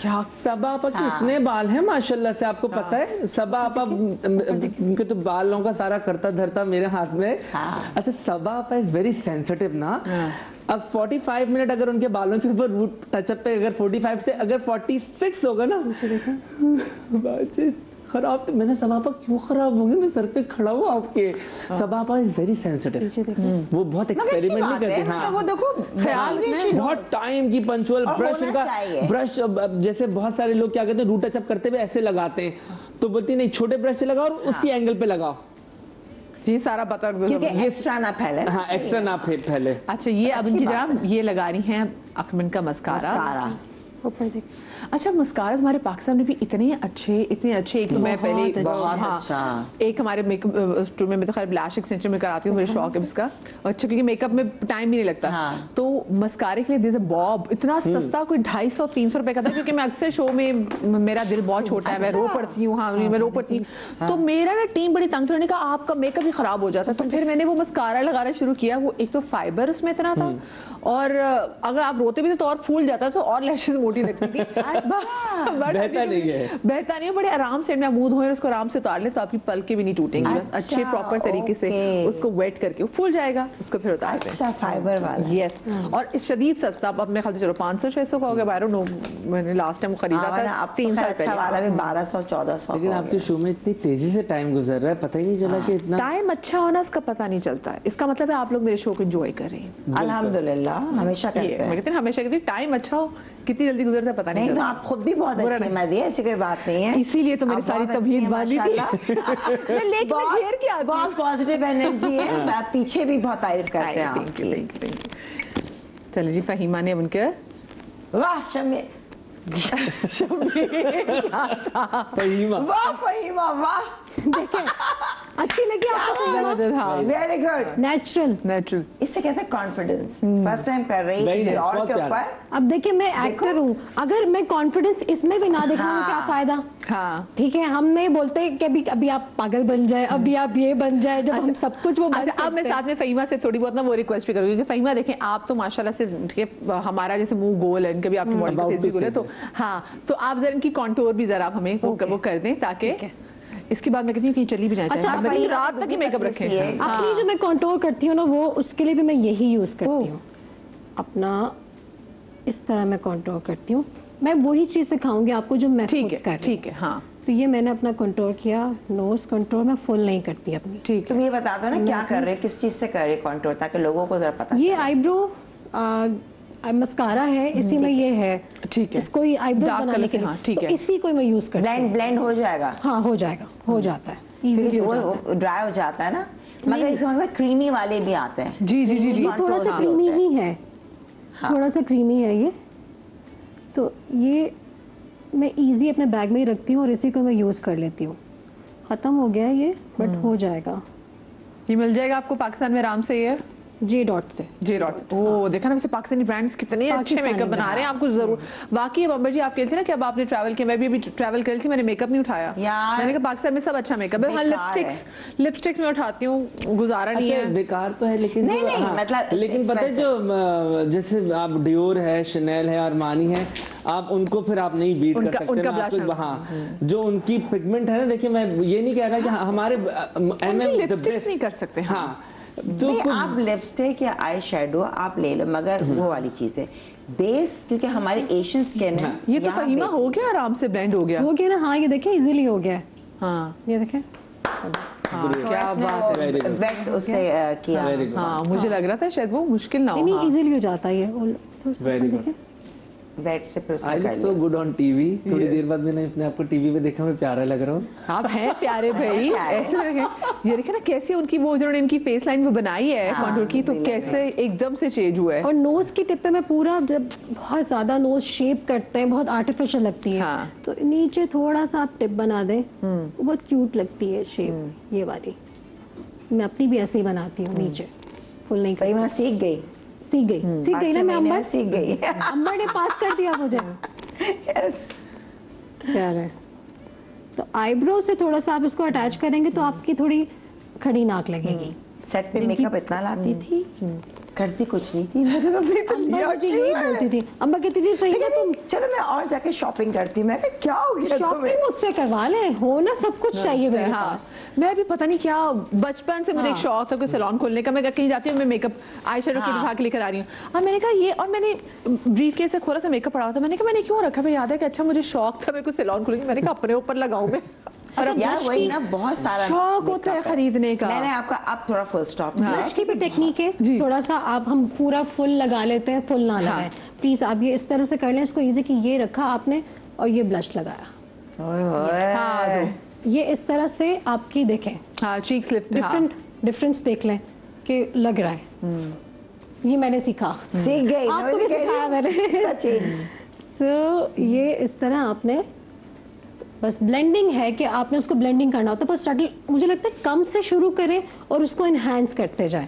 क्या सबा आपा के इतने बाल हैं माशाल्लाह से, आपको पता है? सबा आपा उनके तो बालों का सारा करता धरता मेरे हाथ में। अच्छा, सबा आपा इज वेरी सेंसिटिव ना। अब 45 मिनट अगर उनके बालों के ऊपर रूट टचअप पे, अगर 45 से अगर 46 होगा ना, बातचीत खराब। तो मैंने सबापा क्यों खराब होगी, मैं सर पे खड़ा हूँ आपके। सबापा इज वेरी सेंसिटिव, वो बहुत एक्सपेरिमेंट नहीं करते। हाँ, वो देखो ख्याल में बहुत टाइम की पंचुअल और ब्रश होना उनका चाहिए। ब्रश। जैसे बहुत सारे लोग क्या कहते हैं, रूट टचअप करते हुए ऐसे लगाते हैं, तो बोलती नहीं छोटे ब्रश से लगाओ और उसी एंगल पे लगाओ, ये सारा पता। क्योंकि एक्स्ट्रा ना फैले। हाँ एक्स्ट्रा ना फैले। अच्छा, ये अब इनकी जरा ये लगा रही हैं अकमन का मस्कारा। ऊपर देख। अच्छा, मस्कारा हमारे पाकिस्तान में भी इतने अच्छे एक तो मैं पहले बहुत हाँ, अच्छा। एक हमारे मेकअप स्टूडियो में तो खैर लैश एक्सटेंशन में कराती हूँ, मुझे शौक है इसका। अच्छा, क्योंकि मेकअप में टाइम भी नहीं लगता। हाँ। तो मस्कारे के लिए दिस बॉब इतना सस्ता, कोई 250-300 रुपए का था, क्योंकि मैं अक्सर शो में मेरा दिल बहुत छोटा है, मैं रो पड़ती हूँ। हाँ, मैं रो पड़ती हूँ। तो मेरा ना टीम बड़ी तंग थी, कहा आपका मेकअप ही खराब हो जाता है। तो फिर मैंने वो मस्कारा लगाना शुरू किया। वो एक तो फाइबर उसमें इतना था, और अगर आप रोते भी थे तो और फूल जाता, तो और लैशेस मोटी लगती थी। बहता नहीं है, बहता नहीं है, बड़े आराम से महमूद हो, उसको आराम से उतार ले तो आपकी पलके भी नहीं टूटेंगी। बस अच्छे प्रॉपर तरीके से उसको वेट करके वो फूल जाएगा, उसको फिर उतार दें। अच्छा, फाइबर वाला। यस, और शदीद सस्ता। अब अपने ख्याल से चलो 500-600 का हो गया, आई डोंट नो, मैंने लास्ट टाइम खरीदा था 3 साल अच्छा वाला पहले। भी 1200-1400। लेकिन आपके शो में इतनी तेजी से टाइम गुजर रहा है, पता ही नहीं चला कि इतना। टाइम अच्छा होना इसका पता नहीं चलता है। इसका मतलब है आप लोग मेरे शो को एंजॉय कर रहे हैं। अल्हम्दुलिल्लाह, हमेशा करते मैं हैं। कहती हूँ, हमेशा कहती हूँ टाइम अच्छा हो, कितनी जल्दी गुजरता है पता नहीं नहीं तो चलता। आप खुद भी बहुत बुरा अच्छी नहीं। मदी है, ऐसी कोई बात नहीं है। इसीलिए तो मेरी आप सारी बहुत तबीयत अच्छी हैं, बांधी थी। माशाल्लाह। मैं लेके बहुत- घेर के आती हूँ। बहुत पॉजिटिव एनर्जी है। आप पीछे भी बहुत तारीफ करते हैं Thank you, आपकी। thank you, thank you। चलो जी, फहीमा ने उनके वाह शमी, फहीमा, वाह फहीमा, वाह, देखें, अच्छी लगी आपको? हाँ, वेरी गुड। नेचुरल। नेचुरल। इससे कहते हैं कॉन्फिडेंस। फर्स्ट टाइम कर रही Very किसी nice, और बहुत के प्यारा। ऊपर। अब देखिए, मैं एक्टर हूँ, अगर मैं कॉन्फिडेंस इसमें भी ना दिखाऊं हाँ। क्या फायदा? हाँ। ठीक है, हम नहीं बोलते कि अभी आप पागल बन जाए, अभी आप ये बन जाए, जब हम सब कुछ वो बन अच्छा, अब मैं सकते हैं। साथ में फहीमा से थोड़ी बहुत ना वो रिक्वेस्ट भी करूंगी कि फहीमा देखें, आप तो माशाल्लाह से ठीक है, हमारा जैसे मुंह गोल है, इनका भी आपकी मॉडल का About फेस भी to गोल है, say तो हाँ, तो आप जरा इनकी कॉन्टूर भी जरा आप हमें वो कर दें, ताकि इसके बाद मैं कहती हूँ कि चली भी जाए, अच्छा, चाहे। आप मैं फहीमा रात तो तक ही भी मेकअप पतली सी है। रखें। अपनी जो मैं कंट्रोल करती हूँ ना, वो उसके लिए भी मैं यही यूज करती हूँ। अपना इस तरह मैं कंट्रोल करती हूँ। मैं वही चीज सिखाऊंगी आपको जो मैं ठीक खुद है, कर रही ठीक है, हाँ, हूँ। तो ये मैंने अपना कंट्रोल किया, नोज कंट्रोल मैं फुल नहीं करती अपनी। ठीक तुम ये बता दो ना क्या कर रहे, किस चीज से कर रहे कंटूर, ताकि लोगों को जरा पता ये चले। आईब्रो मस्कारा है, इसी में ये है, ठीक है, इसको आईब्रो Dark बनाने color के से, लिए, हाँ, ठीक तो है। इसी को मैं यूज करती हूँ। ब्लेंड हो जाएगा, हाँ हो जाएगा, हो जाता है, क्योंकि इजीली हो वो जाता है। ड्राई हो जाता है ना, मगर इसका मतलब क्रीमी वाले भी आते हैं। जी जी जी जी। ये थोड़ा सा हाँ। क्रीमी ही है, हाँ। थोड़ा सा क्रीमी है ये, तो ये मैं इजी अपने बैग में ही रखती हूँ और इसी को मैं यूज़ कर लेती हूँ। ख़त्म हो गया ये, बट हो जाएगा। ये मिल जाएगा आपको पाकिस्तान में आराम से ये जे डॉट से। J dot. ओ देखा ना, वैसे पाकिस्तानी ब्रांड्स कितने अच्छे पाकिस्तानी मेकअप बना रहे हैं, आपको जरूर। वाकई अब अंबर जी आप कहते थे ना कि अब आपने ट्रैवल किया, मैं भी अभी ट्रैवल करी थी, मैंने मेकअप नहीं उठाया यार। मैंने कहा पाकिस्तान में सब अच्छा मेकअप है। हाँ बेकार लिपस्टिक्स में उठाती हूँ, गुजारा नहीं अच्छा है। बेकार तो है लेकिन नहीं, नहीं, मतलब लेकिन पता है जो जैसे आप डियोर है, शनेल है, अरमानी है, आप उनको फिर आप नहीं बीट कर सकते। उनका मैं आपको blush हाँ, जो उनकी पिगमेंट है ना, देखिए मैं ये नहीं कह रहा कि हमारे लिपस्टिक्स नहीं कर सकते। हाँ तो नहीं, आप लिपस्टिक या आई शेडो आप ले लो, मगर वो वाली चीज है बेस, क्योंकि हमारे एशियन स्किन है। ये तो फहीमा हो गया, आराम से ब्लेंड हो गया। हो गया ना, हाँ ये देखें इजीली हो गया है। हाँ ये देखें, हाँ क्या बात है। वेट उससे किया। हाँ मुझे लग रहा था शायद वो मुश्किल ना हो। नहीं हाँ। इजीली हो जाता है ये। थोड़ा सा Very good. देखें, वेट से फिर उससे आई लुक कर सो लिया। Good on TV. थोड़ी देर बाद मैंने अपने आपको टीवी पे देखा, मैं प्यारा लग रहा हूँ। आप हैं प्यारे भाई, ऐसे लगे। ये देखिए ना कैसे उनकी वो जो इनकी फेस लाइन वो बनाई है कॉन्टूर की, तो कैसे एकदम से चेंज हुआ है। और नोज की टिप पे मैं पूरा, जब बहुत ज्यादा नोज शेप करते हैं बहुत आर्टिफिशियल लगती है, हाँ। तो नीचे थोड़ा सा आप टिप बना दें, वो बहुत क्यूट लगती है शेप। ये वाली मैं अपनी भी ऐसे ही बनाती हूँ, नीचे फुल नहीं भाई करती। मैं सीख गई, सीख गई ना 5-6 मैं, महीने में अंबर सीख गई। अंबर ने पास कर दिया मुझे। यस। चले, तो आईब्रो से थोड़ा सा आप इसको अटैच करेंगे तो आपकी थोड़ी खड़ी नाक लगेगी। सेट पे मेकअप इतना लाती थी, करती कुछ नहीं थी। मैं तो अम्मा मुझे यही बोलती थी, अम्मा कहती थी सही है तुम चलो मैं और जाके शॉपिंग करती हूँ। मैं कहा क्या हो गया तुम्हें? शॉपिंग मुझसे करवा ले, हो ना सब कुछ चाहिए मेरे हाँ पास। मैं भी पता नहीं क्या, बचपन से मुझे एक शौक था कोई सैलून खोलने का। मैं कहीं जाती हूँ, मैं मेकअप आई शेडो किट उठा के लेकर आ रही हूँ। और मैंने कहा ये, और मैंने ब्रीफ केस से खोला था, मेकअप पड़ा हुआ था। मैंने कहा मैंने क्यों रखा, मैं याद है कि अच्छा मुझे शौक था मैं कुछ सैलून खोलूंगी। मैंने कहा अपने ऊपर लगाऊं मैं। और अब यार वही ना, बहुत सारा शौक होता है makeup खरीदने का। मैंने आपका अब थोड़ा फुल स्टॉप ब्लश की भी टेक्निक है, थोड़ा सा आप, हम पूरा फुल लगा लेते हैं, फुल ना लगाएं। प्लीज आप ये इस तरह से कर लें इसको इजी, कि ये रखा आपने और ये ब्लश लगाया। हाँ ये इस तरह से आपकी देखें, हाँ चीक्स लिफ्ट, डिफरेंस देख लें कि लग रहा है। ये मैंने सीखा, सीख गई। आपको भी सिखाया मैंने। चेंज। तो ये इस तरह आपने, बस ब्लेंडिंग है कि आपने उसको ब्लेंडिंग करना होता है, पर स्टार्टिंग मुझे लगता है कम से शुरू करें और उसको एनहांस करते जाएं,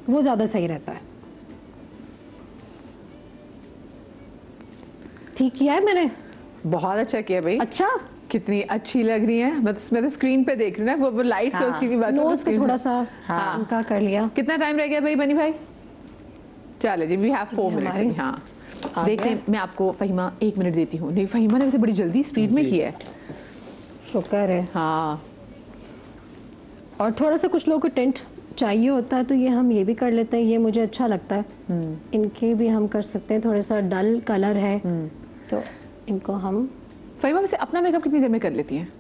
वो ज्यादा सही रहता है। ठीक किया है मैंने, बहुत अच्छा किया भाई। अच्छा कितनी अच्छी लग रही है। मैं तो स्क्रीन पे देख रही हूँ ना, वो लाइट से उसकी भी बात। नोज पे थोड़ा सा उनका कर लिया। कितना टाइम रह गया भाई बनी भाई? चलो जी, वी हैव 4 मिनट्स। हाँ देखते, मैं आपको फहीमा 1 मिनट देती हूँ। नहीं फहीमा ने वैसे बड़ी जल्दी स्पीड में किया है, शुक्र है। हाँ और थोड़ा सा कुछ लोगों को टेंट चाहिए होता है, तो ये हम ये भी कर लेते हैं, ये मुझे अच्छा लगता है। इनके भी हम कर सकते हैं, थोड़ा सा डल कलर है तो इनको हम। फहीमा वैसे अपना मेकअप कितनी देर में कर लेती हैं?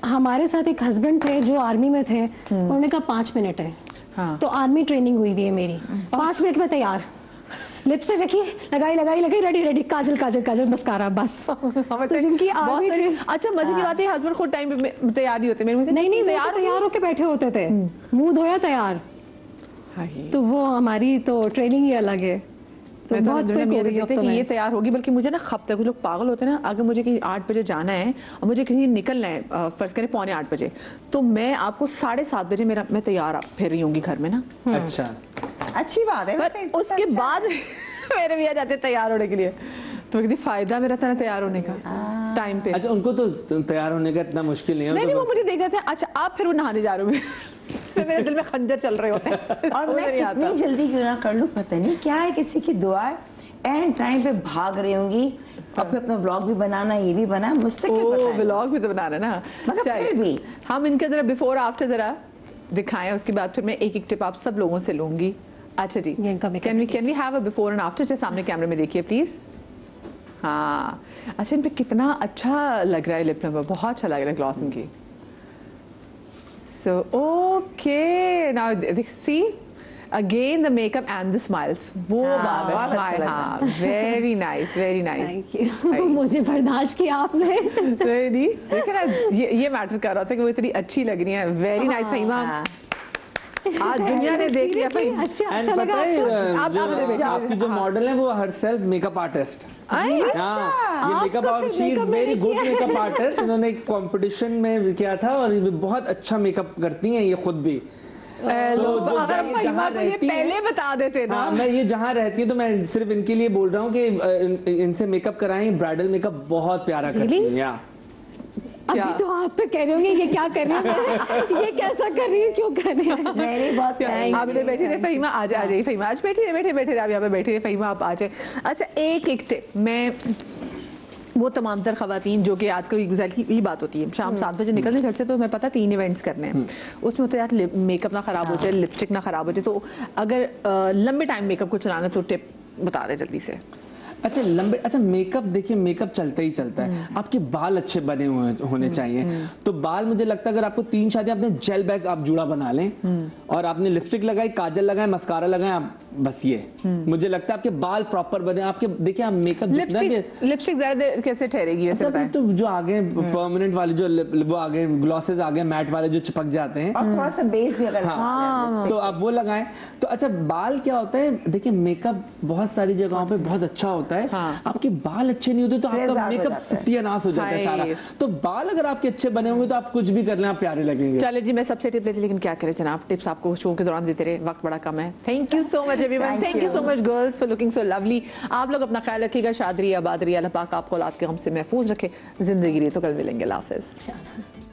हमारे साथ एक हस्बैंड थे जो आर्मी में थे, उन्होंने कहा 5 मिनट है। हाँ। तो आर्मी ट्रेनिंग हुई हुई है मेरी, 5 मिनट में तैयार। लिपस्टिक रखी, लगाई लगाई लगाई, ready ready, Kajal Kajal Kajal, mascara, बस। तो जिनकी आर्मी अच्छा मजे की बात है, हस्बैंड खुद टाइम पे तैयार नहीं होते। मेरे में नहीं तैयार होके बैठे होते थे, मुंह धोया तैयार। तो वो हमारी तो ट्रेनिंग ही अलग है। तो मैं तो बहुत दुनिया quick में हो ये गई अब देखते तो हैं कि मैं। ये तैयार होगी, बल्कि मुझे ना खप तक, कुछ लोग पागल होते हैं ना, अगर मुझे कहीं 8 बजे जाना है और मुझे कहीं निकलना है, फर्ज करें 7:45 बजे, तो मैं आपको 7:30 बजे मैं तैयार फिर रही होंगी घर में ना। अच्छा अच्छी बात है। पर वैसे उसके अच्छा बाद मेरे भी आ जाते हैं तैयार होने के लिए, तो कितनी फायदा मेरा था ना तैयार होने का टाइम पे। अच्छा उनको तो तैयार होने का इतना मुश्किल नहीं है। नहीं वो मुझे देख रहे थे, अच्छा आप फिर वो नहाने जा रहे हो। मेरे दिल में खंजर चल रहे होते हैं। और मैं कितनी जल्दी क्यों ना कर लूं, पता नहीं क्या है, किसी की दुआ एंड टाइम पे भाग रही होंगी। अब अपना व्लॉग भी बनाना, ये भी बना, मुझसे क्या पता है। व्लॉग भी तो बनाना है ना, मगर फिर भी हम इनके जरा बिफोर आफ्टर जरा दिखाएं, उसके बाद फिर मैं एक एक टिप आप सब लोगों से लूंगी। अच्छा जी, can we have a before and after? जैसे सामने कैमरे में देखिए प्लीज। हाँ अच्छा, इन पे कितना अच्छा लग रहा है लिप नंबर, बहुत अच्छा लग रहा है ग्लॉस इनकी। So okay now see again the makeup and the smiles, वो बात है, स्माइल, हाँ, very nice, very nice. Thank you, मुझे बर्दाश्त किया आपने। देखिए ना, ये मैटर कर रहा था कि वो इतनी अच्छी लग रही है। वेरी नाइस फहीमा, आज दुनिया ने देख लिया। अच्छा लगा आपकी जो मॉडल है वो हर सेल्फ मेकअप आर्टिस्ट। हाँ, ये makeup artist, she is very good makeup artist. इन्होंने एक कंपटीशन में किया था और ये बहुत अच्छा मेकअप करती हैं ये खुद भी। अगर फहीमा को ये पहले बता देते ना। मैं ये जहाँ रहती है तो मैं सिर्फ इनके लिए बोल रहा हूँ कि इनसे मेकअप कराएं, ब्राइडल मेकअप बहुत प्यारा करती हैं। अभी तो आप पे कह रहे होंगे ये क्या कर रही है, ये कैसा कर रही है, क्यों कर रही है। मेरी बहुत आप इधर बैठे रहे फहीमा, आ जाइए फहीमा, आज बैठे रहे आप यहाँ पे बैठे रहे फहीमा, आप आ जाए। अच्छा, एक टिप, मैं वो तमाम तर खवातीन जो कि आजकल गुज़ार की यही बात होती है, शाम 7 बजे निकलने घर से तो मैं पता 3 इवेंट्स करने हैं, उसमें तो यार मेकअप ना ख़राब हो जाए, लिपस्टिक ना ख़राब हो जाए, तो अगर लंबे टाइम मेकअप को चलाना तो टिप बता दे जल्दी से। अच्छा मेकअप देखिए, मेकअप चलता ही चलता है, आपके बाल अच्छे बने हुए होने चाहिए। तो बाल, मुझे लगता है अगर आपको 3 शादी, आपने जेल बैग आप जूड़ा बना लें और आपने लिपस्टिक लगाई, काजल लगाए, मस्कारा लगाए, आप बस ये, मुझे लगता है आपके बाल प्रॉपर बने। आपके देखिए, आप मेकअप जितना भी, लिपस्टिक ज़्यादा देर कैसे ठहरेगी वैसे बताएं? तो जो आगे परमानेंट वाले जो वो आगे ग्लॉसेस आगे मैट वाले जो चिपक जाते हैं, और थोड़ा सा बेस भी अगर तो आप वो लगाएं। तो अच्छा, बाल क्या होता है, देखिए मेकअप बहुत सारी जगहों पे बहुत अच्छा होता है। आपके बाल अच्छे नहीं होते तो आपका मेकअप सत्यानाश हो जाता है सारा। तो बाल अगर आपके अच्छे बने होंगे तो आप कुछ भी कर लें, आप प्यारे लगेंगे। चले जी, मैं सबसे टिप लेती, लेकिन क्या करें जनाब, टिप्स आपको शो के दौरान देते रहे, वक्त बड़ा कम है। Thank you so much everyone, thank you so much girls for looking so lovely. आप लोग अपना ख्याल रखिएगा, शाद रही आबाद रही, अल्लाह पाक आपको औलाद के गम से महफूज रखे, जिंदगी रही। तो कल मिलेंगे, अल्लाह हाफ़िज़।